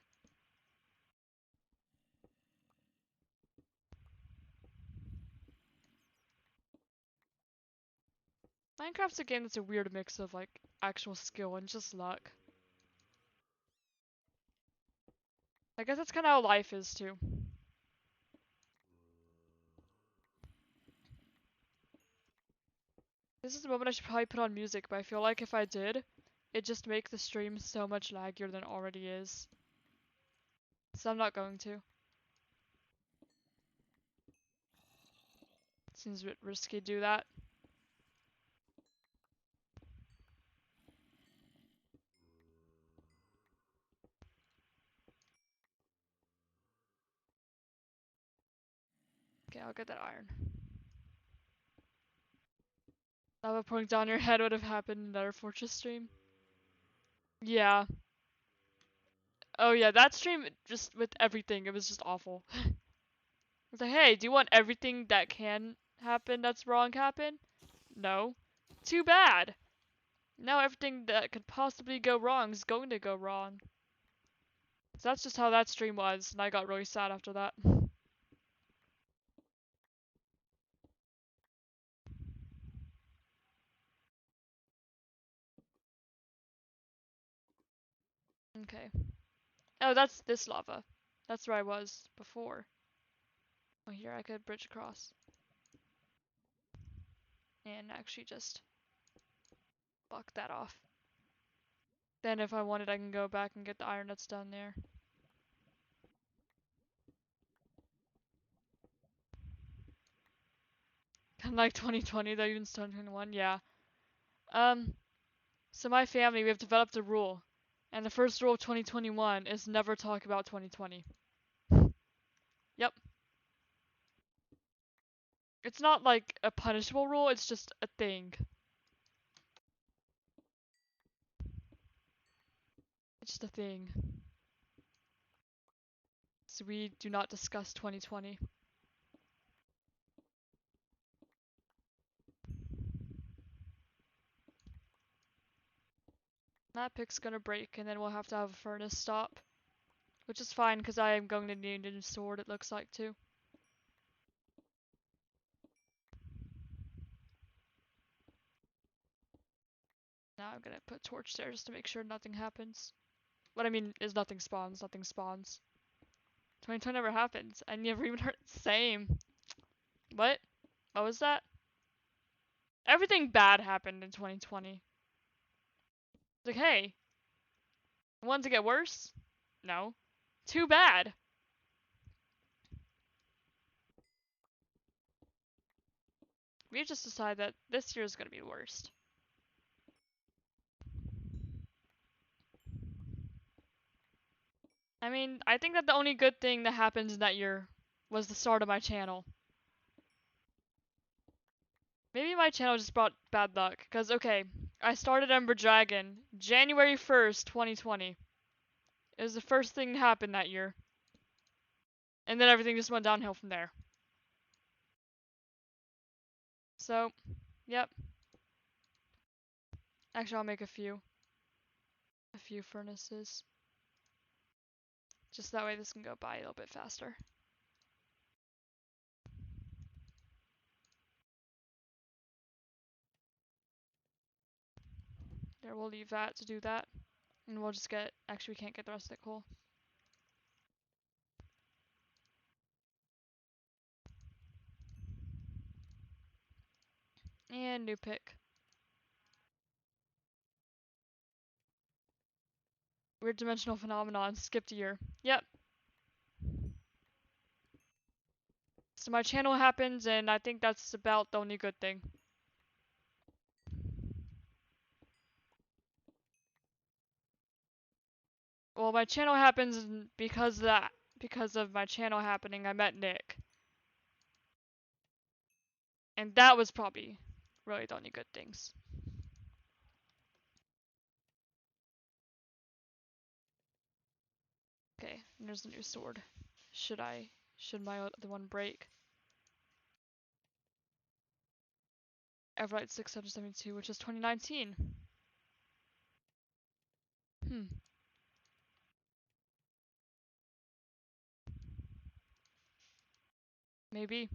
Minecraft's a game that's a weird mix of like actual skill and just luck. I guess that's kind of how life is too. This is the moment I should probably put on music, but I feel like if I did, it'd just make the stream so much laggier than it already is. So I'm not going to. Seems a bit risky to do that. Okay, I'll get that iron. Lava pouring down your head would have happened in another Fortress stream. Yeah. Oh yeah, that stream just with everything, it was just awful. It's like, hey, do you want everything that can happen that's wrong happen? No. Too bad. Now everything that could possibly go wrong is going to go wrong. So that's just how that stream was, and I got really sad after that. Okay. Oh, that's this lava. That's where I was before. Oh, here I could bridge across. And actually just block that off. Then if I wanted, I can go back and get the iron that's down there. Like 2020, though, even 2021, yeah. So my family, we have developed a rule. And the first rule of 2021 is never talk about 2020. Yep. It's not like a punishable rule, it's just a thing. It's just a thing. So we do not discuss 2020. That pick's gonna break, and then we'll have to have a furnace stop. Which is fine, because I am going to need a new sword, it looks like, too. Now I'm gonna put a torch there just to make sure nothing happens. What I mean is nothing spawns, nothing spawns. 2020 never happens. I never even heard the same. What? What was that? Everything bad happened in 2020. Like, hey, want to get worse? No. Too bad. We just decided that this year is gonna be the worst. I mean, I think that the only good thing that happened in that year was the start of my channel. Maybe my channel just brought bad luck, because, okay, I started Ember Dragon January 1st, 2020. It was the first thing that happened that year. And then everything just went downhill from there. So, yep. Actually, I'll make a few furnaces. Just that way this can go by a little bit faster. There, we'll leave that to do that. And we'll just get, actually we can't get the rest of the coal. And new pick. Weird dimensional phenomenon, skipped a year. Yep. So my channel happens, and I think that's about the only good thing. Well, my channel happens, and because of my channel happening, I met Nick. And that was probably really the only good things. Okay, and there's a new sword. Should my other one break? Everlight 672, which is 2019. Maybe.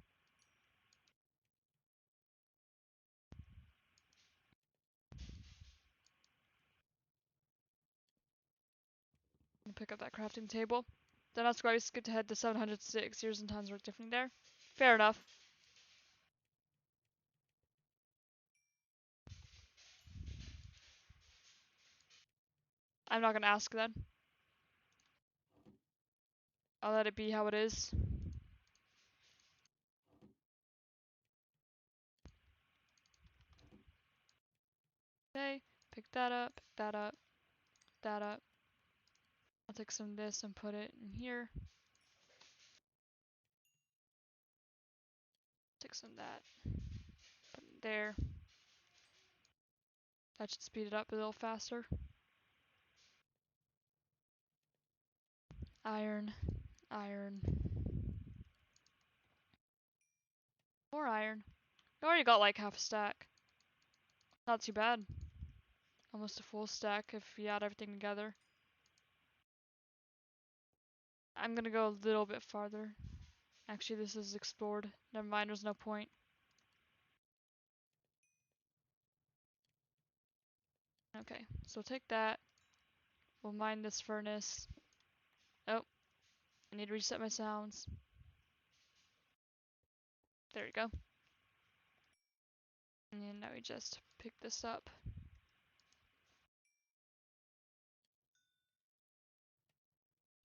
I'll pick up that crafting table. Then that's why we skipped ahead to 706. Years and times work differently there. Fair enough. I'm not gonna ask then. I'll let it be how it is. Okay, pick that up, pick that up, pick that up. I'll take some of this and put it in here. Take some of that, put it there. That should speed it up a little faster. Iron, iron. More iron. I already got like half a stack. Not too bad. Almost a full stack if we add everything together. I'm gonna go a little bit farther. Actually, this is explored. Never mind, there's no point. Okay, so take that. We'll mine this furnace. Oh, I need to reset my sounds. There we go. And now we just pick this up.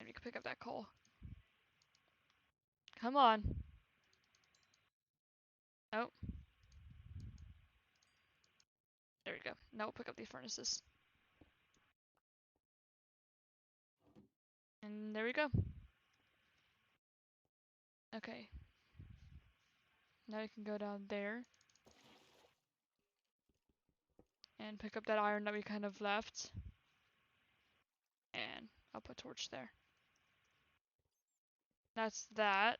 And we can pick up that coal. Come on. Oh. There we go. Now we'll pick up these furnaces. And there we go. Okay. Now we can go down there. And pick up that iron that we kind of left. And I'll put a torch there. That's that.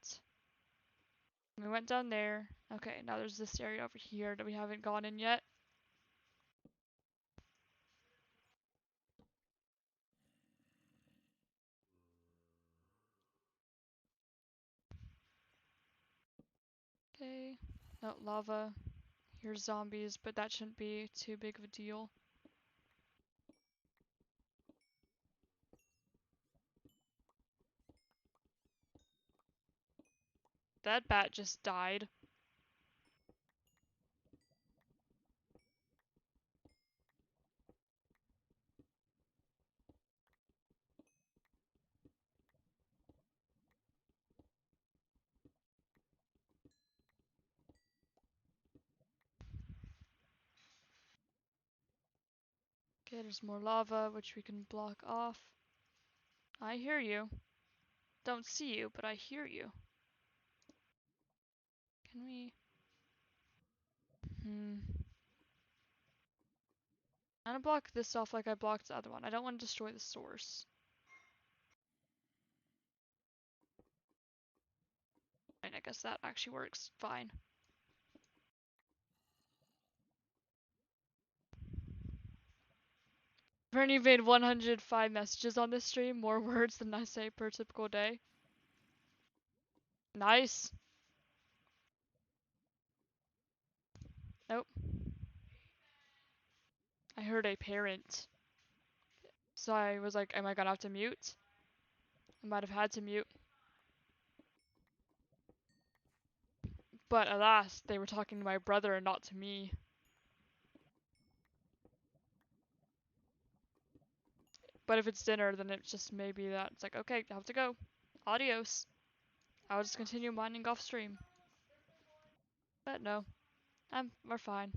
We went down there. Okay, now there's this area over here that we haven't gone in yet. Okay. No, lava. Here's zombies, but that shouldn't be too big of a deal. That bat just died. Okay, there's more lava, which we can block off. I hear you. Don't see you, but I hear you. Can we... I'm gonna block this off like I blocked the other one. I don't want to destroy the source. And I guess that actually works fine. Bernie made 105 messages on this stream, more words than I say per typical day. Nice. Nope. I heard a parent. So I was like, am I gonna have to mute? I might have had to mute. But alas, they were talking to my brother and not to me. But if it's dinner, then it's just maybe that. It's like, okay, I have to go. Adios. I'll just continue mining off stream. But no, we're fine.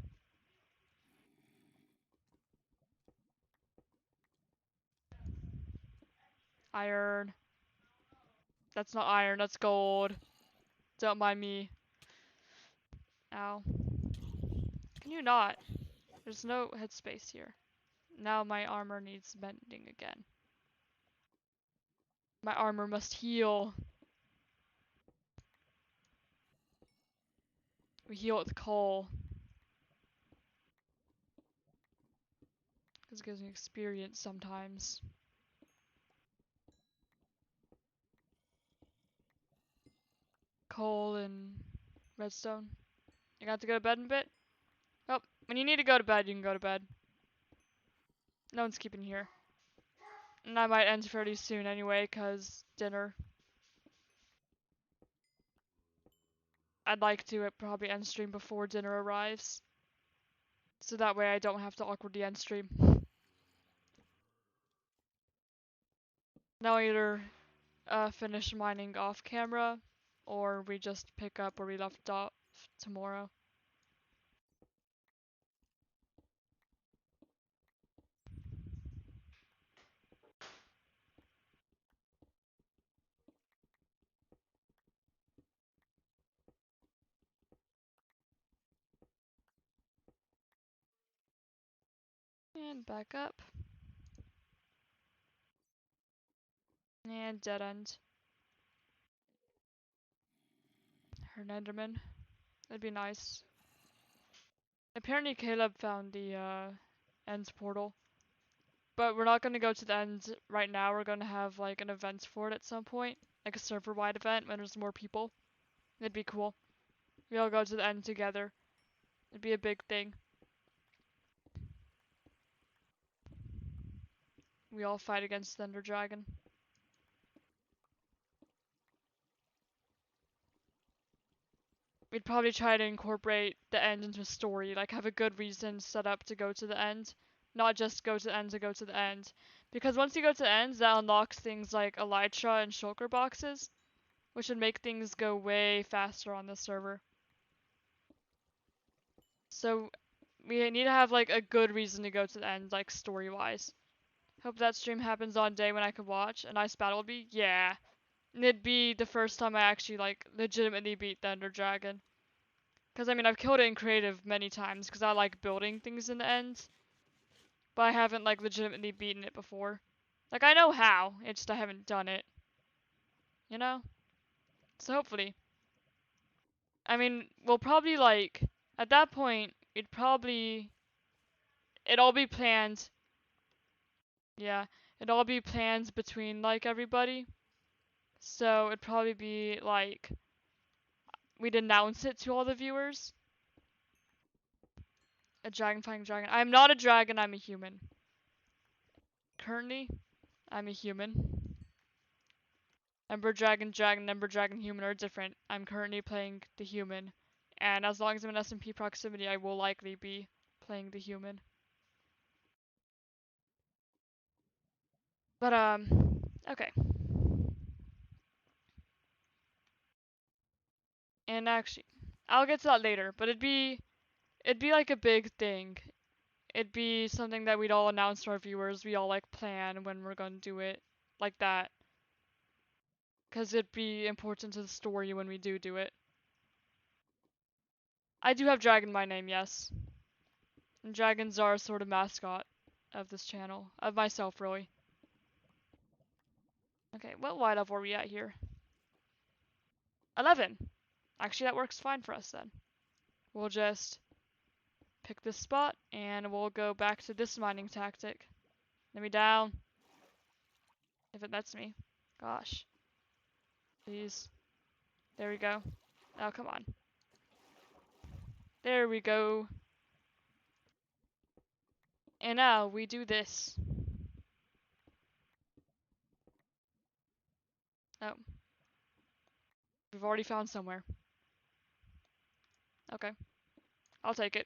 Iron. That's not iron, that's gold. Don't mind me. Ow. Can you not? There's no headspace here. Now my armor needs mending again. My armor must heal. We heal with coal. Because it gives me experience sometimes. Coal and redstone. You got to go to bed in a bit? Oh, when you need to go to bed, you can go to bed. No one's keeping here. And I might end fairly soon anyway, cause dinner. I'd like to probably end stream before dinner arrives. So that way I don't have to awkwardly end stream. Now either finish mining off camera, or we just pick up where we left off tomorrow. And back up. And dead end. Her Enderman. That'd be nice. Apparently Caleb found the end portal. But we're not gonna go to the end right now. We're gonna have like an event for it at some point. Like a server-wide event when there's more people. It'd be cool. We all go to the end together. It'd be a big thing. We all fight against the Ender Dragon. We'd probably try to incorporate the end into a story, like have a good reason set up to go to the end. Not just go to the end to go to the end. Because once you go to the end, that unlocks things like Elytra and shulker boxes, which would make things go way faster on this server. So we need to have like a good reason to go to the end, like story-wise. Hope that stream happens on a day when I could watch. A nice battle would be, yeah. And it'd be the first time I actually like legitimately beat the Ender Dragon. Because I mean, I've killed it in creative many times because I like building things in the end. But I haven't like legitimately beaten it before. Like I know how, it's just I haven't done it. You know? So hopefully. I mean, we'll probably like, at that point, it'd all be planned. Yeah, it'd all be planned between like everybody. So it'd probably be like, we'd announce it to all the viewers. A dragon fighting dragon. I'm not a dragon, I'm a human. Currently, I'm a human. Ember dragon, ember dragon, human are different. I'm currently playing the human. And as long as I'm in SMP Proximity, I will likely be playing the human. But, okay. And actually, I'll get to that later, but it'd be like a big thing. It'd be something that we'd all announce to our viewers. We all like plan when we're gonna do it, like that. Cause it'd be important to the story when we do it. I do have dragon in my name, yes. And dragons are a sort of mascot of this channel, of myself really. Okay, what light level are we at here? 11. Actually, that works fine for us then. We'll just pick this spot and we'll go back to this mining tactic. Let me down. If it lets me. Gosh. Please. There we go. Oh, come on. There we go. And now we do this. Oh. We've already found somewhere. Okay. I'll take it.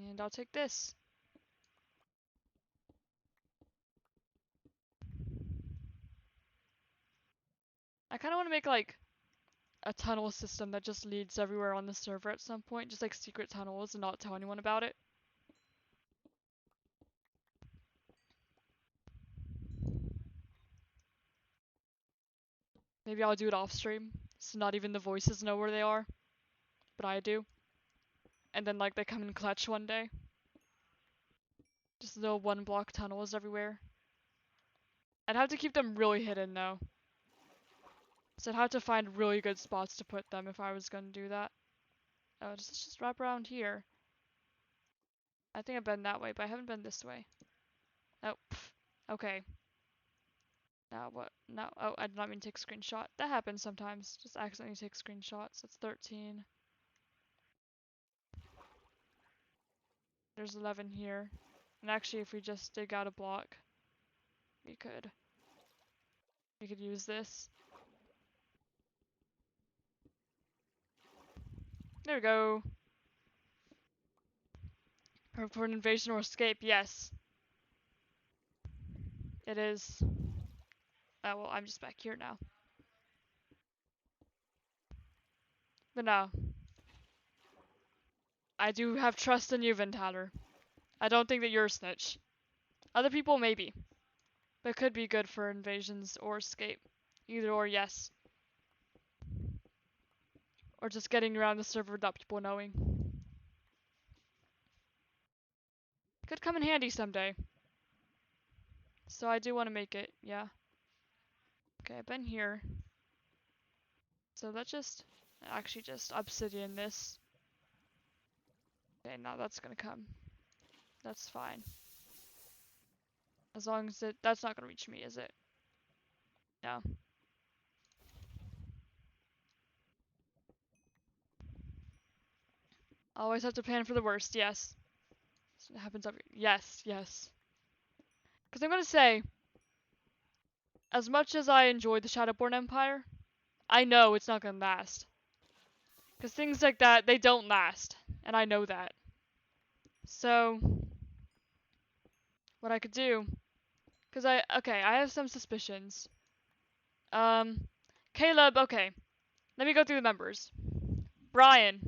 And I'll take this. I kind of want to make like a tunnel system that just leads everywhere on the server at some point. Just like secret tunnels and not tell anyone about it. Maybe I'll do it off stream. So not even the voices know where they are. But I do. And then like they come in clutch one day. Just little 1 block tunnels everywhere. I'd have to keep them really hidden though. So I'd have to find really good spots to put them if I was gonna do that. Oh, just wrap around here. I think I've been that way, but I haven't been this way. Oh, pff. Okay. Now what? Now, oh, I did not mean to take a screenshot. That happens sometimes. Just accidentally take screenshots. That's 13. There's 11 here. And actually, if we just dig out a block, we could use this. There we go. For an invasion or escape, yes. It is. Oh, well, I'm just back here now. But no. I do have trust in you, Ventaler. I don't think that you're a snitch. Other people, maybe. But could be good for invasions or escape. Either or, yes. Or just getting around the server without people knowing. Could come in handy someday. So I do want to make it, yeah. Okay, I've been here. So let's just actually just obsidian this. Okay, now that's gonna come. That's fine. As long as that's not gonna reach me, is it? No. Always have to plan for the worst, yes. It happens every— yes, yes. Because I'm gonna say, as much as I enjoy the Shadowborn Empire, I know it's not gonna last. Because things like that, they don't last. And I know that. So, what I could do, because I have some suspicions. Caleb, okay. Let me go through the members. Brian,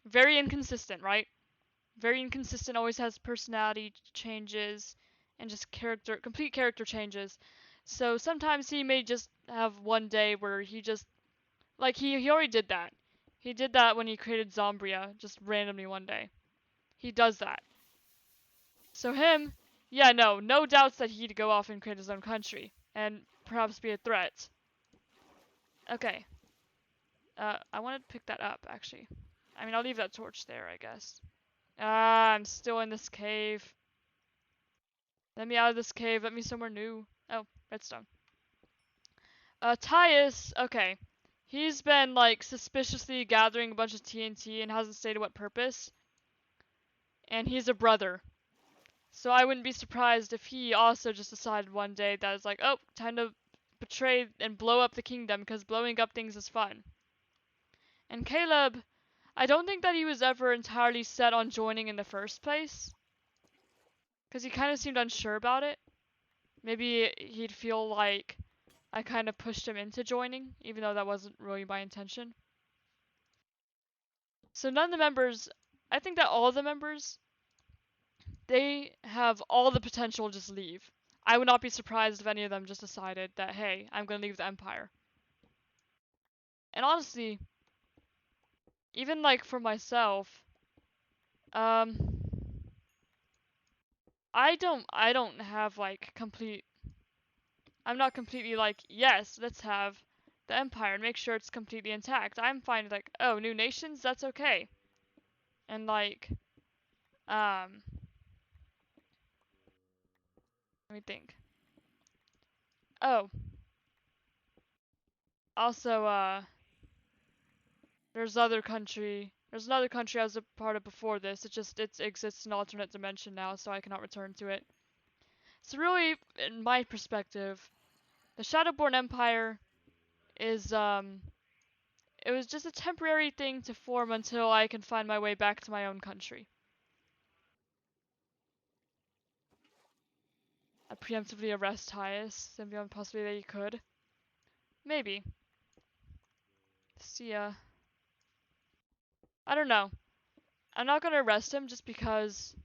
very inconsistent, right? Very inconsistent, always has personality changes and just complete character changes. So sometimes he may just have one day where he just, like he already did that. He did that when he created Zombria, just randomly one day. He does that. So him, yeah, no doubts that he'd go off and create his own country, and perhaps be a threat. Okay. I want to pick that up, actually. I mean, I'll leave that torch there, I guess. Ah, I'm still in this cave. Let me out of this cave. Let me somewhere new. Oh, redstone. Tyus, okay. He's been, like, suspiciously gathering a bunch of TNT and hasn't stated what purpose. And he's a brother. So I wouldn't be surprised if he also just decided one day that it's like, oh, time to betray and blow up the kingdom because blowing up things is fun. And Caleb, I don't think that he was ever entirely set on joining in the first place. Because he kind of seemed unsure about it. Maybe he'd feel like I kind of pushed him into joining, even though that wasn't really my intention. So none of the members, I think that all of the members, they have all the potential to just leave. I would not be surprised if any of them just decided that, hey, I'm going to leave the Empire. And honestly, even like for myself, um, I don't have like I'm not completely like, yes, let's have the Empire and make sure it's completely intact. I'm fine with like, oh, new nations, that's okay. And like, um, let me think. Oh, also, there's another country I was a part of before this. It exists in an alternate dimension now, so I cannot return to it. So really, in my perspective, the Shadowborn Empire is it was just a temporary thing to form until I can find my way back to my own country. I preemptively arrest Tyus, and beyond possibility that you could. Maybe. See ya. I don't know. I'm not gonna arrest him just because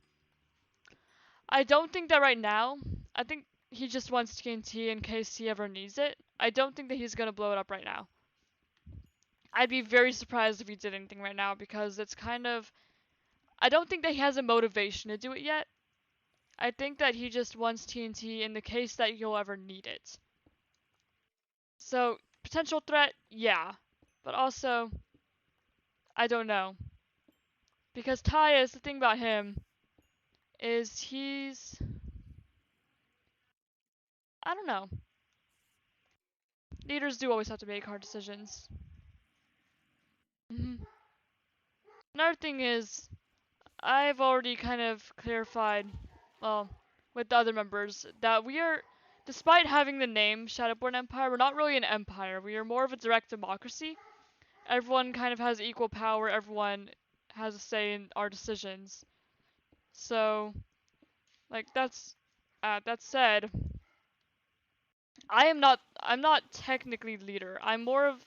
I don't think that right now. I think he just wants TNT in case he ever needs it. I don't think that he's gonna blow it up right now. I'd be very surprised if he did anything right now because it's kind of. I don't think that he has a motivation to do it yet. I think that he just wants TNT in the case that you'll ever need it. So, potential threat, yeah. But also, I don't know. Because Tyus, the thing about him is I don't know. Leaders do always have to make hard decisions. Hmm. Another thing is, I've already kind of clarified, well, with the other members, that we are, despite having the name Shadowborn Empire, we're not really an empire. We are more of a direct democracy. Everyone kind of has equal power. Everyone has a say in our decisions. So, like that said, I'm not technically leader. I'm more of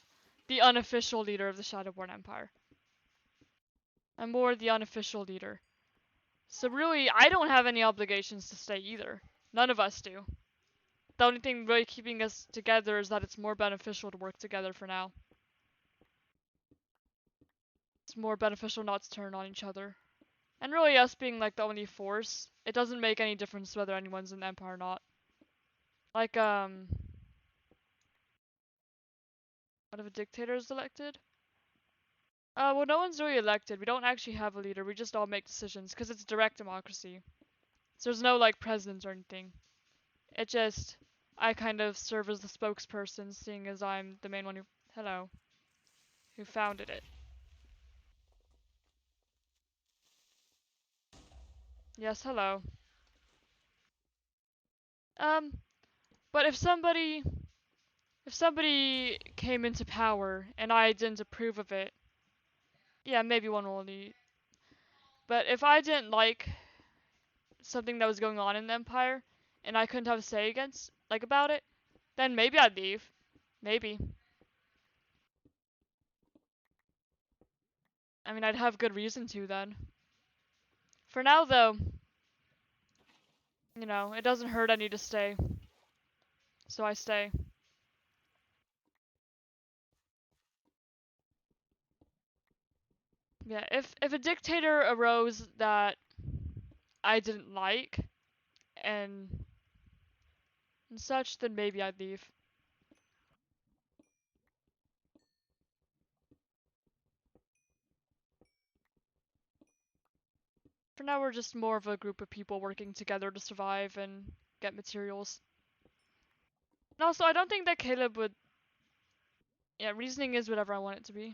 the unofficial leader of the Shadowborn Empire. I'm more the unofficial leader. So really, I don't have any obligations to stay either. None of us do. The only thing really keeping us together is that it's more beneficial to work together for now. It's more beneficial not to turn on each other. And really, us being like the only force, it doesn't make any difference whether anyone's in the Empire or not. Like, what if a dictator is elected? Well, no one's really elected. We don't actually have a leader. We just all make decisions because it's direct democracy. So there's no like president or anything. It just I kind of serve as the spokesperson, seeing as I'm the main one who founded it. Yes, hello. Um, but if somebody came into power and I didn't approve of it, yeah, maybe one will leave. But if I didn't like something that was going on in the empire and I couldn't have a say about it, then maybe I'd leave. Maybe. I mean, I'd have good reason to then. For now, though, it doesn't hurt any to stay. So I stay. Yeah, if a dictator arose that I didn't like and such, then maybe I'd leave. For now, we're just more of a group of people working together to survive and get materials. And also, I don't think that Caleb would. Yeah, reasoning is whatever I want it to be.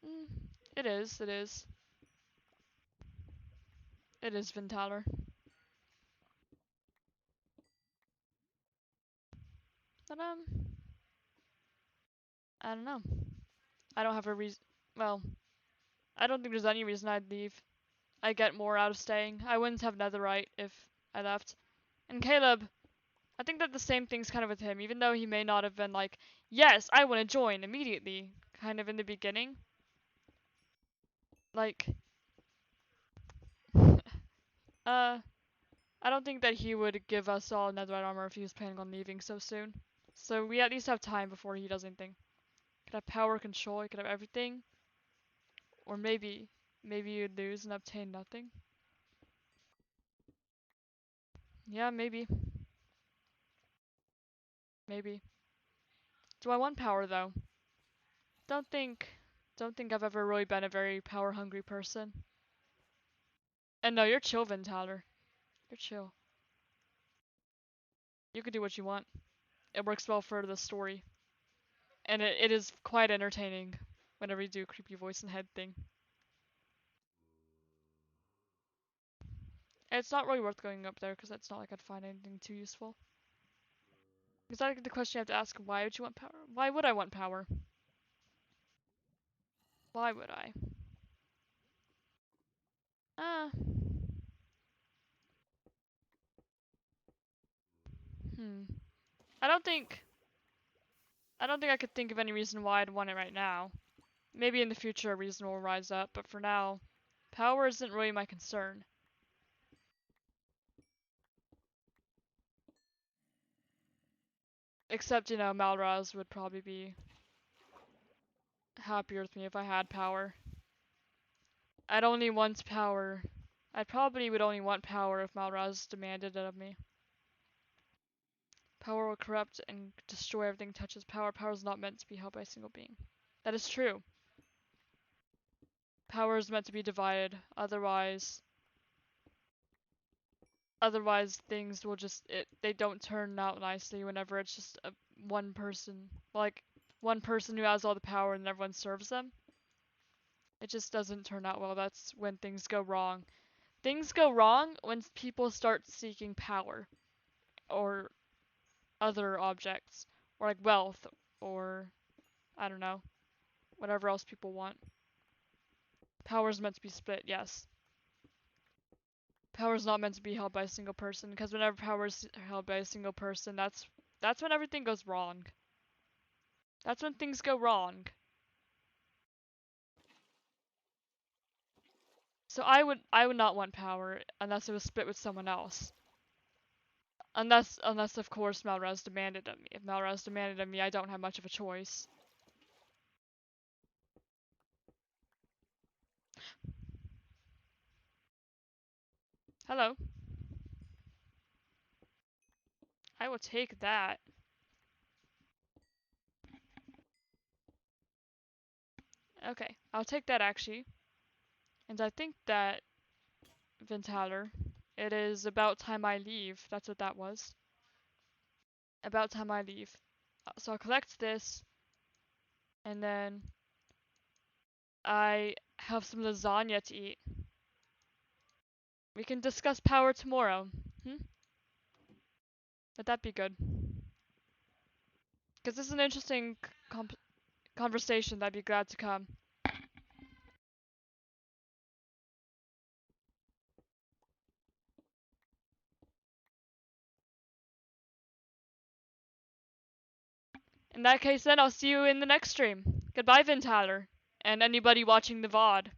Mm, it is. It is. It is Ventaler. But I don't know. I don't have a reason. Well, I don't think there's any reason I'd leave. I get more out of staying. I wouldn't have netherite if I left. And Caleb, I think that the same thing's kind of with him, even though he may not have been like, yes, I want to join immediately, kind of in the beginning. Like, I don't think that he would give us all netherite armor if he was planning on leaving so soon. So we at least have time before he does anything. Could have power control, he could have everything. Or maybe you'd lose and obtain nothing. Yeah, maybe. Maybe. Do I want power though? Don't think don't think I've ever really been a very power hungry person. And no, you're chill, Ventaler. You're chill. You can do what you want. It works well for the story. And it is quite entertaining whenever you do a creepy voice and head thing. And it's not really worth going up there because it's not like I'd find anything too useful. Is that the question you have to ask? Why would you want power? Why would I want power? Why would I? Ah. Hmm. I don't think I could think of any reason why I'd want it right now. Maybe in the future a reason will rise up, but for now, power isn't really my concern. Except, Malraz would probably be happier with me if I had power. I'd only want power. I probably would only want power if Malraz demanded it of me. Power will corrupt and destroy everything touches power. Power is not meant to be held by a single being. That is true. Power is meant to be divided. Otherwise things will they don't turn out nicely whenever it's just one person. Like, one person who has all the power and everyone serves them. It just doesn't turn out well. That's when things go wrong. Things go wrong when people start seeking power or other objects or like wealth or I don't know, whatever else people want. Power is meant to be split, yes. Power is not meant to be held by a single person because whenever power is held by a single person, that's when everything goes wrong. That's when things go wrong. So I would not want power unless it was split with someone else. Unless of course Malraz demanded of me. If Malraz demanded of me, I don't have much of a choice. Hello. I will take that. Okay, I'll take that actually. And I think that Ventaler, it is about time I leave. That's what that was. About time I leave. So I'll collect this, and then I have some lasagna to eat. We can discuss power tomorrow. Hmm? Would that be good? Because this is an interesting conversation. I'd be glad to come. In that case, then I'll see you in the next stream. Goodbye, Ventaler, and anybody watching the VOD.